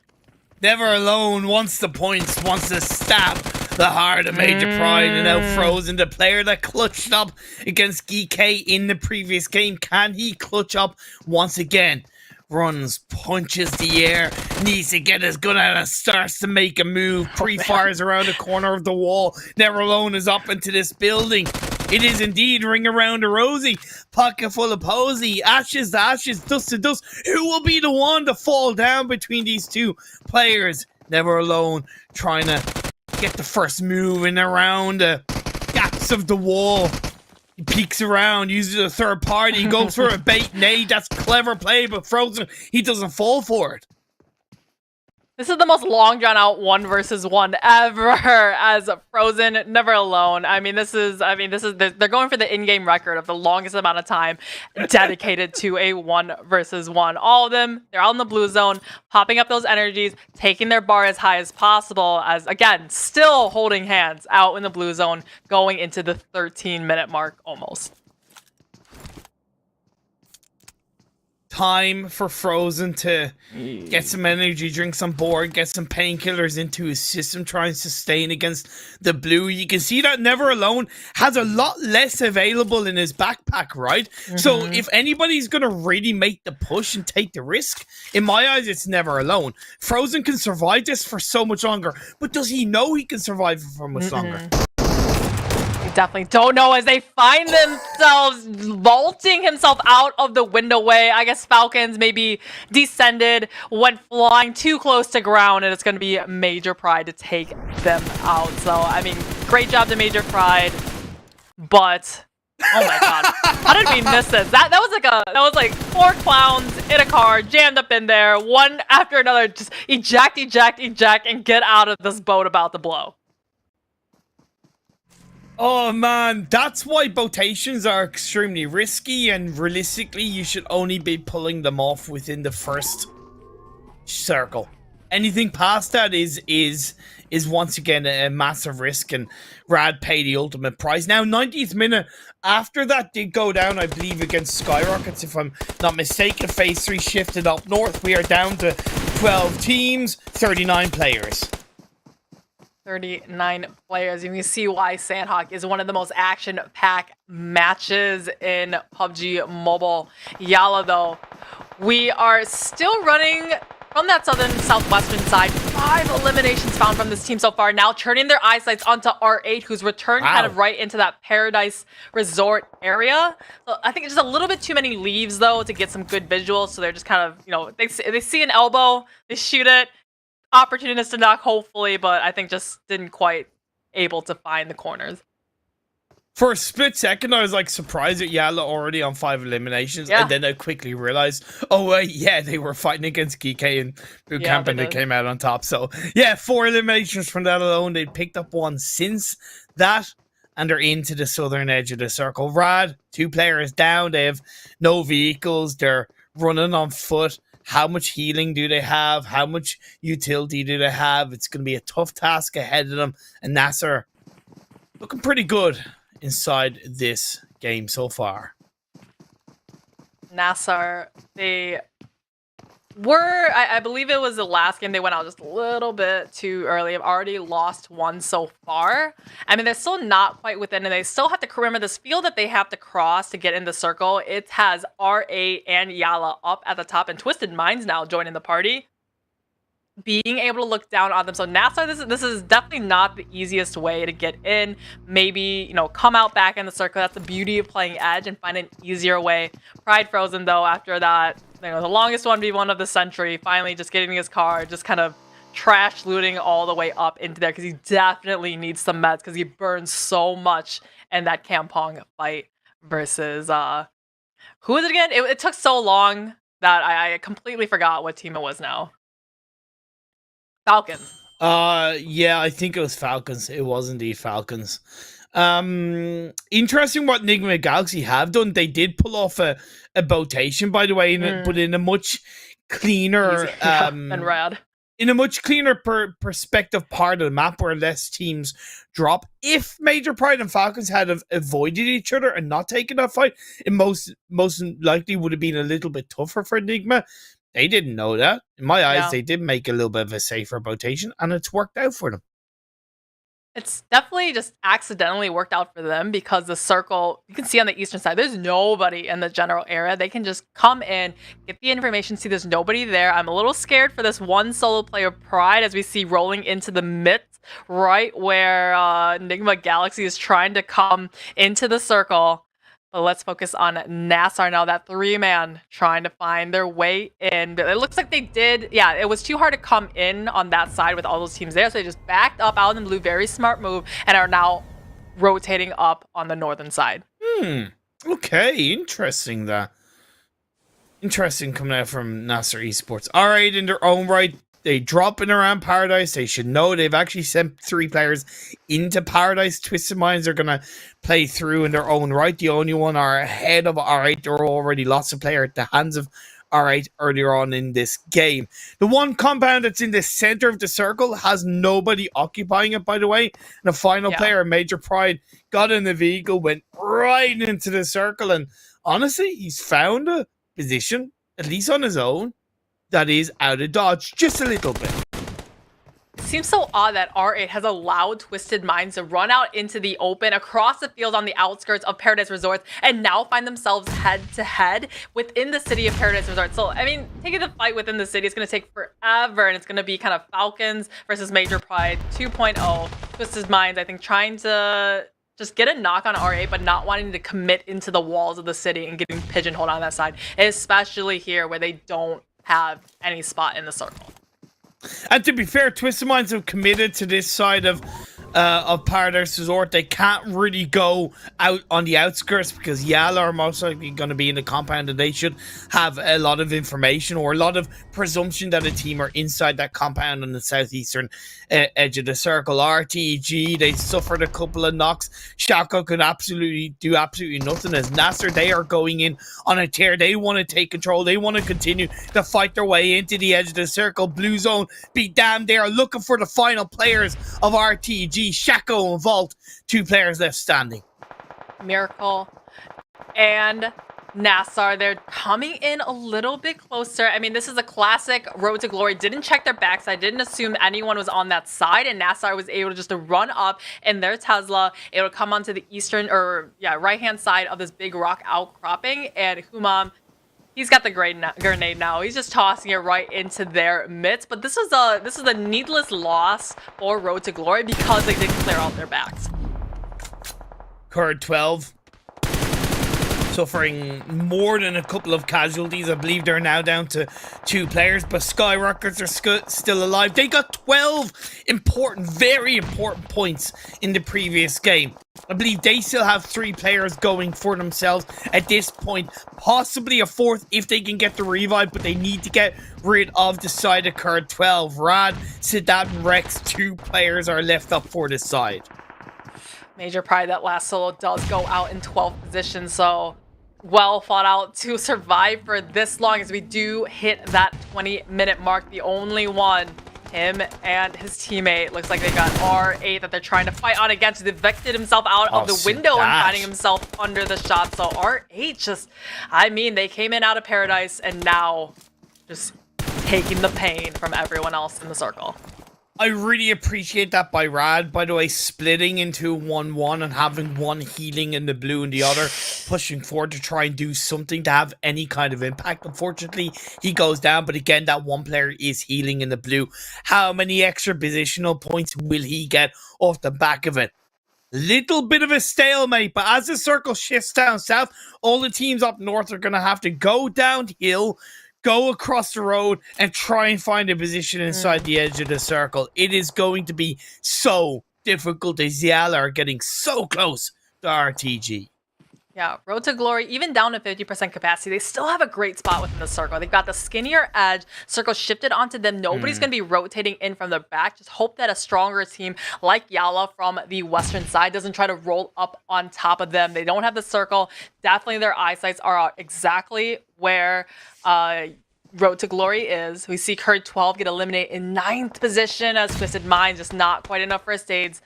Never alone, wants the points, wants to stab the heart of Major Pride, and now Frozen, the player that clutched up against GEEKAY in the previous game. Can he clutch up once again? Runs, punches the air, needs to get his gun out and starts to make a move. Pre-fires around the corner of the wall. Never alone is up into this building. It is indeed Ring Around the Rosie. Pocket full of Posey. Ashes to ashes, dust to dust. Who will be the one to fall down between these two players? Never alone, trying to get the first move in around the gaps of the wall. He peeks around, uses a third party, goes for a bait nade. That's clever play, but Frozen, he doesn't fall for it. This is the most long drawn out 1 versus 1 ever as Frozen, never alone. I mean, this is they're going for the in-game record of the longest amount of time dedicated to a 1 versus 1. All of them, they're out in the blue zone, popping up those energies, taking their bar as high as possible, as again, still holding hands out in the blue zone, going into the 13-minute mark almost. time for Frozen to get some energy drinks on board, get some painkillers into his system, try and sustain against the blue. You can see that Never Alone has a lot less available in his backpack, right? So if anybody's going to really make the push and take the risk, in my eyes, it's Never Alone. Frozen can survive this for so much longer, but does he know he can survive for much longer? Definitely don't know as they find themselves vaulting himself out of the window way. I guess Falcons maybe descended, went flying too close to ground, and it's going to be Major Pride to take them out. So, I mean, great job to Major Pride, but oh my god, how did we miss this? That was like 4 clowns in a car jammed up in there, one after another, just eject, and get out of this boat about to blow. Oh man, that's why botations are extremely risky, and realistically you should only be pulling them off within the first circle. Anything past that is once again a massive risk, and Rad pay the ultimate prize. Now 90th minute, after that did go down, I believe, against SKYROCKET, if I'm not mistaken. Phase 3 shifted up north. We are down to 12 teams, 39 players. 39 players. You can see why Sanhok is one of the most action-packed matches in PUBG Mobile. YALLA, though, we are still running from that southwestern side. 5 eliminations found from this team so far. Now turning their eyesights onto R8, who's returned kind of right into that Paradise Resort area. So I think it's just a little bit too many leaves, though, to get some good visuals. So they're just kind of, you know, they see an elbow, they shoot it. Opportunistic knock, hopefully, but I think just didn't quite able to find the corners. For a split second, I was like surprised at YALLA already on 5 eliminations, and then I quickly realized, oh yeah, they were fighting against GEEKAY and Bootcamp, and they came out on top. So yeah, 4 eliminations from that alone. They picked up 1 since that, and they're into the southern edge of the circle. Rad, 2 players down. They have no vehicles. They're running on foot. How much healing do they have? How much utility do they have? It's going to be a tough task ahead of them. And NASR looking pretty good inside this game so far. NASR, they were, I believe it was the last game, they went out just a little bit too early. They've already lost 1 so far. I mean, they're still not quite within, and they still have to remember this field that they have to cross to get in the circle. It has R8 and YALLA up at the top, and Twisted Minds now joining the party, being able to look down on them. So NASR, this is definitely not the easiest way to get in. Maybe, you know, come out back in the circle. That's the beauty of playing Edge, and find an easier way. Pride Frozen, though, after that, you know, the longest 1v1 of the century, finally just getting his car, just kind of trash looting all the way up into there, because he definitely needs some meds, because he burns so much in that Kampong fight versus, who is it again? It took so long that I completely forgot what team it was now. Falcons. Yeah, I think it was Falcons. It was indeed Falcons. Interesting what NIGMA Galaxy have done. They did pull off a botation, by the way, but in a much cleaner and rad. In a much cleaner perspective part of the map, where less teams drop. If Major Pride and Falcons had avoided each other and not taken that fight, it most likely would have been a little bit tougher for NIGMA. They didn't know that. In my eyes, they did make a little bit of a safer rotation, and it's worked out for them. It's definitely just accidentally worked out for them, because the circle, you can see on the eastern side, there's nobody in the general area. They can just come in, get the information, see there's nobody there. I'm a little scared for this one solo player, Pride, as we see rolling into the midst, right where NIGMA Galaxy is trying to come into the circle. But let's focus on NASR now, that 3-man trying to find their way in. It looks like they did, yeah, it was too hard to come in on that side with all those teams there, so they just backed up out in the blue, very smart move, and are now rotating up on the northern side. Okay, interesting that. Interesting coming out from NASR Esports. Alright, in their own right, they drop in around Paradise. They should know they've actually sent 3 players into Paradise. Twisted Minds are going to play through in their own right. The only one are ahead of R8. There were already lots of players at the hands of R8 earlier on in this game. The one compound that's in the center of the circle has nobody occupying it, by the way. And the final player, Major Pride, got in the vehicle, went right into the circle. And honestly, he's found a position, at least on his own, that is out of dodge just a little bit. It seems so odd that R8 has allowed Twisted Minds to run out into the open across the field on the outskirts of Paradise Resort and now find themselves head-to-head within the city of Paradise Resort. So, I mean, taking the fight within the city is going to take forever, and it's going to be kind of Falcons versus Major Pride 2.0. Twisted Minds, I think, trying to just get a knock on R8, but not wanting to commit into the walls of the city and getting pigeonholed on that side, especially here where they don't have any spot in the circle. And to be fair, Twisted Minds have committed to this side of Paradise Resort. They can't really go out on the outskirts because YALLA are most likely going to be in the compound, and they should have a lot of information or a lot of presumption that a team are inside that compound on the southeastern edge of the circle. RTG, they suffered a couple of knocks. Shako could do absolutely nothing. As NASR, they are going in on a tear. They want to take control. They want to continue to fight their way into the edge of the circle. Blue Zone, be damned, they are looking for the final players of RTG. Shako and Vault, 2 players left standing. Miracle and NASR, they're coming in a little bit closer. I mean, this is a classic Road to Glory. Didn't check their backside, didn't assume anyone was on that side, and NASR was able to just run up in their Tesla, able to come onto the right-hand side of this big rock outcropping, and Humam, he's got the grenade now. He's just tossing it right into their midst. But this is a needless loss for Road to Glory because they didn't clear out their backs. Curd 12 suffering more than a couple of casualties. I believe they're now down to 2 players, but SKYROCKET are still alive. They got 12 very important points in the previous game. I believe they still have 3 players going for themselves at this point. Possibly a 4th if they can get the revive, but they need to get rid of the side of Curd 12. Rad, Sidat, and Rex, 2 players are left up for this side. Major Pride, that last solo does go out in 12th position, so well fought out to survive for this long as we do hit that 20-minute mark. The only one, him and his teammate, looks like they got R8 that they're trying to fight on against. He evicted himself out of the window and finding himself under the shot. So R8 just, I mean, they came in out of Paradise and now just taking the pain from everyone else in the circle. I really appreciate that by Rad, by the way, splitting into 1-1 and having one healing in the blue and the other pushing forward to try and do something to have any kind of impact. Unfortunately, he goes down, but again, that one player is healing in the blue. How many extra positional points will he get off the back of it? Little bit of a stalemate, but as the circle shifts down south, all the teams up north are going to have to go downhill, go across the road, and try and find a position inside the edge of the circle. It is going to be so difficult as YALLA are getting so close to RTG. Yeah, Road to Glory, even down to 50% capacity, they still have a great spot within the circle. They've got the skinnier edge, circle shifted onto them. Nobody's going to be rotating in from the back. Just hope that a stronger team like YALLA from the western side doesn't try to roll up on top of them. They don't have the circle. Definitely their eyesights are out exactly where Road to Glory is. We see Curd 12 get eliminated in 9th position as Twisted Minds, just not quite enough first aids.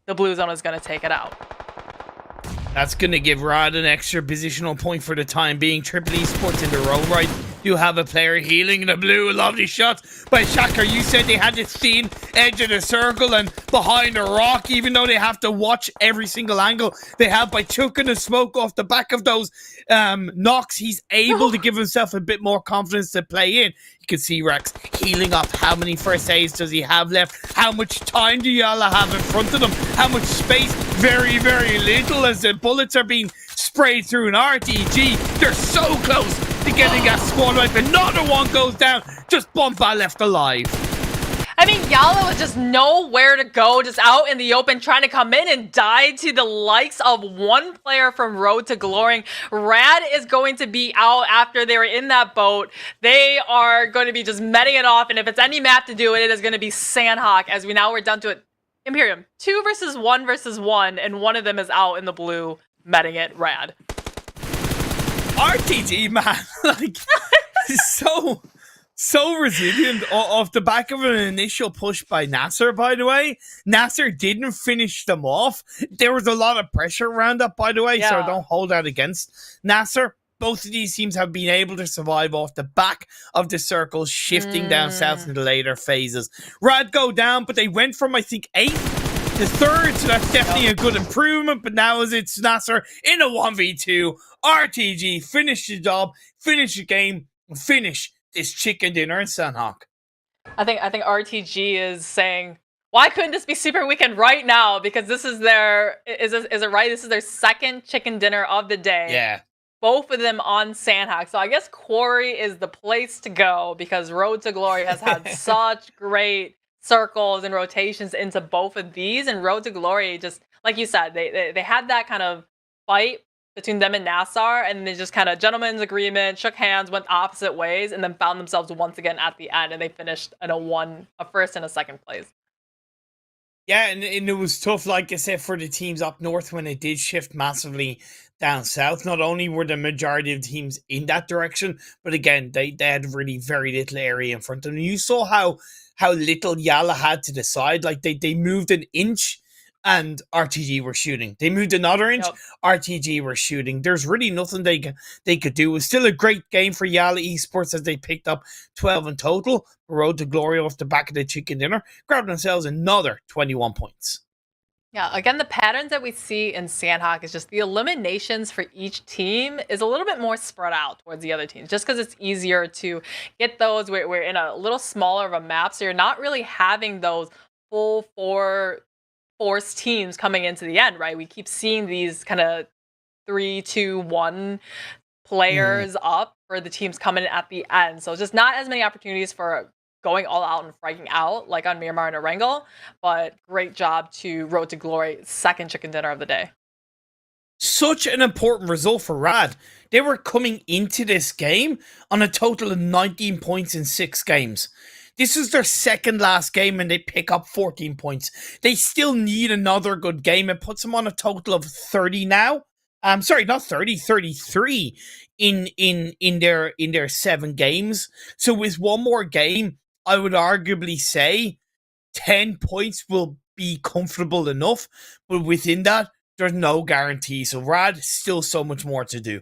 The blue zone is going to take it out. That's going to give Rod an extra positional point for the time being. Triple Esports in their own right. You have a player healing in the blue. Lovely shots by Shaka. You said they had this thin edge of the circle and behind a rock, even though they have to watch every single angle they have by chucking the smoke off the back of those knocks. He's able to give himself a bit more confidence to play in. You can see Rex healing up. How many first aids does he have left? How much time do YALLA have in front of them? How much space? Very, very little as the bullets are being sprayed through an RTG. They're so close to getting that squad wipe. Another one goes down. Just Bumpa left alive. I mean, YALLA was just nowhere to go, just out in the open, trying to come in and die to the likes of one player from Road to Glory. Rad is going to be out after they were in that boat. They are going to be just metting it off, and if it's any map to do it, it is going to be Sanhok, as we're down to it. Imperium, 2 versus 1, and one of them is out in the blue, metting it. Rad. RTG, man, like, so resilient off the back of an initial push by NASR, by the way. NASR didn't finish them off. There was a lot of pressure around that, by the way, so don't hold out against NASR. both of these teams have been able to survive off the back of the circles shifting down south in the later phases. Rad go down, but they went from, I think, 8th to 3rd, so that's definitely a good improvement. But now as it's NASR in a 1v2, RTG finish the job, finish the game, finish this chicken dinner in Sanhok. I think RTG is saying, why couldn't this be Super Weekend right now? Because this is their is it right? This is their second chicken dinner of the day. Yeah. Both of them on Sanhok. So I guess Quarry is the place to go because Road to Glory has had such great circles and rotations into both of these. And Road to Glory, just like you said, they had that kind of fight between them and NASR, and they just kind of gentleman's agreement, shook hands, went opposite ways, and then found themselves once again at the end, and they finished in a first and a second place. Yeah, and it was tough, like I said, for the teams up north when it did shift massively down south. Not only were the majority of teams in that direction, but again, they had really very little area in front of them. You saw how little YALLA had to decide. Like, they moved an inch and RTG were shooting. They moved another inch, RTG were shooting. There's really nothing they could do. It was still a great game for YALLA Esports as they picked up 12 in total. Road to Glory off the back of the chicken dinner, grabbed themselves another 21 points. Yeah, again, the patterns that we see in Sanhok is just the eliminations for each team is a little bit more spread out towards the other teams, just because it's easier to get those. We're in a little smaller of a map, so you're not really having those full force teams coming into the end, right? We keep seeing these kind of 3-2-1 players up for the teams coming in at the end. So just not as many opportunities for going all out and fragging out like on Miramar and Erangel, but great job to Road to Glory, second chicken dinner of the day. Such an important result for Rad. They were coming into this game on a total of 19 points in 6 games. This is their second last game and they pick up 14 points. They still need another good game. It puts them on a total of 30 now. Sorry, not 30, 33 in their 7 games. So with one more game, I would arguably say 10 points will be comfortable enough. But within that, there's no guarantee. So Rad, still so much more to do.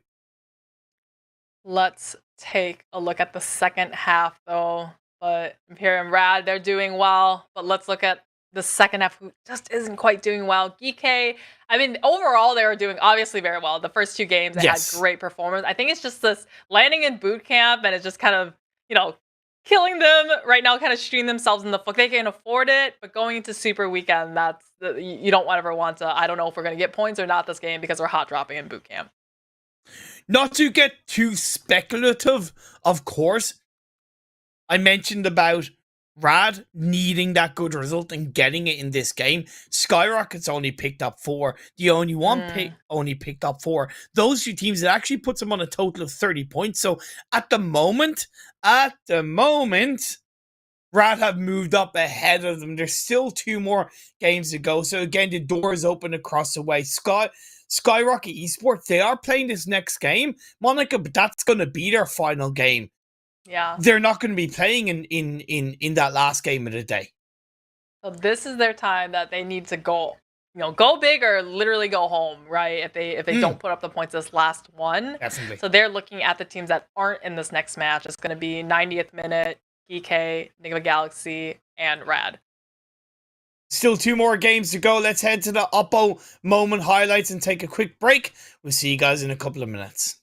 Let's take a look at the second half though. But Imperium Rad, they're doing well. But let's look at the second half, who just isn't quite doing well. GEEKAY, I mean, overall, they were doing obviously very well. The first 2 games, they had great performance. I think it's just this landing in boot camp, and it's just kind of, you know, killing them right now, kind of shooting themselves in the foot. They can afford it, but going into Super Weekend, you don't ever want to, I don't know if we're going to get points or not this game because we're hot dropping in boot camp. Not to get too speculative, of course, I mentioned about Rad needing that good result and getting it in this game. SKYROCKET's only picked up 4. The only one only picked up 4. Those 2 teams, it actually puts them on a total of 30 points. So at the moment, Rad have moved up ahead of them. There's still 2 more games to go. So again, the door is open across the way. SKYROCKET Esports, they are playing this next game, Monica, but that's going to be their final game. Yeah, they're not going to be playing in that last game of the day. So this is their time that they need to go, go big or literally go home, right? If they don't put up the points this last one. Definitely. So they're looking at the teams that aren't in this next match. It's going to be 90th minute, GEEKAY, NIGMA Galaxy, and Rad. Still 2 more games to go. Let's head to the Oppo moment highlights and take a quick break. We'll see you guys in a couple of minutes.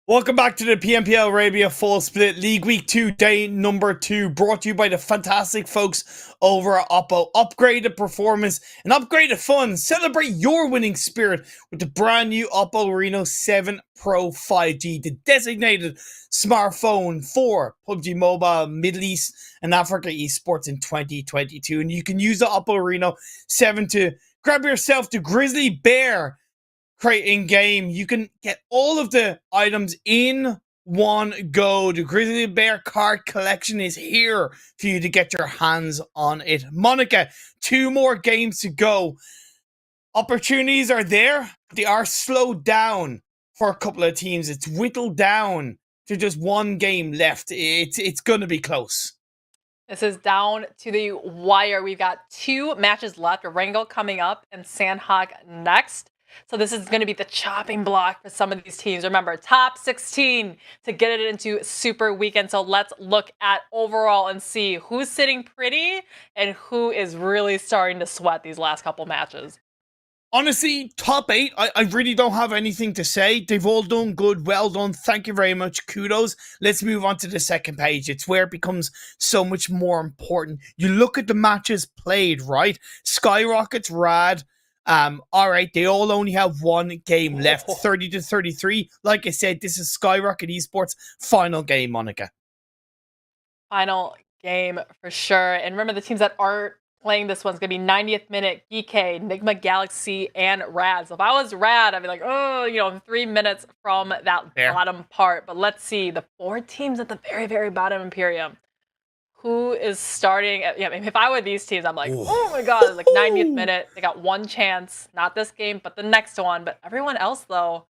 Welcome back to the PMPL Arabia Full Split League Week 2, day number 2, brought to you by the fantastic folks over at Oppo. Upgraded performance and upgraded fun. Celebrate your winning spirit with the brand new Oppo Reno 7 Pro 5G, the designated smartphone for PUBG Mobile, Middle East and Africa esports in 2022. And you can use the Oppo Reno 7 to grab yourself the Grizzly Bear crate in game. You can get all of the items in one go. The Grizzly Bear card collection is here for you to get your hands on it. Monica, 2 more games to go. Opportunities are there, but they are slowed down for a couple of teams. It's whittled down to just 1 game left. It's gonna be close. This is down to the wire. We've got 2 matches left. Erangel coming up and Sanhok next. So this is going to be the chopping block for some of these teams. Remember, top 16 to get it into Super Weekend. So let's look at overall and see who's sitting pretty and who is really starting to sweat these last couple matches. Honestly, top 8, I really don't have anything to say. They've all done good. Well done. Thank you very much. Kudos. Let's move on to the second page. It's where it becomes so much more important. You look at the matches played, right? SKYROCKET's rad. Alright, they all only have 1 game left, 30-33. Like I said, this is SKYROCKET Esports' final game, Monica. Final game for sure. And remember, the teams that aren't playing this one's going to be 90th minute, GEEKAY, NIGMA Galaxy, and RAD. So if I was RAD, I'd be like, oh, you know, 3 minutes from that bottom part. But let's see, the 4 teams at the very, very bottom, Imperium. Who is starting? Yeah, if I were these teams, I'm like, oh my god, it's like 90th minute. They got 1 chance, not this game, but the next one. But everyone else, though,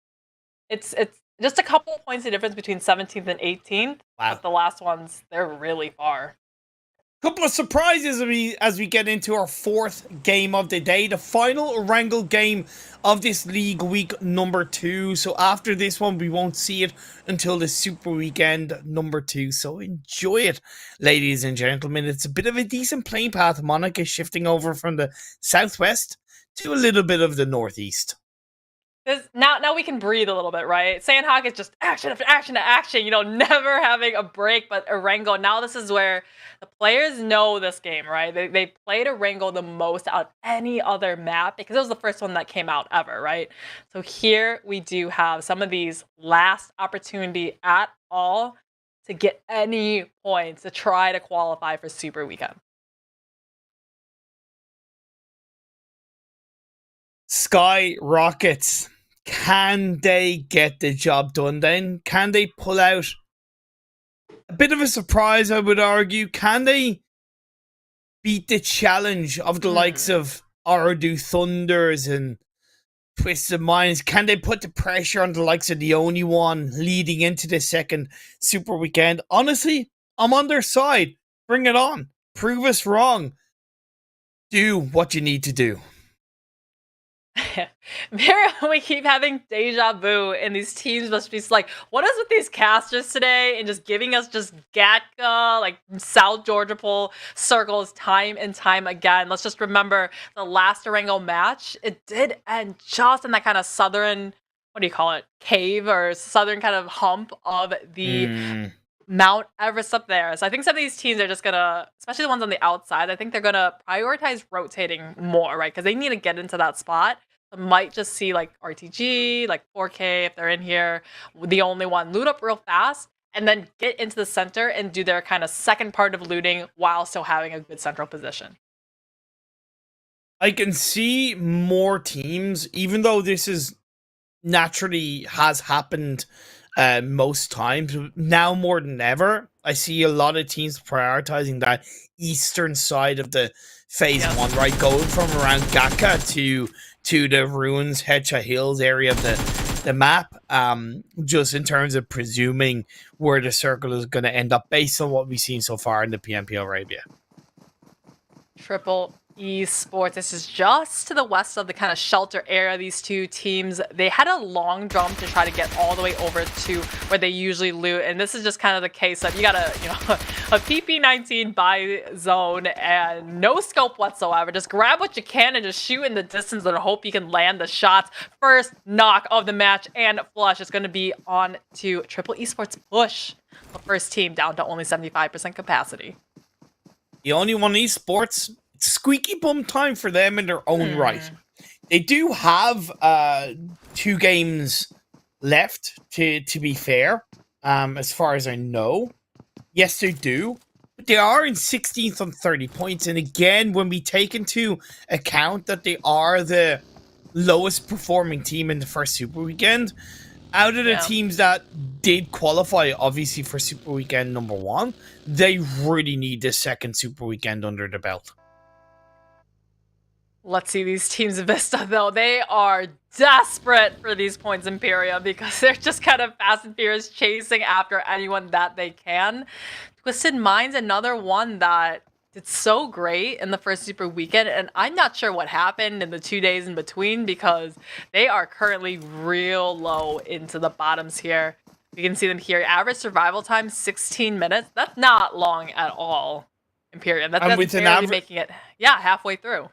it's just a couple of points of difference between 17th and 18th. Wow. But the last ones, they're really far. Couple of surprises as we get into our 4th game of the day, the final Erangel game of this league week number 2. So after this one, we won't see it until the Super Weekend number 2. So enjoy it, ladies and gentlemen. It's a bit of a decent playing path. Monica shifting over from the southwest to a little bit of the northeast. Now we can breathe a little bit, right? Sanhok is just action after action to action, you know, never having a break. But Erangel, now this is where the players know this game, right? They played Erangel the most out of any other map because it was the first one that came out ever, right? So here we do have some of these last opportunity at all to get any points to try to qualify for Super Weekend. SKYROCKET, can they get the job done then? Can they pull out a bit of a surprise, I would argue? Can they beat the challenge of the likes of OOREDOO Thunders and Twisted Minds? Can they put the pressure on the likes of the only one leading into the second Super Weekend? Honestly, I'm on their side. Bring it on. Prove us wrong. Do what you need to do. We keep having deja vu, and these teams must be like, what is with these casters today? And just giving us just Gatka, like South Georgia Pole circles time and time again. Let's just remember the last Erangel match, it did end just in that kind of southern, what do you call it, cave or southern kind of hump of the Mount Everest up there. So I think some of these teams are just gonna, especially the ones on the outside, I think they're gonna prioritize rotating more, right? Because they need to get into that spot. So might just see like RTG, like 4K if they're in here, the only one, loot up real fast, and then get into the center and do their kind of second part of looting while still having a good central position. I can see more teams, even though this is naturally has happened most times, now more than ever, I see a lot of teams prioritizing that eastern side of the phase 1, right? Going from around Gatka to the ruins, Hecha Hills area of the map, just in terms of presuming where the circle is going to end up based on what we've seen so far in the PMPL Arabia. Triple Esports. This is just to the west of the kind of shelter area. These two teams, they had a long jump to try to get all the way over to where they usually loot, and this is just kind of the case of you got a PP-19 by zone and no scope whatsoever. Just grab what you can and just shoot in the distance and hope you can land the shots. First knock of the match and flush is going to be on to Triple Esports push. The first team down to only 75% capacity. The only one Esports. Squeaky bum time for them in their own right. They do have 2 games left, to be fair, as far as I know. Yes, they do. But they are in 16th on 30 points. And again, when we take into account that they are the lowest performing team in the first Super Weekend, out of the teams that did qualify, obviously, for Super Weekend number 1, they really need the second Super Weekend under the belt. Let's see these teams of Vista, though. They are desperate for these points, Imperia, because they're just kind of fast and furious chasing after anyone that they can. Twisted Minds, another one that did so great in the first Super Weekend, and I'm not sure what happened in the 2 days in between because they are currently real low into the bottoms here. You can see them here. Average survival time, 16 minutes. That's not long at all, Imperia. That's barely making it, halfway through.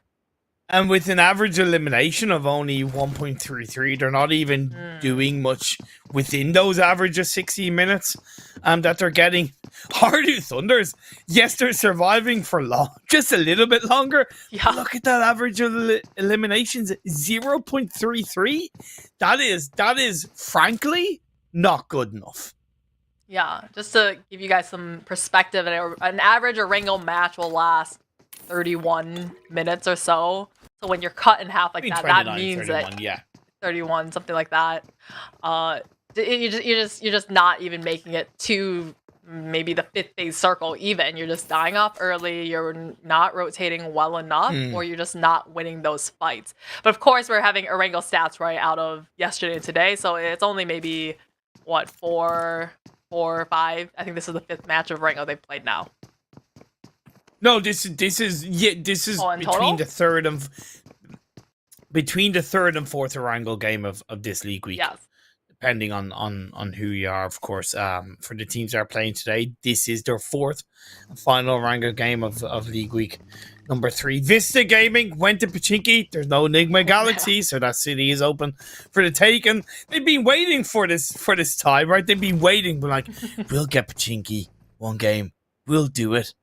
And with an average elimination of only 1.33, they're not even doing much within those average of 16 minutes that they're getting. OOREDOO Thunders, yes, they're surviving for just a little bit longer. Yeah. Look at that average of eliminations, 0.33. That is frankly not good enough. Yeah, just to give you guys some perspective, an average Erangel match will last 31 minutes or so. So when you're cut in half like that, that means 31, that 31, something like that. You're just not even making it to maybe the 5th phase circle even. You're just dying off early. You're not rotating well enough, or you're just not winning those fights. But of course, we're having Erangel stats right out of yesterday and today, so it's only maybe what 4 or 5. I think this is the 5th match of Erangel they've played now. No, this is between the third and fourth Erangel game of this league week. Yes. Depending on who you are, of course. For the teams that are playing today, this is their 4th and final Erangel game of league week number 3. Vista Gaming went to Pachinki. There's no NIGMA Galaxy, so that city is open for the taking. They've been waiting for this time, right? They've been waiting, but like, we'll get Pachinki 1 game. We'll do it.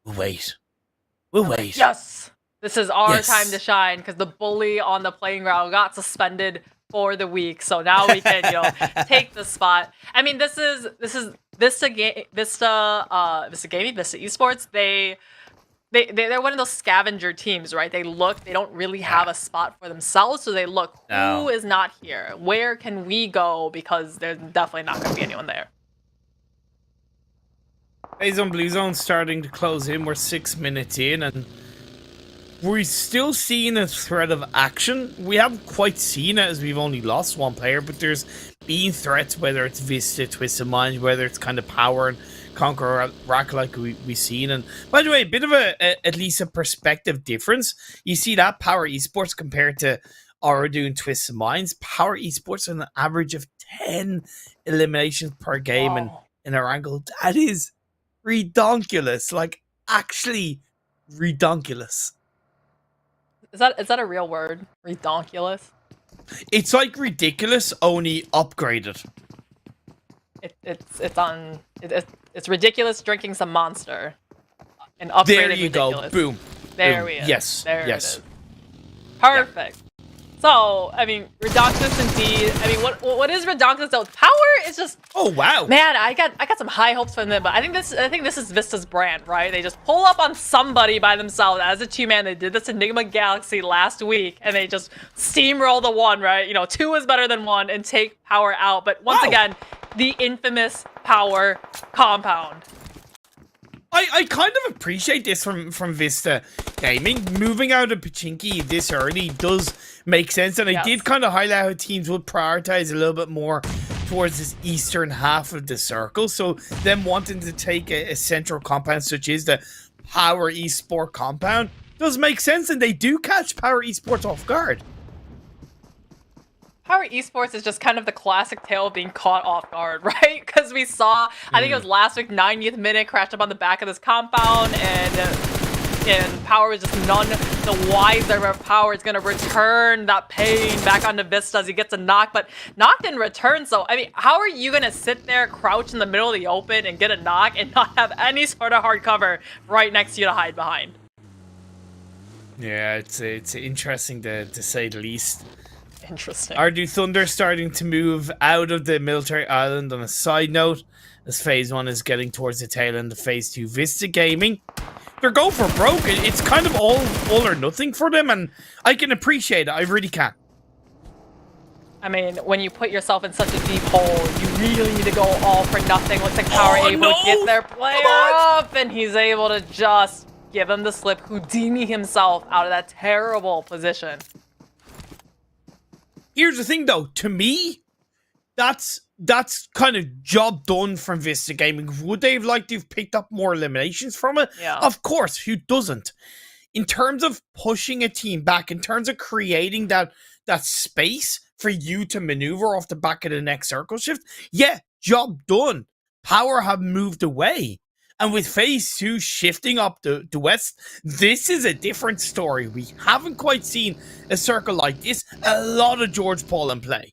We'll wait. Yes! This is our time to shine because the bully on the playing ground got suspended for the week. So now we can, take the spot. I mean, this is Vista Gaming, Vista Esports. They're one of those scavenger teams, right? They don't really have a spot for themselves. So they look, who is not here? Where can we go? Because there's definitely not going to be anyone there. Phase on Blue Zone starting to close in. We're 6 minutes in, and we're still seeing a threat of action. We haven't quite seen it as we've only lost 1 player, but there's been threats, whether it's Vista, Twisted Minds, whether it's kind of POWR and CONQUEROR rack like we've seen. And by the way, a bit of at least a perspective difference. You see that POWR Esports compared to OOREDOO and Twisted Minds. POWR Esports on an average of 10 eliminations per game, and in Erangel, that is redonkulous, like actually redonkulous. Is that a real word? Redonkulous? It's like ridiculous, only upgraded. It's ridiculous drinking some Monster. And upgraded there you ridiculous. Go. Boom. There Boom. we are. Yes. There yes. it is. Perfect. Yeah. So, I mean, redonkulous indeed. I mean, what is redonkulous though? POWR is just. Oh wow. Man, I got some high hopes for them, but I think this is Vista's brand, right? They just pull up on somebody by themselves as a 2-man. They did this in NIGMA Galaxy last week, and they just steamroll the 1, right? 2 is better than 1, and take POWR out. But once again, the infamous POWR compound. I kind of appreciate this from Vista Gaming. Moving out of Pachinki this early does make sense, and I did kind of highlight how teams would prioritize a little bit more towards this eastern half of the circle. So them wanting to take a central compound such as the POWR Esport compound does make sense, and they do catch Power Esports off guard. Power Esports is just kind of the classic tale of being caught off guard, right? Because we saw, I think it was last week, 90th minute, crashed up on the back of this compound, and Power is just none the wiser where Power is going to return that pain back onto Vista as he gets a knock, but knock didn't return. So, I mean, how are you going to sit there, crouch in the middle of the open and get a knock and not have any sort of hard cover right next to you to hide behind? Yeah, it's interesting to say the least. Interesting. Ardue Thunder starting to move out of the military island on a side note, as Phase 1 is getting towards the tail end of Phase 2. Vista Gaming, they're going for broke. It's kind of all or nothing for them, and I can appreciate it. I really can. I mean, when you put yourself in such a deep hole, you really need to go all for nothing. Looks like Power able to get their player up, and he's able to just give him the slip, Houdini himself out of that terrible position. Here's the thing, though. To me, that's kind of job done from Vista Gaming. Would they have liked to have picked up more eliminations from it? Yeah. Of course, who doesn't? In terms of pushing a team back, in terms of creating that space for you to maneuver off the back of the next circle shift, yeah, job done. Power have moved away. And with Phase 2 shifting up the west, this is a different story. We haven't quite seen a circle like this. A lot of George Paul in play.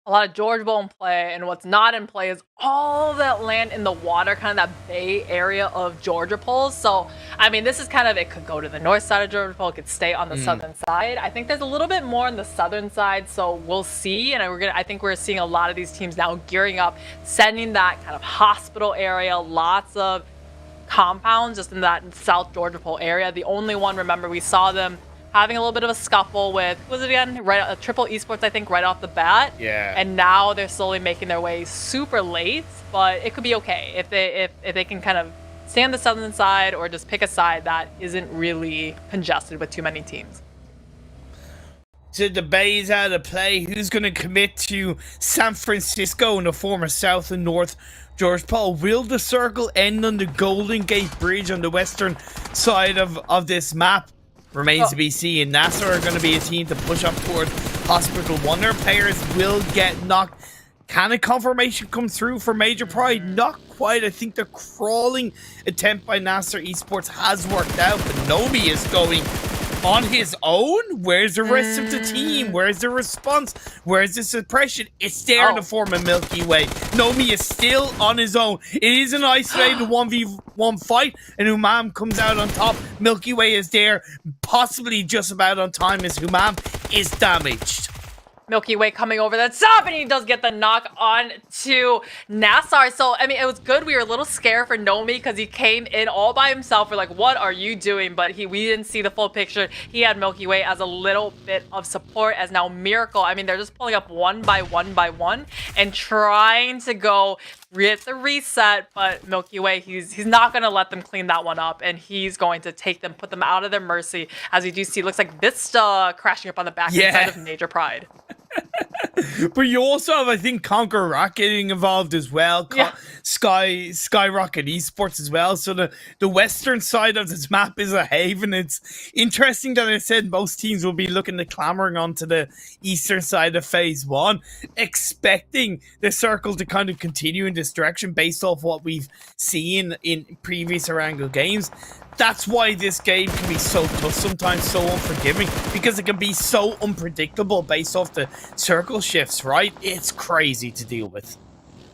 A lot of George Bull in play, and what's not in play is all that land in the water, kind of that bay area of Georgia Pools. So, I mean, this is kind of, it could go to the north side of Georgia Pool, it could stay on the southern side. I think there's a little bit more on the southern side, so we'll see. And I think we're seeing a lot of these teams now gearing up, sending that kind of hospital area, lots of compounds just in that South Georgia Pool area. The only one, remember, we saw them having a little bit of a scuffle with, what was it again? Right, Triple Esports, I think, right off the bat. Yeah. And now they're slowly making their way super late, but it could be okay if they can kind of stay on the southern side or just pick a side that isn't really congested with too many teams. So the Bay's out of play. Who's going to commit to San Francisco in the former South and North George Paul? Will the circle end on the Golden Gate Bridge on the western side of this map? Remains to be seen. NASR are going to be a team to push up towards Hospital. One of their players will get knocked. Can a confirmation come through for Major Pride? Not quite. I think the crawling attempt by NASR Esports has worked out, but Nomi is going on his own. Where's the rest of the team? Where's the response? Where's the suppression? It's there in the form of Milky Way. Nomi is still on his own. It is an isolated 1v1 fight, and Humam comes out on top. Milky Way is there, possibly just about on time as Humam is damaged. Milky Way coming over that stop, and he does get the knock on to NASR. So, I mean, it was good. We were a little scared for Nomi because he came in all by himself. We're like, what are you doing? But we didn't see the full picture. He had Milky Way as a little bit of support, as now Miracle. I mean, they're just pulling up one by one and trying to go hit the reset, but Milky Way, he's not going to let them clean that one up, and he's going to take them, put them out of their mercy. As we do see, looks like Vista crashing up on the back side of Major Pride. But you also have, I think, CONQUEROR getting involved as well. SKYROCKET Esports as well. So the western side of this map is a haven. It's interesting that I said most teams will be looking to clamoring onto the eastern side of Phase 1, expecting the circle to kind of continue in this direction based off what we've seen in previous Erangel games. That's why this game can be so tough sometimes, so unforgiving, because it can be so unpredictable based off the circle shifts, right? It's crazy to deal with.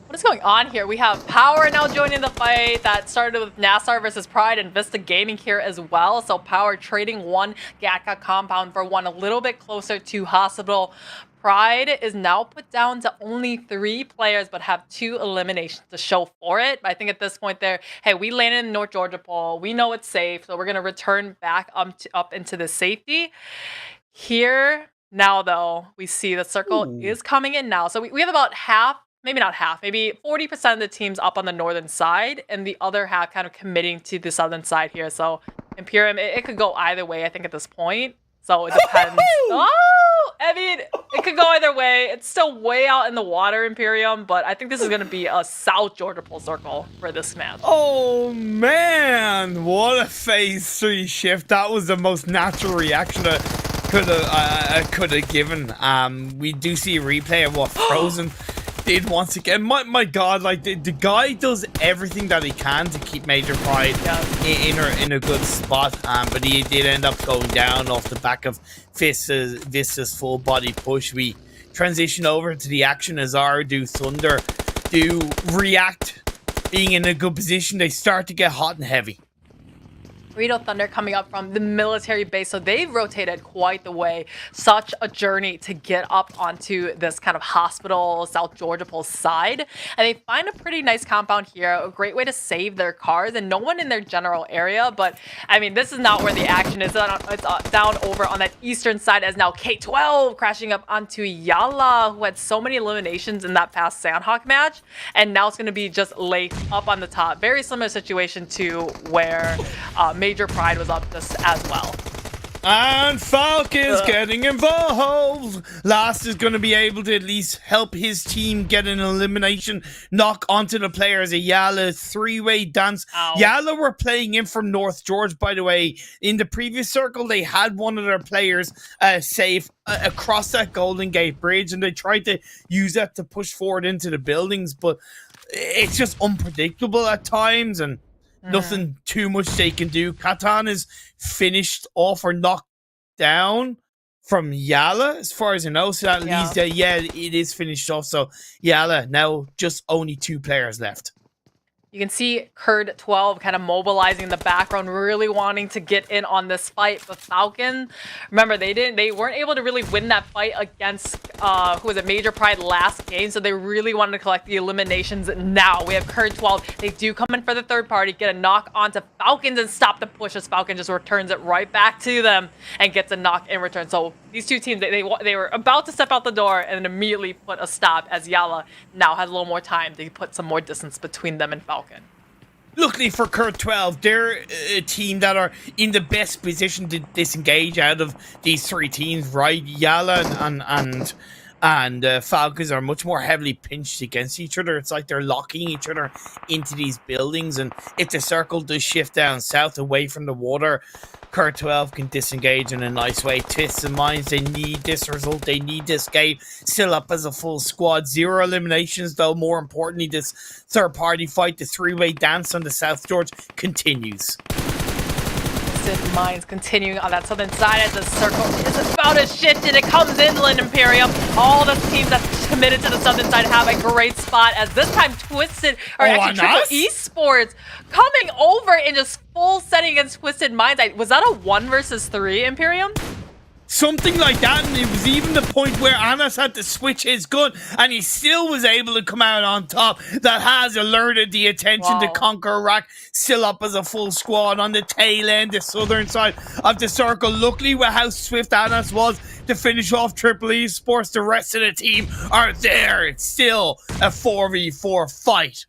What is going on here? We have Power now joining the fight that started with NASR versus Pride and Vista Gaming here as well. So Power trading one GEEKAY compound for one a little bit closer to Hospital. Pride is now put down to only 3 players, but have 2 eliminations to show for it. But I think at this point there, hey, we landed in North Georgia Pool. We know it's safe, so we're going to return back up into the safety. Here, now though, we see the circle is coming in now. So we have about half, maybe not half, maybe 40% of the teams up on the northern side, and the other half kind of committing to the southern side here. So Imperium, it could go either way, I think, at this point. So it depends. Oh, I mean, it could go either way. way. It's still way out in the water, Imperium, but I think this is going to be a South Georgia pole circle for this match. Oh man, what a phase 3 shift. That was the most natural reaction I could have given. We do see a replay of what Frozen did once again. My god, like the guy does everything that he can to keep Major Pride in a good spot, but he did end up going down off the back of Vista's full body push. We transition over to the action as OOREDOO Thunder do react, being in a good position. They start to get hot and heavy. OOREDOO Thunder coming up from the military base, so they've rotated quite the way. Such a journey to get up onto this kind of hospital South Georgia pole side, and they find a pretty nice compound here, a great way to save their cars, and no one in their general area. But I mean, this is not where the action is. It's down over on that eastern side, as now K12 crashing up onto YALLA, who had so many eliminations in that past Sanhok match, and now it's going to be just late up on the top. Very similar situation to where Major Pride was up just as well. And Falcons getting involved. Last is going to be able to at least help his team get an elimination knock onto the players. A YALLA three-way dance. Ow. YALLA were playing in from North George, by the way. In the previous circle, they had one of their players safe across that Golden Gate Bridge, and they tried to use that to push forward into the buildings, but it's just unpredictable at times, and nothing too much they can do. Katan is finished off or knocked down from YALLA, as far as I know. So that leaves that, it is finished off. So YALLA, now just only 2 players left. You can see Kurd12 kind of mobilizing in the background, really wanting to get in on this fight. But Falcon, remember, they weren't able to really win that fight against who was it, Major Pride last game, so they really wanted to collect the eliminations now. We have Kurd12. They do come in for the third party, get a knock onto Falcons and stop the push, as Falcon just returns it right back to them and gets a knock in return. So these two teams, they were about to step out the door and then immediately put a stop, as YALLA now has a little more time to put some more distance between them and Falcon. Luckily for Kurd12, they're a team that are in the best position to disengage out of these 3 teams, right? YALLA and Falcons are much more heavily pinched against each other. It's like they're locking each other into these buildings, and if the circle does shift down south away from the water, Kurd12 can disengage in a nice way. Twists and Minds, they need this result. They need this game. Still up as a full squad. 0 eliminations, though. More importantly, this third-party fight, the 3-way dance on the South George, continues. Minds continuing on that southern side as the circle is about to shift, and it comes inland, Imperium. All the teams that's committed to the southern side have a great spot, as this time Twisted, or actually Triple Esports, coming over in just full setting against Twisted Minds. Was that a 1 versus 3, Imperium? Something like that, and it was even the point where Anas had to switch his gun, and he still was able to come out on top. That has alerted the attention to CONQUEROR, still up as a full squad on the tail end, the southern side of the circle. Luckily, with how swift Anas was to finish off Triple Esports, the rest of the team are there. It's still a 4v4 fight.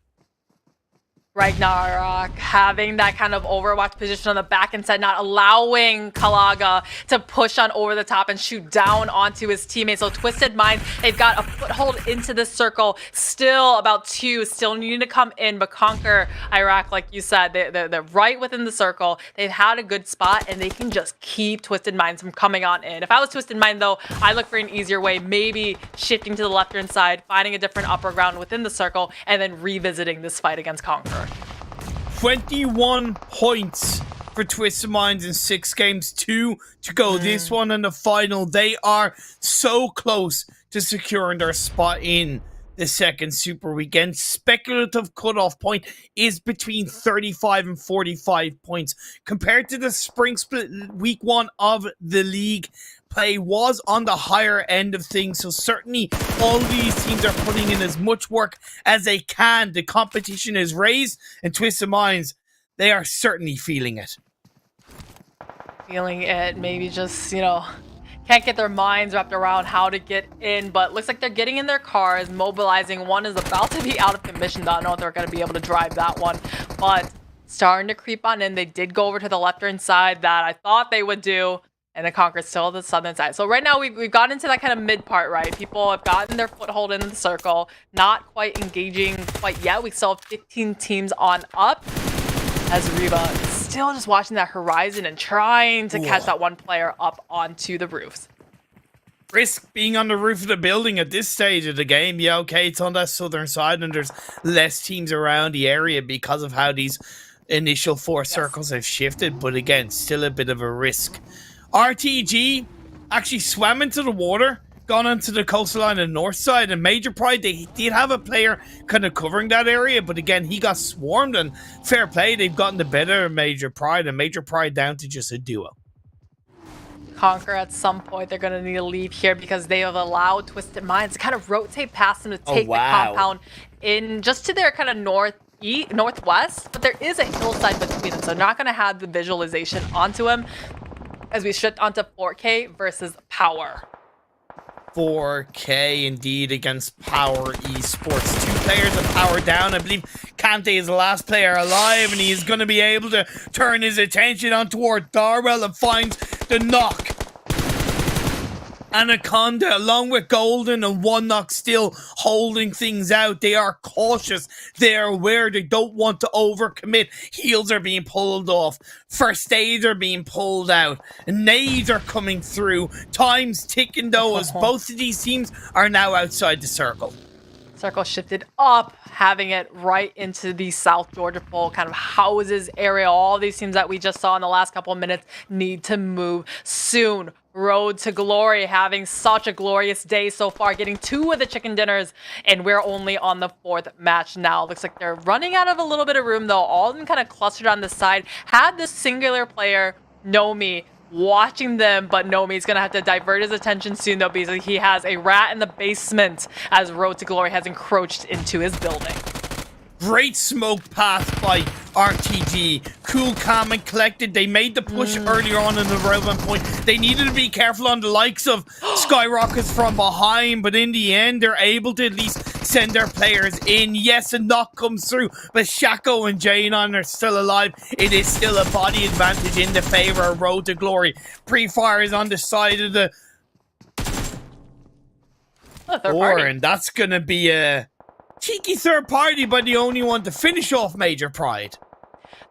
Ragnarok having that kind of overwatch position on the back and side, not allowing Kalaga to push on over the top and shoot down onto his teammates. So Twisted Mind, they've got a foothold into this circle. Still about 2, still needing to come in, but Conquer Iraq, like you said, they're right within the circle. They've had a good spot, and they can just keep Twisted Minds from coming on in. If I was Twisted Mind, though, I look for an easier way, maybe shifting to the left-hand side, finding a different upper ground within the circle, and then revisiting this fight against Conquer. 21 points for Twisted Minds in 6 games, 2 to go. This one in the final. They are so close to securing their spot in the second Super Weekend. Speculative cutoff point is between 35 and 45 points. Compared to the spring split week 1 of the league, play was on the higher end of things, so certainly all these teams are putting in as much work as they can. The competition is raised, and Twisted Minds, they are certainly feeling it. Feeling it, maybe just, can't get their minds wrapped around how to get in, but looks like they're getting in their cars, mobilizing. One is about to be out of commission. I don't know if they're going to be able to drive that one, but starting to creep on in. They did go over to the left-hand side that I thought they would do. And the Conqueror still the southern side. So right now we've gotten into that kind of mid part, right? People have gotten their foothold in the circle, not quite engaging quite yet. We still have 15 teams on up. As Reba is still just watching that horizon and trying to catch that one player up onto the roofs. Risk being on the roof of the building at this stage of the game. Yeah, okay, it's on that southern side and there's less teams around the area because of how these initial 4 circles have shifted. But again, still a bit of a risk. RTG actually swam into the water, gone onto the coastline and north side, and Major Pride, they did have a player kind of covering that area, but again, he got swarmed, and fair play, they've gotten the better of Major Pride, and Major Pride down to just a duo. Conquer at some point, they're going to need to leave here because they have allowed Twisted Minds to kind of rotate past them to take the compound in just to their kind of northwest, but there is a hillside between them, so they're not going to have the visualization onto him as we shift onto 4K versus POWR. 4K indeed against POWR Esports. 2 players of POWR down. I believe Kante is the last player alive, and he's going to be able to turn his attention on toward Darwell and finds the knock. Anaconda along with Golden and One Knock still holding things out. They are cautious. They are aware they don't want to overcommit. Heals are being pulled off. First aids are being pulled out. Nades are coming through. Time's ticking though as both of these teams are now outside the circle. Circle shifted up, having it right into the South Georgia Pole kind of houses area. All these teams that we just saw in the last couple of minutes need to move soon. Road to Glory having such a glorious day so far, getting 2 of the chicken dinners, and we're only on the 4th match now. Looks like they're running out of a little bit of room though. All of them kind of clustered on the side. Had this singular player, Nomi, watching them, but Nomi's gonna have to divert his attention soon though because he has a rat in the basement as Road to Glory has encroached into his building. Great smoke path by RTG. Cool, calm, and collected. They made the push earlier on in the relevant point. They needed to be careful on the likes of SKYROCKET from behind, but in the end, they're able to at least send their players in. Yes, a knock comes through, but Shaco and Janon are still alive. It is still a body advantage in the favor of Road to Glory. Pre-fire is on the side of the OOREDOO, and that's gonna be a cheeky third party, but the only one to finish off Major Pride.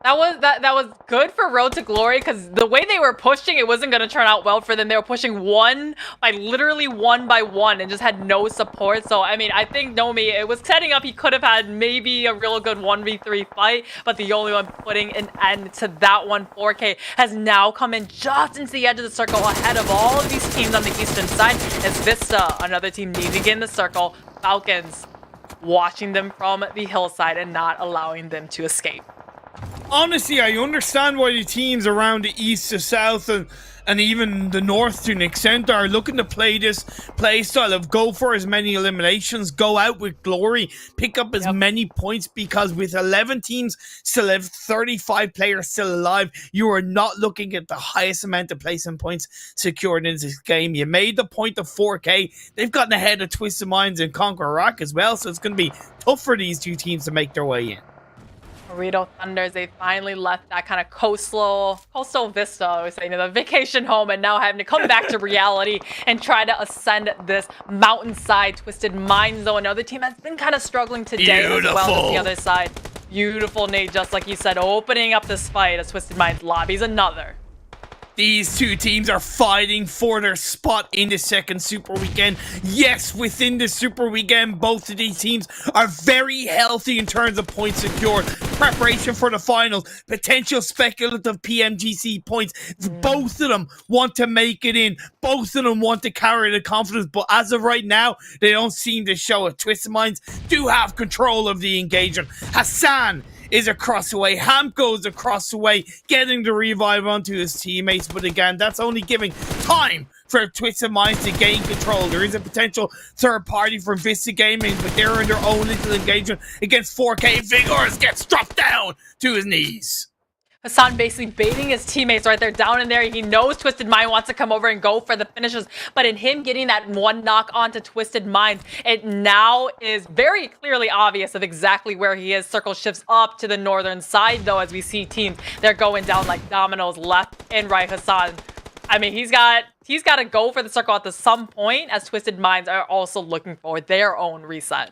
That was good for Road to Glory because the way they were pushing, it wasn't going to turn out well for them. They were pushing literally one by one and just had no support. So, I mean, I think Nomi, it was setting up. He could have had maybe a real good 1v3 fight, but the only one putting an end to that one, 4K, has now come in just into the edge of the circle ahead of all of these teams on the eastern side as VISTA, another team needing to get in the circle. Falcons watching them from the hillside and not allowing them to escape. Honestly, I understand why the teams around the east, the south, and even the north to an extent are looking to play this play style of go for as many eliminations, go out with glory, pick up as many points, because with 11 teams still have 35 players still alive, you are not looking at the highest amount of placement points secured in this game. You made the point of 4K. They've gotten ahead of Twisted Minds and CONQUEROR as well, so it's going to be tough for these 2 teams to make their way in. OOREDOO Thunders, they finally left that kind of coastal Vista, I was saying, the vacation home, and now having to come back to reality and try to ascend this mountainside. Twisted Minds, though, another team has been kind of struggling today as well as the other side. Beautiful, Nate, just like you said, opening up this fight as Twisted Minds lobbies another. These 2 teams are fighting for their spot in the second Super Weekend. Yes, within the Super Weekend, both of these teams are very healthy in terms of points secured. Preparation for the finals, potential speculative PMGC points. Both of them want to make it in. Both of them want to carry the confidence, but as of right now, they don't seem to show it. Twisted Minds do have control of the engagement. Hassan is across the way. Hamko is across the way, getting the revive onto his teammates. But again, that's only giving time for Twisted Minds to gain control. There is a potential third party for VISTA Gaming, but they're in their own little engagement against 4K. Vigors gets dropped down to his knees. Hassan basically baiting his teammates right there down in there. He knows Twisted Mind wants to come over and go for the finishes, but in him getting that one knock onto Twisted Mind, it now is very clearly obvious of exactly where he is. Circle shifts up to the northern side though, as we see teams, they're going down like dominoes left and right. Hassan I mean, he's got to go for the circle at some point, as Twisted Minds are also looking for their own reset.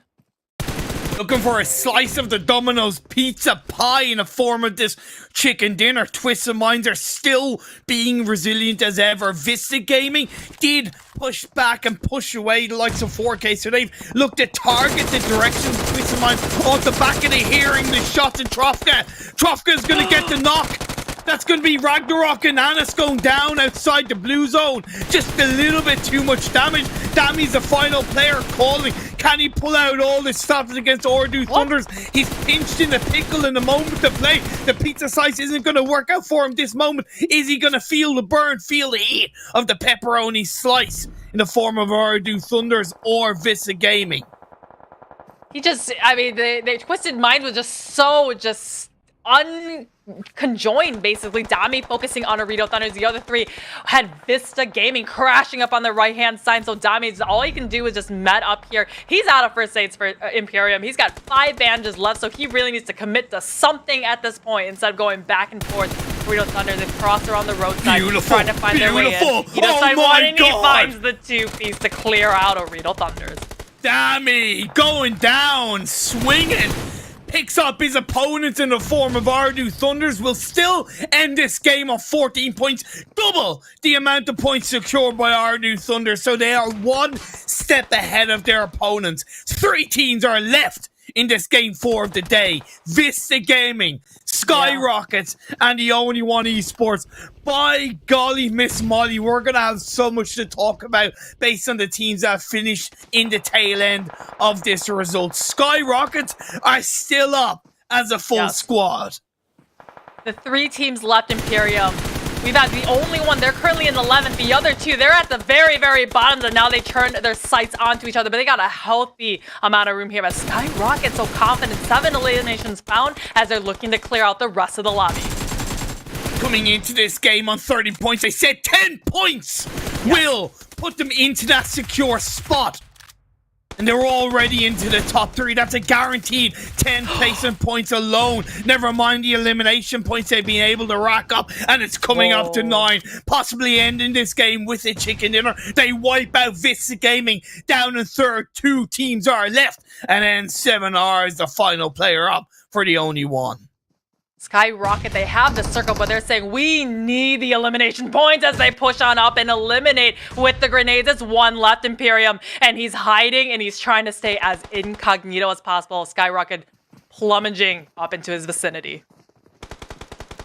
Looking for a slice of the Domino's pizza pie in the form of this chicken dinner. Twisted Minds are still being resilient as ever. Vista Gaming did push back and push away the likes of 4K, so they've looked to target the direction of Twisted Minds off the back of the hearing the shots in Trofka. Trofka's going to get the knock. That's going to be Ragnarok and Anis going down outside the blue zone. Just a little bit too much damage. Dammy's the final player calling. Can he pull out all this stuff against OOREDOO Thunders? He's pinched in the pickle in the moment to play. The pizza slice isn't going to work out for him this moment. Is he going to feel the burn, feel the heat of the pepperoni slice in the form of OOREDOO Thunders or Vista Gaming? He just, I mean, the Twisted Mind was just unconjoined, basically. Dami focusing on OOREDOO Thunders. The other three had Vista Gaming crashing up on the right-hand side. So Dami's, all he can do is just met up here. He's out of first aids for Imperium. He's got 5 bandages left, so he really needs to commit to something at this point instead of going back and forth. OOREDOO Thunder, they've crossed around the roadside, trying to find their way in. He does find one, and he finds the 2-piece to clear out OOREDOO Thunders. Dami going down, swinging. Picks up his opponents in the form of OOREDOO Thunders, will still end this game on 14 points, double the amount of points secured by OOREDOO Thunders, so they are 1 step ahead of their opponents. 3 teams are left in this game 4 of the day. Vista Gaming, SKYROCKET, and the only one Esports. By golly, Miss Molly, we're going to have so much to talk about based on the teams that finished in the tail end of this result. SKYROCKET are still up as a full squad. The 3 teams left Imperium. We've had the only one, they're currently in 11th. The other 2, they're at the very, very bottom, and now they turn their sights onto each other. But they got a healthy amount of room here. But SKYROCKET so confident, 7 eliminations found as they're looking to clear out the rest of the lobby. Coming into this game on 30 points, they said 10 points will put them into that secure spot. And they're already into the top 3. That's a guaranteed 10 placement points alone. Never mind the elimination points they've been able to rack up. And it's coming up to 9. Possibly ending this game with a chicken dinner. They wipe out Vista Gaming down in 3rd. 2 teams are left. And then 7R is the final player up for the only one. SKYROCKET, they have the circle, but they're saying we need the elimination points as they push on up and eliminate with the grenades. It's 1 left, Imperium, and he's hiding and he's trying to stay as incognito as possible. SKYROCKET plummeting up into his vicinity.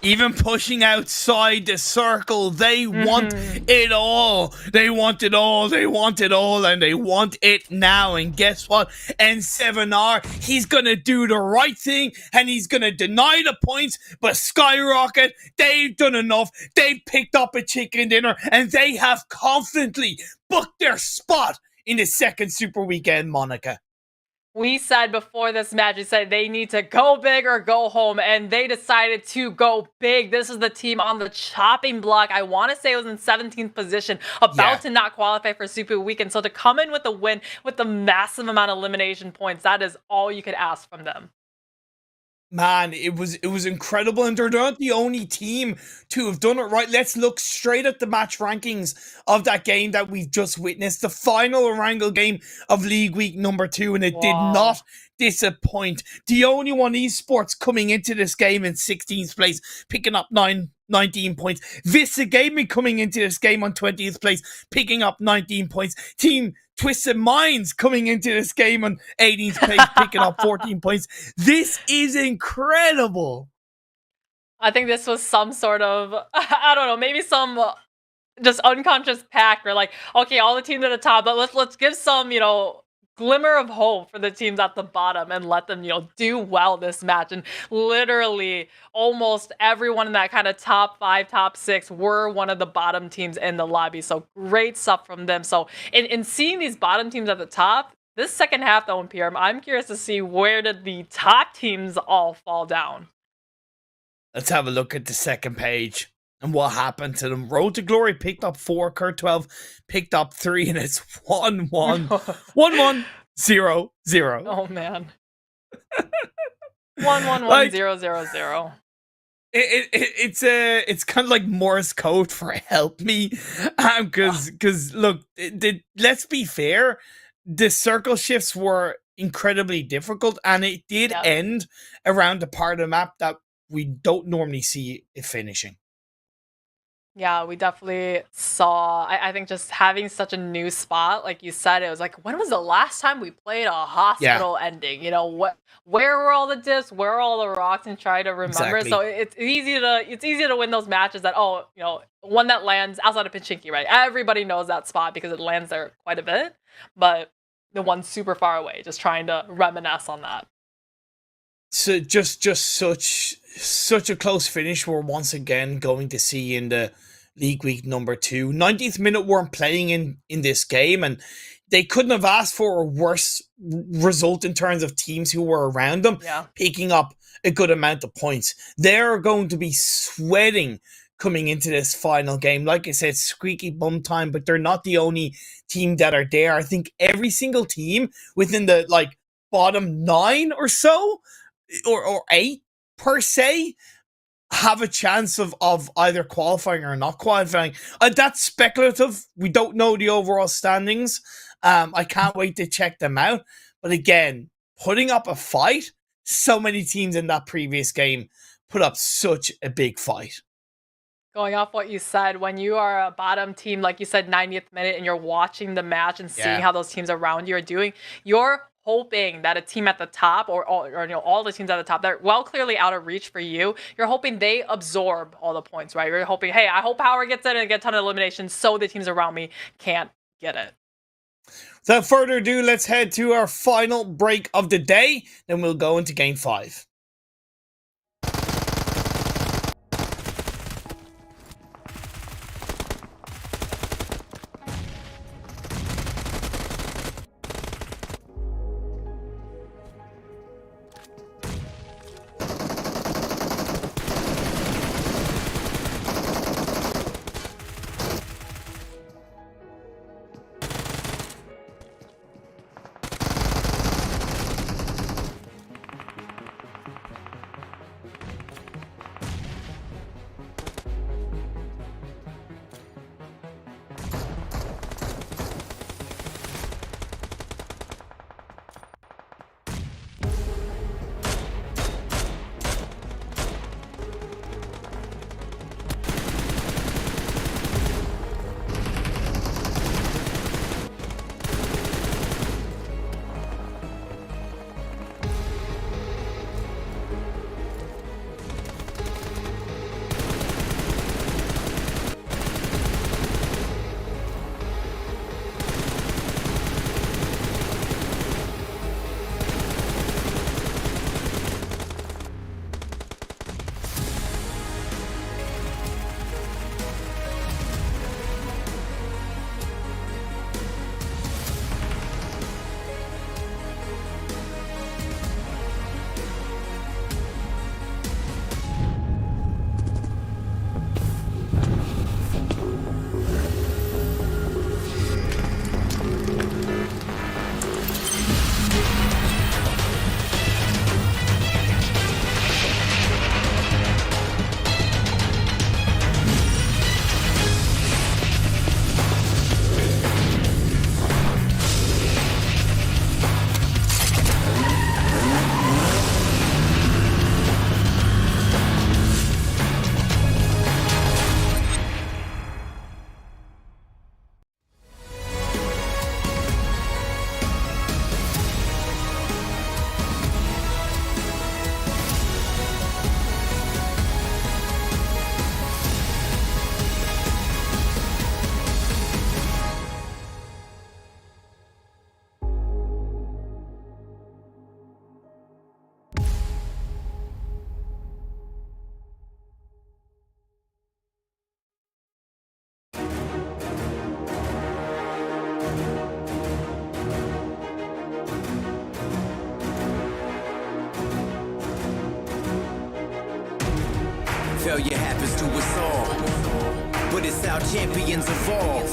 Even pushing outside the circle, they want it all. They want it all. They want it all, and they want it now. And guess what? N7R, he's going to do the right thing, and he's going to deny the points. But SKYROCKET, they've done enough. They've picked up a chicken dinner, and they have confidently booked their spot in the 2nd Super Weekend, Monica. We said before this match, we said they need to go big or go home, and they decided to go big. This is the team on the chopping block. I want to say it was in 17th position, about to not qualify for Super Weekend. So to come in with a win with the massive amount of elimination points, that is all you could ask from them. Man, it was incredible, and they're not the only team to have done it right. Let's look straight at the match rankings of that game that we've just witnessed. The final Erangel game of League Week number 2, and it did not disappoint. The only one Esports coming into this game in 16th place, picking up 19 points. Vista Gaming coming into this game on 20th place, picking up 19 points. Team Twisted Minds coming into this game on 18th place, picking up 14 points. This is incredible. I think this was some sort of, I don't know, maybe some just unconscious pact where like, okay, all the teams at the top, but let's give some, you know, glimmer of hope for the teams at the bottom and let them, you know, do well this match. And literally almost everyone in that kind of top 5, top 6 were one of the bottom teams in the lobby. So great stuff from them. So in seeing these bottom teams at the top, this second half though in PRM, I'm curious to see where did the top teams all fall down. Let's have a look at the second page and what happened to them. Road to Glory picked up 4, Kurt 12 picked up 3, and it's 1-1. 1-1, 0-0. Oh man. 1-1-1-0-0-0. It's kind of like Morse code for help me, because look, let's be fair, the circle shifts were incredibly difficult, and it did end around the part of the map that we don't normally see it finishing. Yeah, we definitely saw. I think just having such a new spot, like you said, it was like, when was the last time we played a hospital ending? You know, where were all the dips? Where are all the rocks? And try to remember. Exactly. So it's easy to win those matches. That one that lands outside of Pachinki, right? Everybody knows that spot because it lands there quite a bit. But the one super far away, just trying to reminisce on that. So just such a close finish we're once again going to see in the League Week number 2. 90th minute weren't playing in this game, and they couldn't have asked for a worse result in terms of teams who were around them picking up a good amount of points. They're going to be sweating coming into this final game. Like I said, squeaky bum time, but they're not the only team that are there. I think every single team within the bottom 9 or so, or 8 per se, have a chance of either qualifying or not qualifying. That's speculative. We don't know the overall standings. I can't wait to check them out. But again, putting up a fight, so many teams in that previous game put up such a big fight. Going off what you said, when you are a bottom team, like you said, 90th minute, and you're watching the match and seeing how those teams around you are doing, you're hoping that a team at the top, or all the teams at the top that are clearly out of reach for you, you're hoping they absorb all the points, right? You're hoping, hey, I hope POWR gets it and get a ton of eliminations so the teams around me can't get it. Without further ado, let's head to our final break of the day, then we'll go into Game 5. Failure happens to us all, but it's how champions evolve.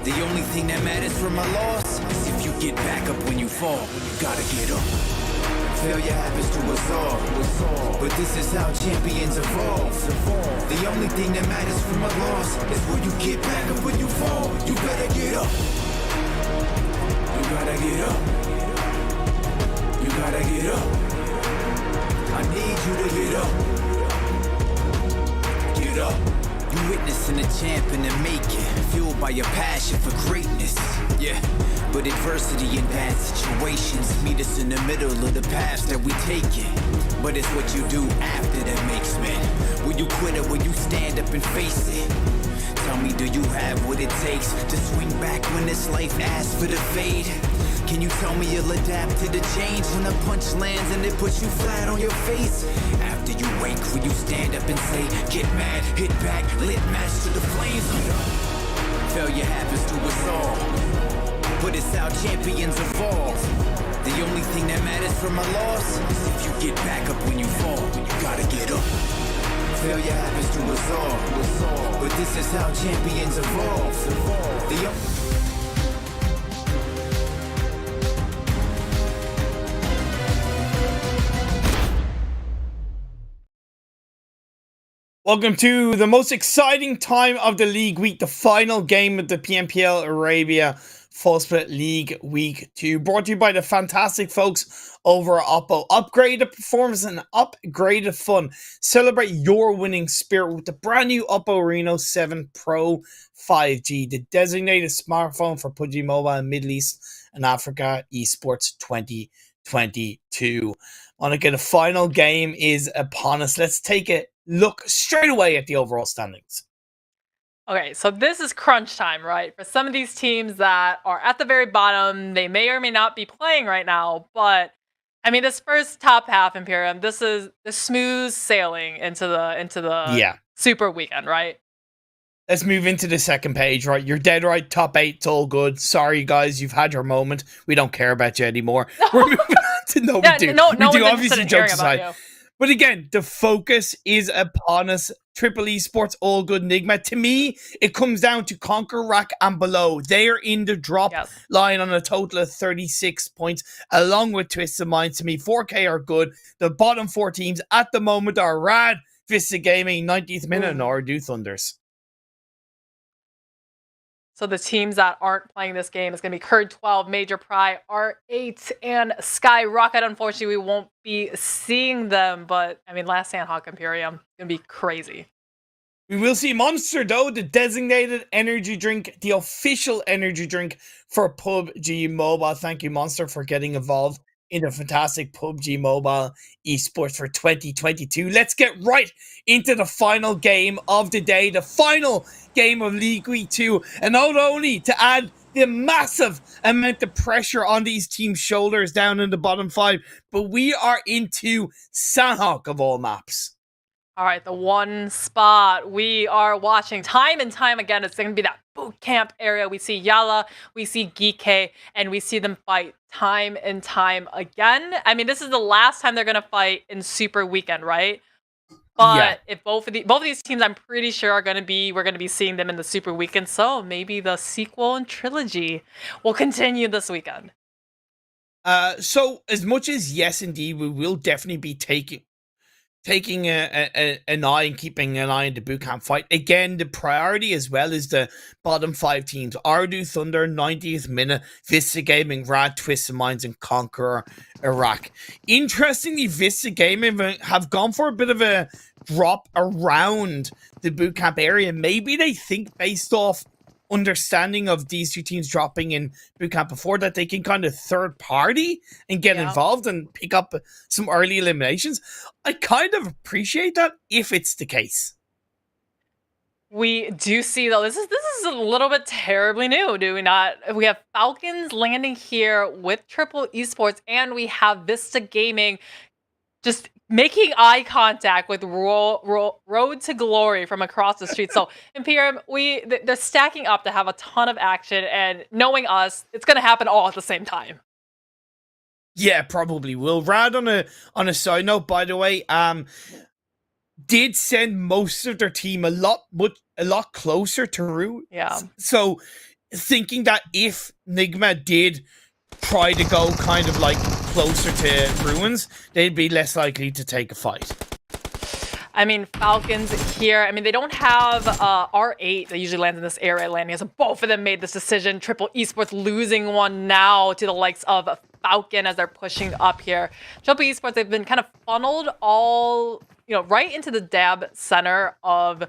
The only thing that matters from a loss is if you get back up when you fall. You gotta get up. Failure happens to us all, but this is how champions evolve. The only thing that matters from a loss is when you get back up when you fall. You better get up. You gotta get up. You gotta get up. I need you to get up. Get up. You witnessing a champ in the making, fueled by your passion for greatness. Yeah, but adversity and bad situations meet us in the middle of the paths that we taking. But it's what you do after that makes men. Will you quit or will you stand up and face it? Tell me, do you have what it takes to swing back when this life asks for the fade? Can you tell me you'll adapt to the change when a punch lands and it puts you flat on your face? After you wake, will you stand up and say, get mad, hit back, lit match to the flames? Failure happens to us all, but it's how champions evolve. The only thing that matters from a loss is if you get back up when you fall. You gotta get up. Failure happens to us all, but this is how champions evolve. Welcome to the most exciting time of the league week, the final game of the PMPL Arabia Full Split League Week 2, brought to you by the fantastic folks over at Oppo. Upgraded performance and upgraded fun. Celebrate your winning spirit with the brand new Oppo Reno 7 Pro 5G, the designated smartphone for PUBG Mobile in Middle East and Africa Esports 2022. Monica, the final game is upon us. Let's take a look straight away at the overall standings. Okay, so this is crunch time, right? For some of these teams that are at the very bottom, they may or may not be playing right now, but I mean, this first top half, Imperium, this is the smooth sailing into the super weekend, right? Let's move into the second page, right? You're dead right. Top 8, it's all good. Sorry, guys, you've had your moment. We don't care about you anymore. We're moving on to we do. We do, obviously, jokes aside. But again, the focus is upon us. Triple Esports, all good. NIGMA. To me, it comes down to CONQUEROR and below. They are in the drop line on a total of 36 points, along with Twisted Minds. To me, 4K are good. The bottom 4 teams at the moment are Rad, VISTA Gaming, 90th minute, and OOREDOO Thunders. So the teams that aren't playing this game is going to be Curd 12, Major Pry, R8, and SKYROCKET. Unfortunately, we won't be seeing them, but I mean, last Sanhok Imperium going to be crazy. We will see Monster, though, the designated energy drink, the official energy drink for PUBG Mobile. Thank you, Monster, for getting involved in the fantastic PUBG Mobile Esports for 2022. Let's get right into the final game of the day, the final game of League Week 2, and not only to add the massive amount of pressure on these teams' shoulders down in the bottom 5, but we are into Sanhok of all maps. All right, the one spot we are watching time and time again, it's going to be that boot camp area. We see YALLA, we see GEEKAY, and we see them fight time and time again. I mean, this is the last time they're going to fight in Super Weekend, right? But if both of these teams, I'm pretty sure we're going to be seeing them in the Super Weekend. So maybe the sequel and trilogy will continue this weekend. So as much as yes, indeed, we will definitely be taking an eye and keeping an eye on the bootcamp fight. Again, the priority as well is the bottom 5 teams. OOREDOO Thunder, 90th minute, VISTA Gaming, Rad, Twisted Minds, and CONQUEROR Iraq. Interestingly, VISTA Gaming have gone for a bit of a drop around the bootcamp area. Maybe they think, based off understanding of these 2 teams dropping in bootcamp before, that they can kind of third party and get involved and pick up some early eliminations. I kind of appreciate that if it's the case. We do see, though, this is a little bit terribly new, do we not? We have FALCONS landing here with Triple Esports, and we have VISTA Gaming just making eye contact with Road to Glory from across the street. So Imperium, they're stacking up to have a ton of action, and knowing us, it's going to happen all at the same time. Yeah, probably will. Rad, on a side note, by the way, did send most of their team a lot closer to Root. Yeah. So thinking that if NIGMA did try to go kind of like closer to Ruins, they'd be less likely to take a fight. I mean, Falcons here, I mean, they don't have R8 that usually lands in this area landing, so both of them made this decision. Triple Esports losing one now to the likes of Falcon as they're pushing up here. Triple Esports, they've been kind of funneled all, you know, right into the dab center of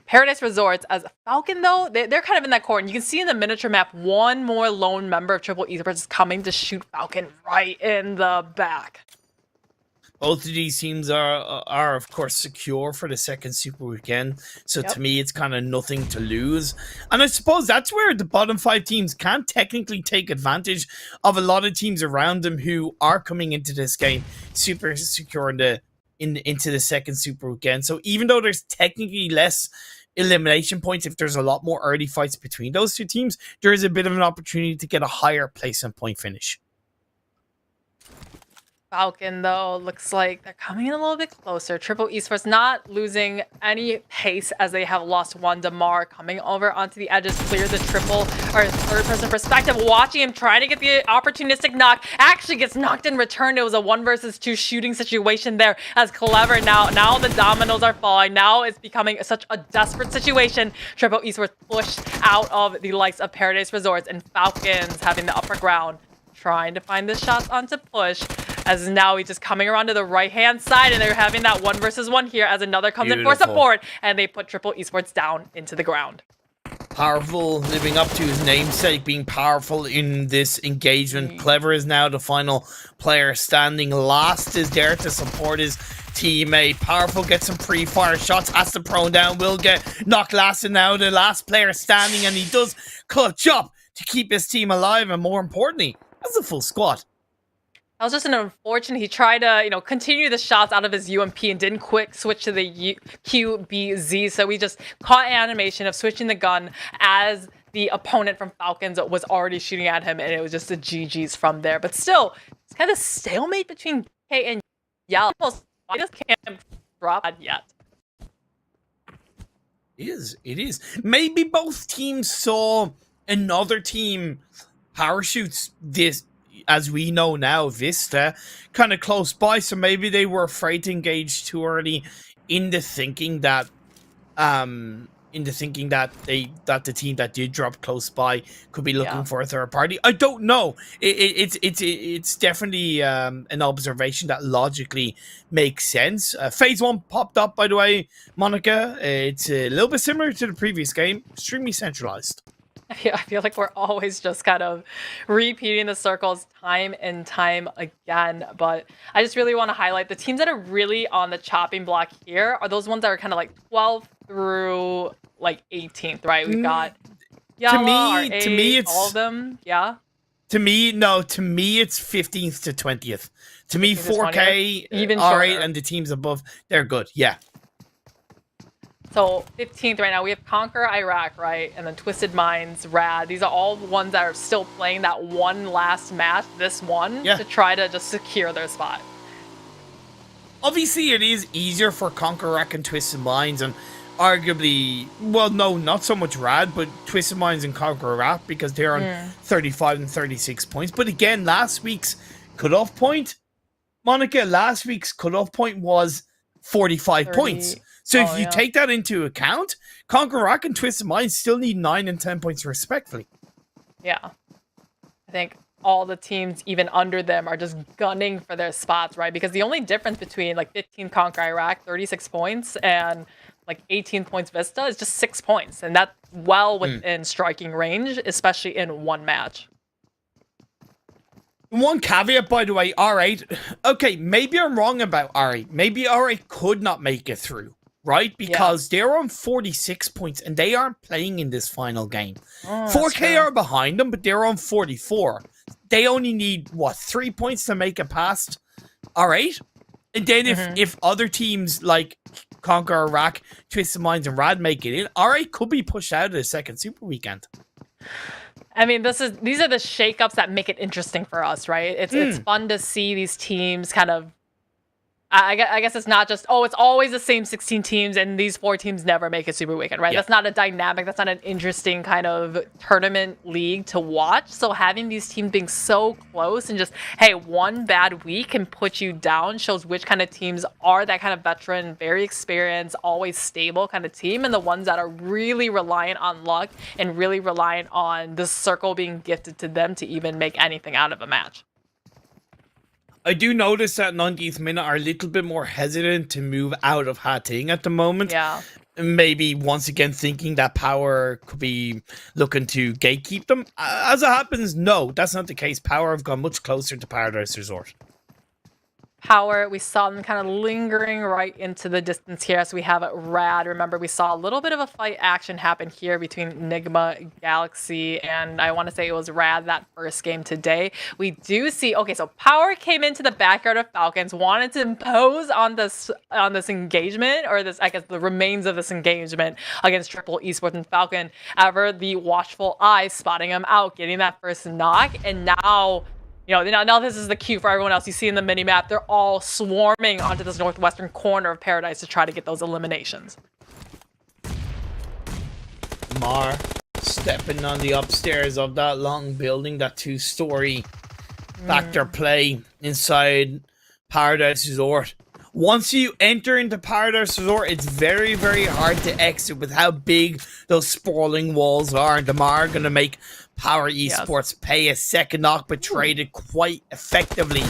Paradise Resorts. As Falcon, though, they're kind of in that corner. And you can see in the miniature map, one more lone member of Triple Esports is coming to shoot Falcon right in the back. Both of these teams are of course secure for the second Super Weekend, so to me it's kind of nothing to lose. And I suppose that's where the bottom 5 teams can technically take advantage of a lot of teams around them who are coming into this game super secure into the second Super Weekend. So even though there's technically less elimination points, if there's a lot more early fights between those two teams, there is a bit of an opportunity to get a higher placement point finish. Falcon, though, looks like they're coming in a little bit closer. Triple Esports not losing any pace as they have lost one. Damar coming over onto the edges, clear the triple or third-person perspective, watching him trying to get the opportunistic knock. Actually gets knocked in return. It was a 1 versus 2 shooting situation there as Clever now the dominoes are falling. Now it's becoming such a desperate situation. Triple Esports pushed out of the likes of Paradise Resorts, and Falcons having the upper ground, trying to find the shots onto push, as now he's just coming around to the right-hand side, and they're having that 1 versus 1 here as another comes in for support, and they put Triple Esports down into the ground. Powerful, living up to his namesake, being powerful in this engagement. Clever is now the final player standing. Last is there to support his teammate. Powerful gets some pre-fire shots, has to prone down, will get knocked last, and now the last player standing, and he does clutch up to keep his team alive, and more importantly, that's a full squad. That was just an unfortunate. He tried to, you know, continue the shots out of his UMP and didn't quick switch to the QBZ. So we just caught an animation of switching the gun as the opponent from Falcons was already shooting at him, and it was just the GGs from there. But still, it's kind of a stalemate between GEEKAY and YALLA. I just can't drop that yet. It is. Maybe both teams saw another team parachutes this, as we know now, VISTA, kind of close by, so maybe they were afraid to engage too early into thinking that the team that did drop close by could be looking for a third party. I don't know. It's definitely an observation that logically makes sense. Phase 1 popped up, by the way, Monica. It's a little bit similar to the previous game, extremely centralized. I feel like we're always just kind of repeating the circles time and time again. But I just really want to highlight the teams that are really on the chopping block here are those ones that are kind of like 12th through like 18th, right? We've got YALLA, to me, it's all of them. Yeah. To me, it's 15th to 20th. To me, 4K, even R8, and the teams above, they're good. Yeah. So 15th right now, we have Conqueror Iraq, right? And then Twisted Minds, Rad. These are all ones that are still playing that one last match, this one, to try to just secure their spot. Obviously, it is easier for Conqueror Iraq and Twisted Minds, and arguably, well, no, not so much Rad, but Twisted Minds and Conqueror Iraq, because they're on 35 and 36 points. But again, last week's cutoff point, Monica, was 45 points. So if you take that into account, Conqueror Iraq and Twisted Minds still need 9 and 10 points respectively. Yeah. I think all the teams, even under them, are just gunning for their spots, right? Because the only difference between like 15 Conqueror Iraq, 36 points, and like 18 points Vista is just 6 points. And that's well within striking range, especially in one match. One caveat, by the way, R8. Okay, maybe I'm wrong about R8. Maybe R8 could not make it through, right? Because they're on 46 points and they aren't playing in this final game. 4K are behind them, but they're on 44. They only need, 3 points to make it past R8? And then if other teams like Conqueror Iraq, Twisted Minds, and Rad make it in, R8 could be pushed out of the second Super Weekend. I mean, these are the shakeups that make it interesting for us, right? It's fun to see these teams kind of I guess it's not just, oh, it's always the same 16 teams and these 4 teams never make a super weekend, right? Yeah. That's not a dynamic, that's not an interesting kind of tournament league to watch. So having these teams being so close and just, hey, one bad week can put you down shows which kind of teams are that kind of veteran, very experienced, always stable kind of team, and the ones that are really reliant on luck and really reliant on the circle being gifted to them to even make anything out of a match. I do notice that 90th minute are a little bit more hesitant to move out of Hating at the moment. Yeah. Maybe once again thinking that POWR could be looking to gatekeep them. As it happens, no, that's not the case. POWR have gone much closer to Paradise Resort. POWR, we saw them kind of lingering right into the distance here. So we have Rad. Remember, we saw a little bit of a fight action happen here between NIGMA, Galaxy, and I want to say it was Rad that first game today. We do see, okay, so POWR came into the backyard of Falcons, wanted to impose on this engagement, or this, I guess, the remains of this engagement against Triple Esports and Falcon. However, the watchful eye spotting him out, getting that first knock, and now, you know, now this is the cue for everyone else. You see in the mini-map, they're all swarming onto this northwestern corner of Paradise to try to get those eliminations. Mar stepping on the upstairs of that long building, that 2-story factor play inside Paradise Resort. Once you enter into Paradise Resort, it's very, very hard to exit with how big those sprawling walls are. And Damar are going to make POWR Esports pay a second knock, but traded quite effectively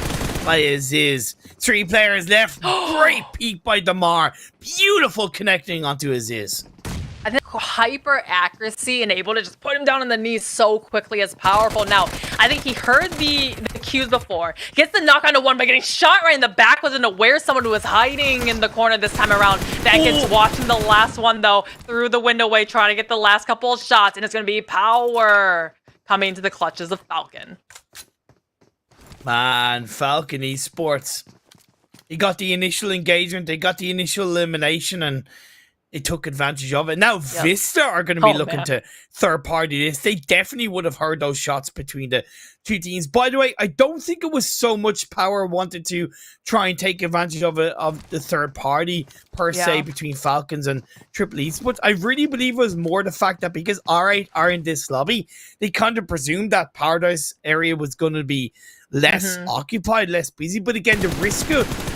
by Aziz. 3 players left. Great peek by Damar. Beautiful connecting onto Aziz. I think hyper accuracy and able to just put him down on the knees so quickly is powerful. Now, I think he heard the cues before. Gets the knock onto one by getting shot right in the back. Wasn't aware someone who was hiding in the corner this time around. That gets watching the last one, though, through the window way, trying to get the last couple of shots. And it's going to be POWR coming to the clutches of Falcon. Man, Falcon Esports. He got the initial engagement. They got the initial elimination, and they took advantage of it. Now, VISTA are going to be looking to third-party this. They definitely would have heard those shots between the 2 teams. By the way, I don't think it was so much POWR wanted to try and take advantage of it, of the third party, per se, between Falcons and Triple Esports. I really believe it was more the fact that because R8 are in this lobby, they kind of presumed that Paradise area was going to be less occupied, less busy. But again, the risk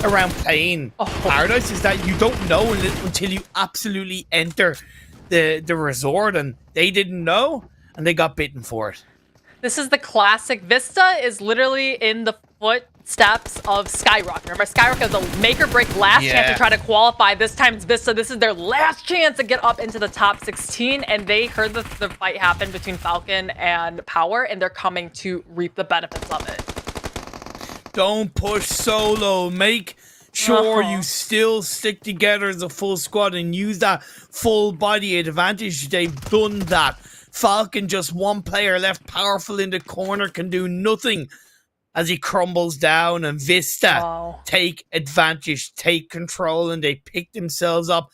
around playing Paradise is that you don't know until you absolutely enter the resort, and they didn't know, and they got bitten for it. This is the classic. VISTA is literally in the footsteps of SKYROCKET. Remember, SKYROCKET is a make or break last chance to try to qualify. This time it's VISTA. This is their last chance to get up into the top 16, and they heard the fight happen between Falcon and POWR, and they're coming to reap the benefits of it. Don't push solo. Make sure you still stick together as a full squad and use that full body advantage. They've done that. Falcon, just 1 player left, powerful in the corner, can do nothing as he crumbles down, and VISTA take advantage, take control, and they pick themselves up.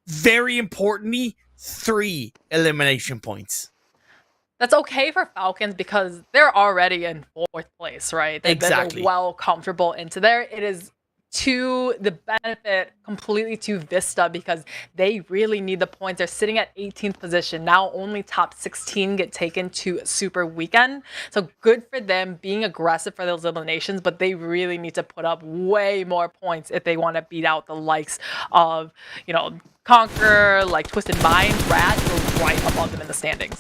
Very importantly, 3 elimination points. That's okay for Falcons because they're already in 4th place, right? They're well comfortable into there. It is to the benefit completely to VISTA because they really need the points. They're sitting at 18th position. Now only top 16 get taken to Super Weekend. So good for them being aggressive for those eliminations, but they really need to put up way more points if they want to beat out the likes of, you know, CONQUEROR, like Twisted Mind, Rat, are right above them in the standings.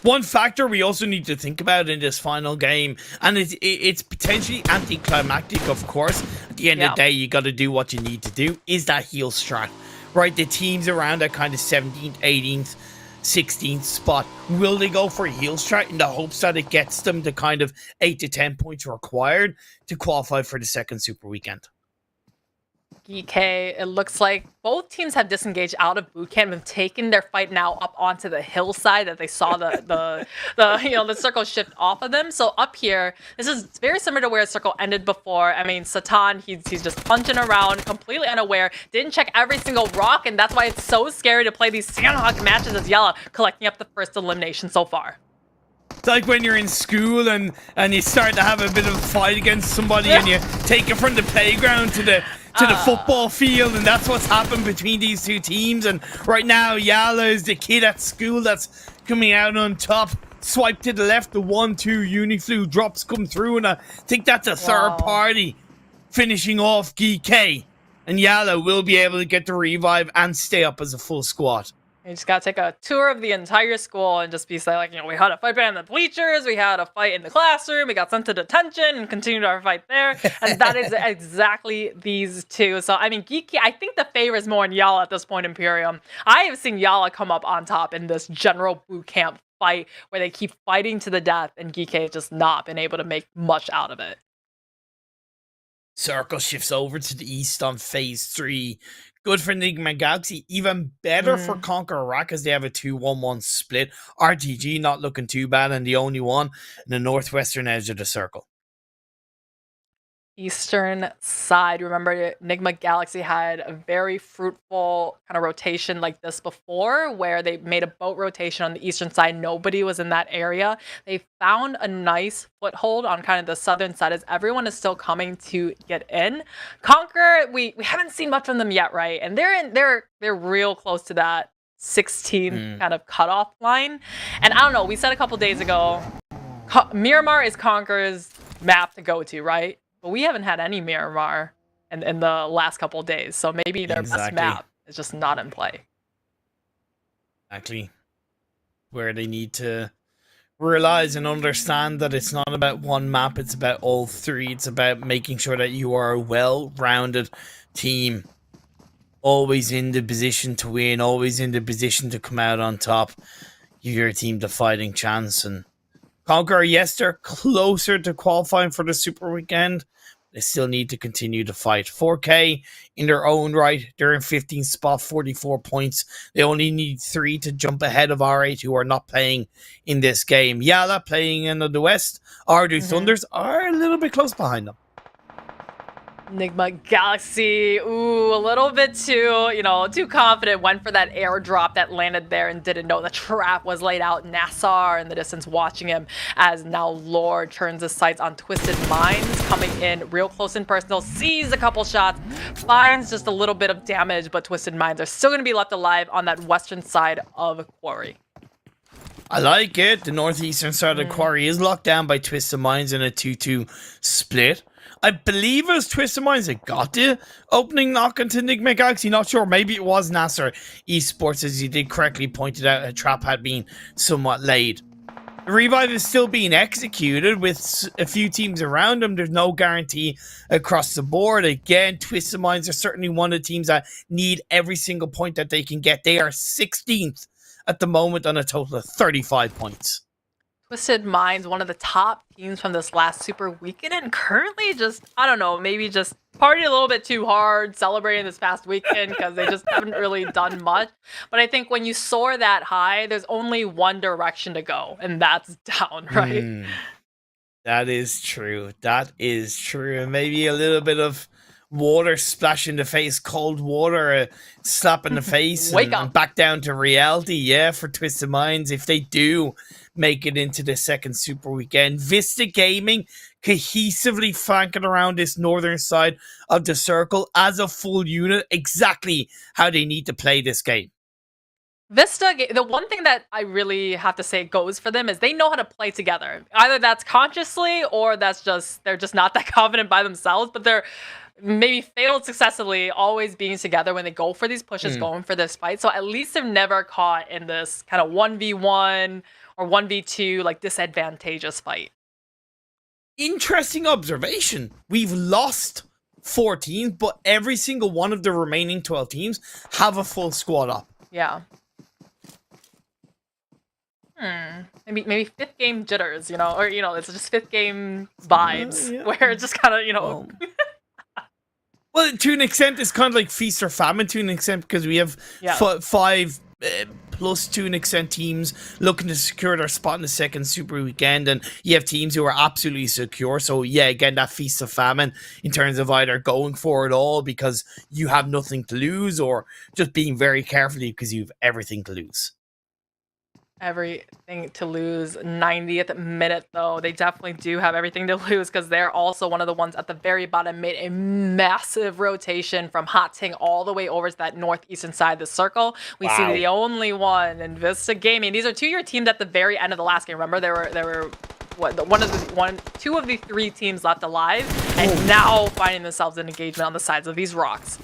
One factor we also need to think about in this final game, and it's potentially anticlimactic, of course. At the end of the day, you got to do what you need to do, is that heal strat. Right, the teams around that kind of 17th, 18th, 16th spot, will they go for a heal strat in the hopes that it gets them the kind of 8 to 10 points required to qualify for the second Super Weekend? GEEKAY, it looks like both teams have disengaged out of boot camp and taken their fight now up onto the hillside that they saw the circle shift off of them. So up here, this is very similar to where a circle ended before. I mean, Satan, he's just punching around, completely unaware, didn't check every single rock, and that's why it's so scary to play these Sanhok matches as YALLA, collecting up the first elimination so far. It's like when you're in school and you start to have a bit of a fight against somebody and you take it from the playground to the football field, and that's what's happened between these two teams. And right now, YALLA is the kid at school that's coming out on top. Swipe to the left, the 1-2 Uniflu drops come through, and I think that's a third party finishing off GEEKAY. And YALLA will be able to get the revive and stay up as a full squad. You just gotta take a tour of the entire school and just be like, we had a fight behind the bleachers, we had a fight in the classroom, we got sent to detention and continued our fight there. And that is exactly these two. So, I mean, GEEKAY, I think the favor is more in YALLA at this point, Imperium. I have seen YALLA come up on top in this general boot camp fight where they keep fighting to the death, and GEEKAY has just not been able to make much out of it. Circle shifts over to the east on phase 3. Good for NIGMA Galaxy. Even better for CONQUEROR as they have a 2-1-1 split. RTG not looking too bad, and the only one in the northwestern edge of the circle. Eastern side. Remember, NIGMA Galaxy had a very fruitful kind of rotation like this before, where they made a boat rotation on the eastern side. Nobody was in that area. They found a nice foothold on kind of the southern side as everyone is still coming to get in. Conquer, we haven't seen much from them yet, right? And they're real close to that 16 kind of cutoff line. And I don't know, we said a couple days ago, Miramar is Conqueror's map to go to, right? But we haven't had any Miramar in the last couple of days, so maybe their best map is just not in play. Exactly. Where they need to realize and understand that it's not about one map, it's about all three. It's about making sure that you are a well-rounded team. Always in the position to win, always in the position to come out on top. Give your team the fighting chance. And CONQUEROR, yes, they're closer to qualifying for the Super Weekend. They still need to continue to fight. 4K in their own right. They're in 15th spot, 44 points. They only need 3 to jump ahead of R8, who are not playing in this game. YALLA playing in the West. OOREDOO Thunders are a little bit close behind them. NIGMA Galaxy, ooh, a little bit too confident. Went for that airdrop that landed there and didn't know the trap was laid out. NASR in the distance watching him as now Lord turns his sights on Twisted Minds, coming in real close and personal, sees a couple shots, finds just a little bit of damage, but Twisted Minds are still going to be left alive on that western side of Quarry. I like it. The northeastern side of Quarry is locked down by Twisted Minds in a 2-2 split. I believe it was Twisted Minds that got the opening knock into NIGMA Galaxy. Not sure. Maybe it was NASR Esports, as you did correctly pointed out. A trap had been somewhat laid. The revive is still being executed with a few teams around them. There's no guarantee across the board. Again, Twisted Minds are certainly one of the teams that need every single point that they can get. They are 16th at the moment on a total of 35 points. Twisted Minds, one of the top teams from this last Super Weekend, and currently just, I don't know, maybe just partied a little bit too hard celebrating this past weekend because they just haven't really done much. But I think when you soar that high, there's only one direction to go, and that's down, right? That is true. That is true. And maybe a little bit of water splash in the face, cold water, slap in the face, and back down to reality. Yeah, for Twisted Minds, if they do make it into the second Super Weekend. VISTA Gaming cohesively flanking around this northern side of the circle as a full unit, exactly how they need to play this game. VISTA, the one thing that I really have to say goes for them is they know how to play together. Either that's consciously or that's just, they're just not that confident by themselves, but they're maybe failed successively always being together when they go for these pushes, going for this fight. So at least they're never caught in this kind of 1v1 or 1v2 like disadvantageous fight. Interesting observation. We've lost 4 teams, but every single one of the remaining 12 teams have a full squad up. Yeah. Maybe 5th game jitters, or it's just 5th game vibes where it's just kind of, Well, to an extent, it's kind of like feast or famine to an extent because we have 5 plus to an extent teams looking to secure their spot in the second Super Weekend, and you have teams who are absolutely secure. So yeah, again, that feast of famine in terms of either going for it all because you have nothing to lose or just being very careful because you have everything to lose. everything to lose. 90th minute, though. They definitely do have everything to lose because they're also one of the ones at the very bottom. Made a massive rotation from Hot Ting all the way over to that northeastern side of the circle. We see the only one in VISTA Gaming. These are two-year teams at the very end of the last game. Remember, there were two of the three teams left alive, and now finding themselves in engagement on the sides of these rocks.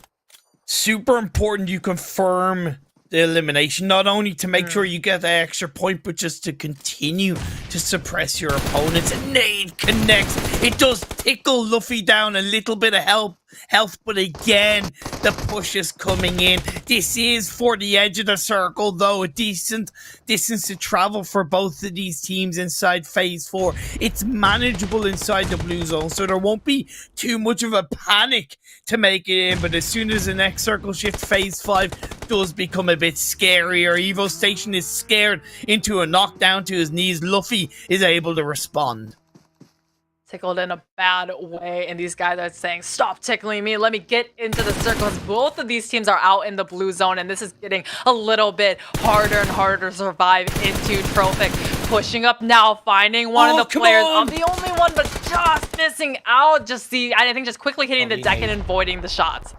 Super important you confirm the elimination, not only to make sure you get the extra point, but just to continue to suppress your opponents. And nade connects. It does tickle Luffy down a little bit of health, but again, the push is coming in. This is for the edge of the circle, though, a decent distance to travel for both of these teams inside Phase 4. It's manageable inside the blue zone, so there won't be too much of a panic to make it in, but as soon as the next circle shift, Phase 5, does become a bit scarier. Evo Station is scared into a knockdown to his knees. Luffy is able to respond. Tickled in a bad way, and these guys are saying, stop tickling me, let me get into the circles. Both of these teams are out in the blue zone, and this is getting a little bit harder and harder to survive into Trophic. Pushing up now, finding one of the players. The only one, but just missing out. I think just quickly hitting the deck and avoiding the shots.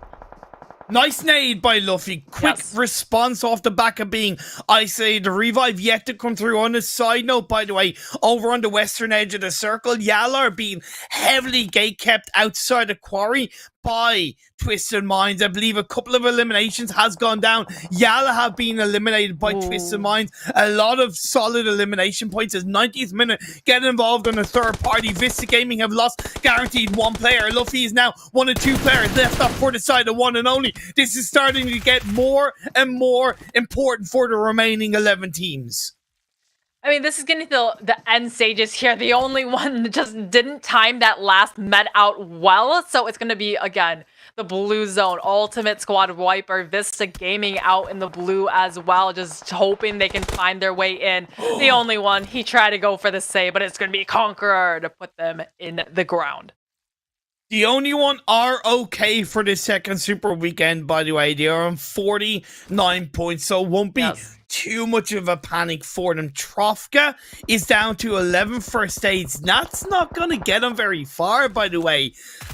Nice nade by Luffy. Quick response off the back of being isolated. The revive yet to come through. On a side note, by the way, over on the western edge of the circle, YALLA are being heavily gate-kept outside the quarry by Twisted Minds. I believe a couple of eliminations has gone down. YALLA have been eliminated by Twisted Minds. A lot of solid elimination points as 90th minute get involved on a third party. VISTA Gaming have lost guaranteed one player. Luffy is now one of two players left up for the side of one and only. This is starting to get more and more important for the remaining 11 teams. I mean, this is getting to the end stages here. The only one that just didn't time that last med out well. So it's going to be, again, the blue zone. Ultimate Squad Wiper. VISTA Gaming out in the blue as well. Just hoping they can find their way in. The only one, he tried to go for the save, but it's going to be CONQUEROR to put them in the ground. The only one are okay for the second Super Weekend, by the way. They are on 49 points, so it won't be too much of a panic for them. Trofka is down to 11 first aids. That's not going to get them very far, by the way.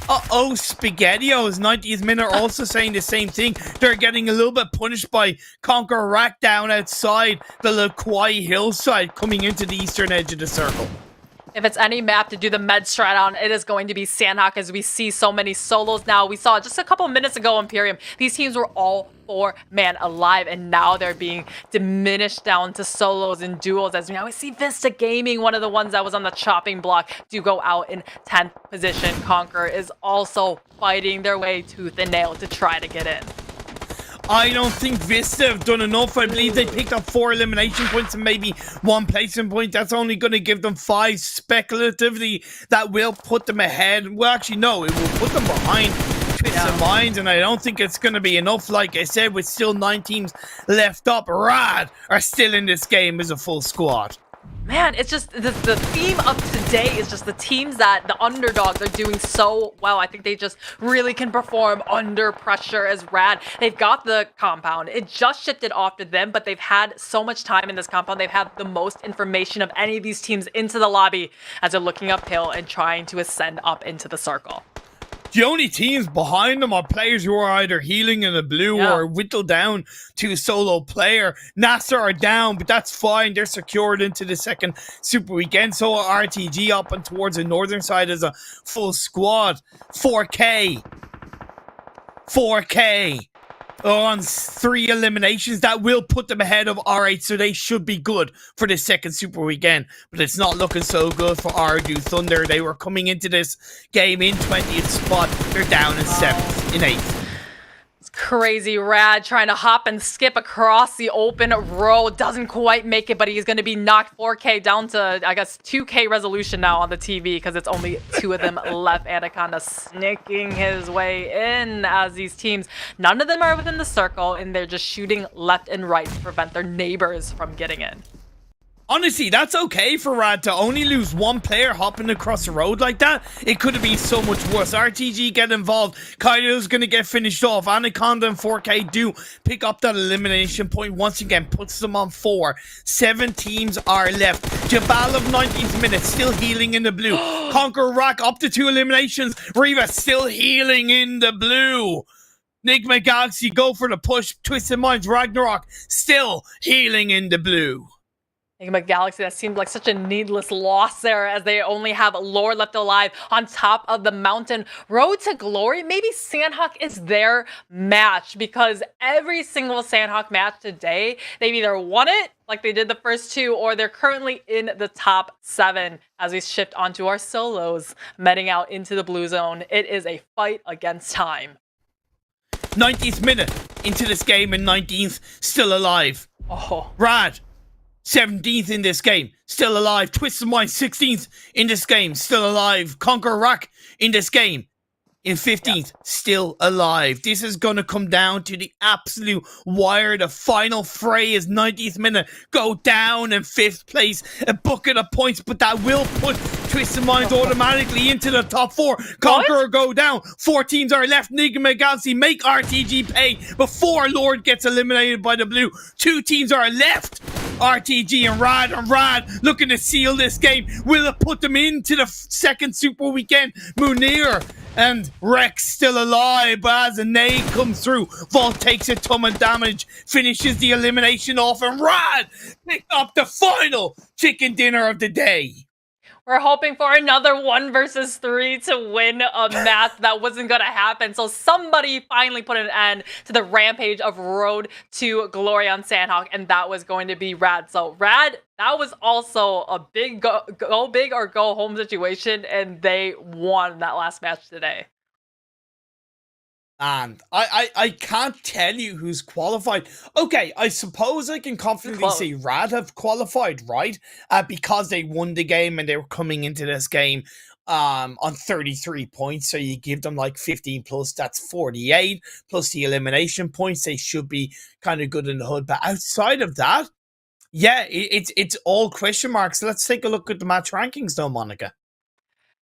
Spaghettios, 90th minute, are also saying the same thing. They're getting a little bit punished by CONQUEROR Rack down outside the Lakwai hillside coming into the eastern edge of the circle. If it's any map to do the med strat on, it is going to be Sanhok, as we see so many solos now. We saw just a couple minutes ago Imperium, these teams were all 4-man alive, and now they're being diminished down to solos and duos. As we now see VISTA Gaming, one of the ones that was on the chopping block, do go out in 10th position. CONQUEROR is also fighting their way tooth and nail to try to get in. I don't think VISTA have done enough. I believe they picked up 4 elimination points and maybe 1 placement point. That's only going to give them 5 speculatively. That will put them ahead. Well, actually, no, it will put them behind Twisted Minds, and I don't think it's going to be enough. Like I said, with still 9 teams left up, Rad are still in this game as a full squad. Man, it's just the theme of today is just the teams that the underdogs are doing so well. I think they just really can perform under pressure as Rad. They've got the compound. It just shifted off to them, but they've had so much time in this compound. They've had the most information of any of these teams into the lobby as they're looking uphill and trying to ascend up into the circle. The only teams behind them are players who are either healing in the blue or whittled down to a solo player. NASR are down, but that's fine. They're secured into the second Super Weekend. So are RTG up and towards the northern side as a full squad. 4K on 3 eliminations. That will put them ahead of R8, so they should be good for the second Super Weekend. But it's not looking so good for OOREDOO Thunder. They were coming into this game in 20th spot. They're down in 7th, in 8th. Crazy Rad trying to hop and skip across the open road. Doesn't quite make it, but he's going to be knocked 4K down to, I guess, 2K resolution now on the TV because it's only 2 of them left. Anaconda sneaking his way in as these teams, none of them are within the circle, and they're just shooting left and right to prevent their neighbors from getting in. Honestly, that's okay for Rad to only lose one player hopping across the road like that. It could have been so much worse. RTG get involved. Kaido's going to get finished off. Anaconda and 4K do pick up that elimination point once again. Puts them on 4. 7 teams are left. Jabal of 19th minute still healing in the blue. Conqueror Rack up to 2 eliminations. Riva still healing in the blue. NIGMA Galaxy go for the push. Twisted Minds Ragnarok still healing in the blue. NIGMA Galaxy, that seemed like such a needless loss there as they only have Lord left alive on top of the mountain. Road to Glory, maybe Sanhok is their match because every single Sanhok match today, they've either won it like they did the first 2 or they're currently in the top 7 as we shift onto our solos, meting out into the blue zone. It is a fight against time. 90th minute into this game and 19th still alive. Oh. Rad 17th in this game, still alive. Twisted Mind 16th in this game, still alive. Conqueror Rack in this game, in 15th, still alive. This is going to come down to the absolute wire. The final fray is 90th minute. Go down in 5th place. A bucket of points, but that will put Twisted Minds automatically into the top 4. Conqueror go down. 4 teams are left. NIGMA Galaxy make RTG pay before Lord gets eliminated by the blue. 2 teams are left. RTG and Rad looking to seal this game. Will it put them into the second Super Weekend? Munir and Rex still alive, but as a nade comes through, Vault takes a ton of damage, finishes the elimination off, and Rad picked up the final chicken dinner of the day. We're hoping for another 1 versus 3 to win a match. That wasn't going to happen. So somebody finally put an end to the rampage of Road to Glory on Sanhok, and that was going to be Rad. So Rad, that was also a big go big or go home situation, and they won that last match today. And I can't tell you who's qualified. Okay, I suppose I can confidently say Rad have qualified, right? Because they won the game and they were coming into this game on 33 points. So you give them like 15 plus, that's 48. Plus the elimination points, they should be kind of good in the hood. But outside of that, yeah, it's all question marks. Let's take a look at the match rankings though, Monica.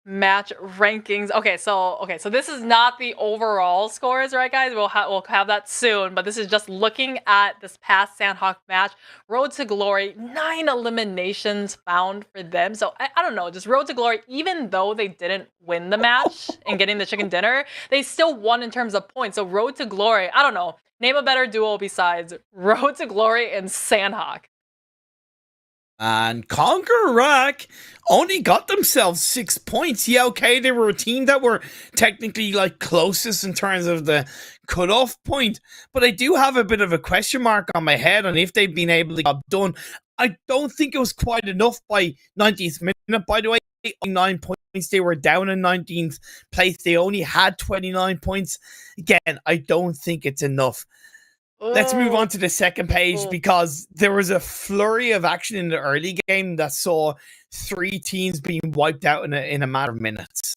Match rankings. Okay, so this is not the overall scores, right, guys? We'll have that soon, but this is just looking at this past Sanhok match. Road to Glory, 9 eliminations found for them. So I don't know, just Road to Glory, even though they didn't win the match and getting the chicken dinner, they still won in terms of points. So Road to Glory, I don't know, name a better duo besides Road to Glory and Sanhok. And Conqueror Rack only got themselves 6 points. Yeah, okay, they were a team that were technically like closest in terms of the cutoff point, but I do have a bit of a question mark on my head on if they've been able to get done. I don't think it was quite enough by 90th minute. By the way, 9 points. They were down in 19th place. They only had 29 points. Again, I don't think it's enough. Let's move on to the second page because there was a flurry of action in the early game that saw 3 teams being wiped out in a matter of minutes.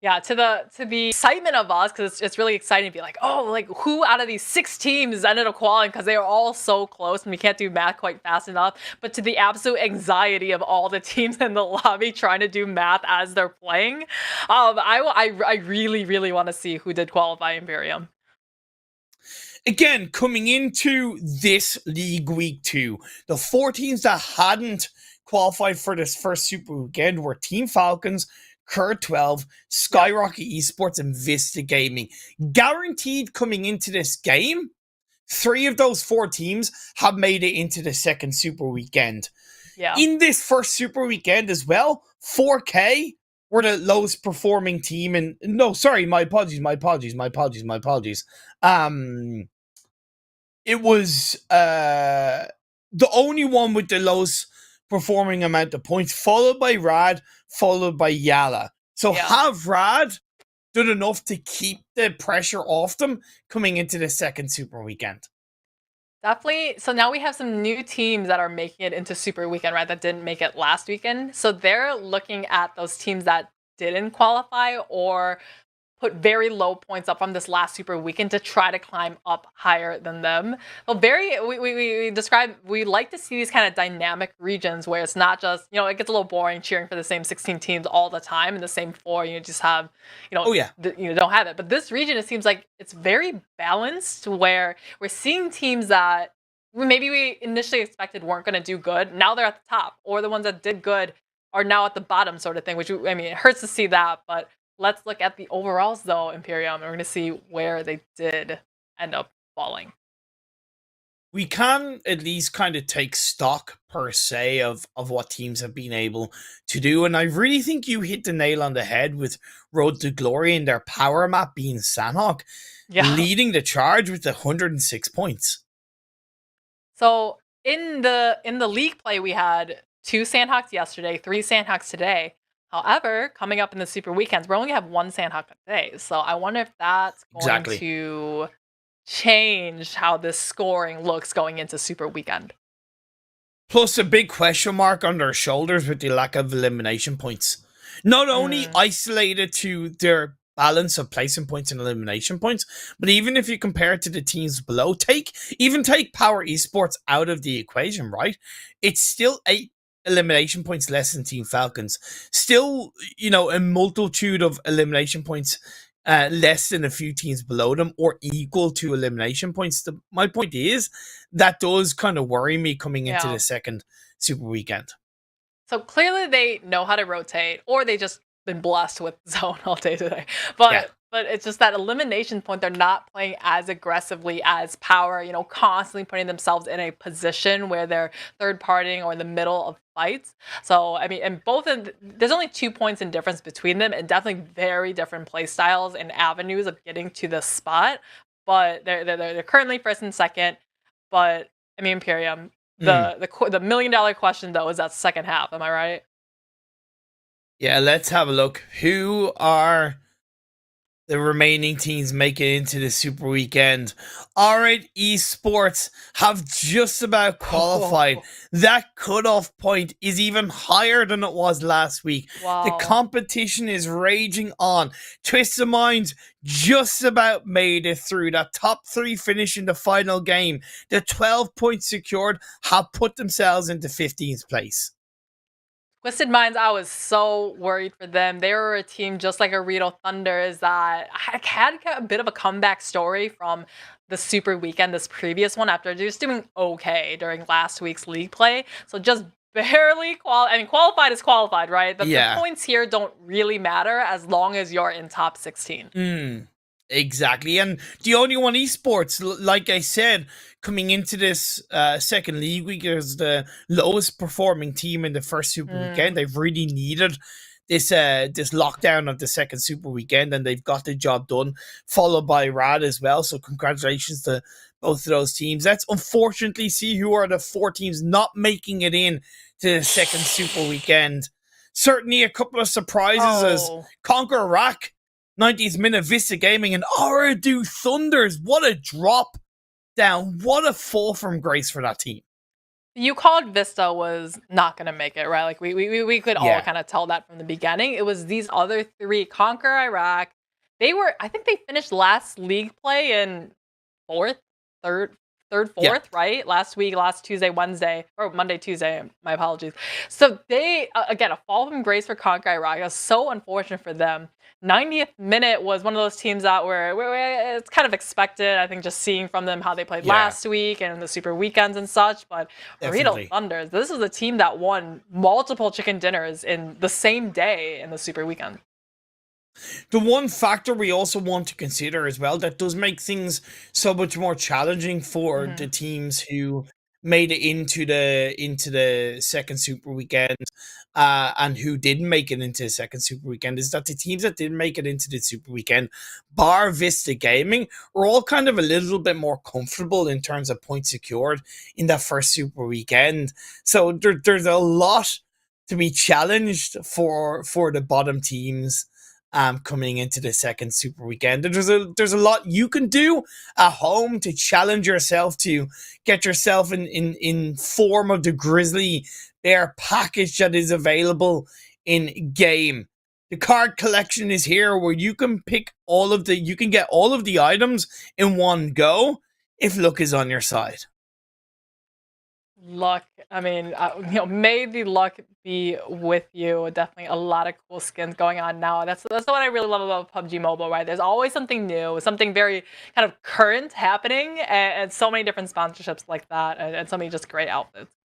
Yeah, to the excitement of us, because it's really exciting to be like, oh, like who out of these 6 teams ended up qualifying because they are all so close and we can't do math quite fast enough. But to the absolute anxiety of all the teams in the lobby trying to do math as they're playing, I really, really want to see who did qualify Imperium. Again, coming into this League Week 2, the 4 teams that hadn't qualified for this first Super Weekend were Team Falcons, Cur12, SKYROCKET Esports, and VISTA Gaming. Guaranteed coming into this game, 3 of those 4 teams have made it into the second Super Weekend. Yeah. In this first Super Weekend as well, 4K were the lowest performing team. And no, sorry, my apologies. It was the only one with the lowest performing amount of points, followed by Rad, followed by YALLA. So have Rad done enough to keep the pressure off them coming into the second Super Weekend? Definitely. So now we have some new teams that are making it into Super Weekend, right? That didn't make it last weekend. So they're looking at those teams that didn't qualify or put very low points up from this last super weekend to try to climb up higher than them. Well, we like to see these kind of dynamic regions where it's not just, it gets a little boring cheering for the same 16 teams all the time and the same 4, you just have, don't have it. But this region, it seems like it's very balanced where we're seeing teams that maybe we initially expected weren't going to do good. Now they're at the top, or the ones that did good are now at the bottom sort of thing, which, it hurts to see that, but let's look at the overalls, though, Imperium, and we're going to see where they did end up falling. We can at least kind of take stock, per se, of what teams have been able to do, and I really think you hit the nail on the head with Road to Glory and their power map being Sanhok, leading the charge with 106 points. So, in the league play, we had 2 Sanhoks yesterday, 3 Sanhoks today. However, coming up in the super weekends, we only have 1 Sanhok a day. So I wonder if that's going to change how this scoring looks going into super weekend. Plus a big question mark on their shoulders with the lack of elimination points. Not only isolated to their balance of placing points and elimination points, but even if you compare it to the teams below, take POWR Esports out of the equation, right? It's still 8 elimination points less than Team Falcons. Still, a multitude of elimination points less than a few teams below them, or equal to elimination points. My point is, that does kind of worry me coming into the second super weekend. So clearly they know how to rotate, or they just been blessed with zone all day today. But it's just that elimination point, they're not playing as aggressively as POWR, constantly putting themselves in a position where they're third partying or in the middle of fights. So, and there's only 2 points in difference between them, and definitely very different play styles and avenues of getting to the spot. But they're currently first and second. But, Imperium, the $1 million question, though, is that second half. Am I right? Yeah, let's have a look. Who are the remaining teams making it into the super weekend? Alright, Esports have just about qualified. That cutoff point is even higher than it was last week. Wow. The competition is raging on. Twisted Minds just about made it through. That top 3 finish in the final game. The 12 points secured have put themselves into 15th place. Twisted Minds, I was so worried for them. They were a team just like OOREDOO Thunders that had a bit of a comeback story from the super weekend, this previous one, after just doing okay during last week's league play. So just barely qualified is qualified, right? The points here don't really matter as long as you're in top 16. Exactly, and the only one Esports, like I said, coming into this second league week is the lowest performing team in the first super weekend. They've really needed this lockdown of the second super weekend, and they've got the job done, followed by Rad as well. So congratulations to both of those teams. Let's unfortunately see who are the 4 teams not making it in to the second super weekend. Certainly a couple of surprises as CONQUEROR, 90th minute VISTA Gaming, and OOREDOO Thunders. What a drop down. What a fall from grace for that team. You called VISTA was not going to make it, right? Like we could all kind of tell that from the beginning. It was these other 3, CONQUEROR, I think they finished last league play in third, fourth, right? Last week, last Tuesday, Wednesday, or Monday, Tuesday, my apologies. So they, again, a fall from grace for CONQUEROR. It was so unfortunate for them. 90th minute was one of those teams that it's kind of expected. I think just seeing from them how they played last week and the super weekends and such. But OOREDOO Thunders, this is a team that won multiple chicken dinners in the same day in the super weekend. The one factor we also want to consider as well that does make things so much more challenging for the teams who made it into the second super weekend and who didn't make it into the second super weekend is that the teams that didn't make it into the super weekend, bar VISTA Gaming, are all kind of a little bit more comfortable in terms of points secured in that first super weekend. So there's a lot to be challenged for the bottom teams coming into the second super weekend. There's a lot you can do at home to challenge yourself, to get yourself in form of the Grizzly Bear package that is available in game. The card collection is here where you can pick you can get all of the items in one go if luck is on your side. Luck. I mean, may the luck be with you. Definitely a lot of cool skins going on now. That's what I really love about PUBG Mobile, right? There's always something new, something very kind of current happening, and so many different sponsorships like that, and so many just great outfits.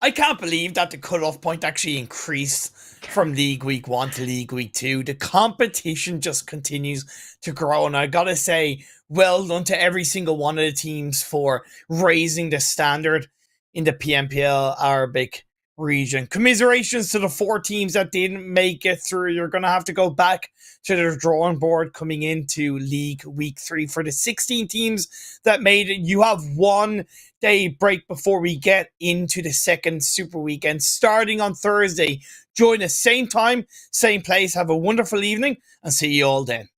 I can't believe that the cutoff point actually increased from League Week 1 to League Week 2. The competition just continues to grow, and I gotta say, well done to every single one of the teams for raising the standard in the PMPL Arabic region. Commiserations to the 4 teams that didn't make it through. You're gonna have to go back to the drawing board coming into League Week 3. For the 16 teams that made it, you have 1 day break before we get into the second Super Weekend starting on Thursday. Join us same time, same place. Have a wonderful evening and see you all then.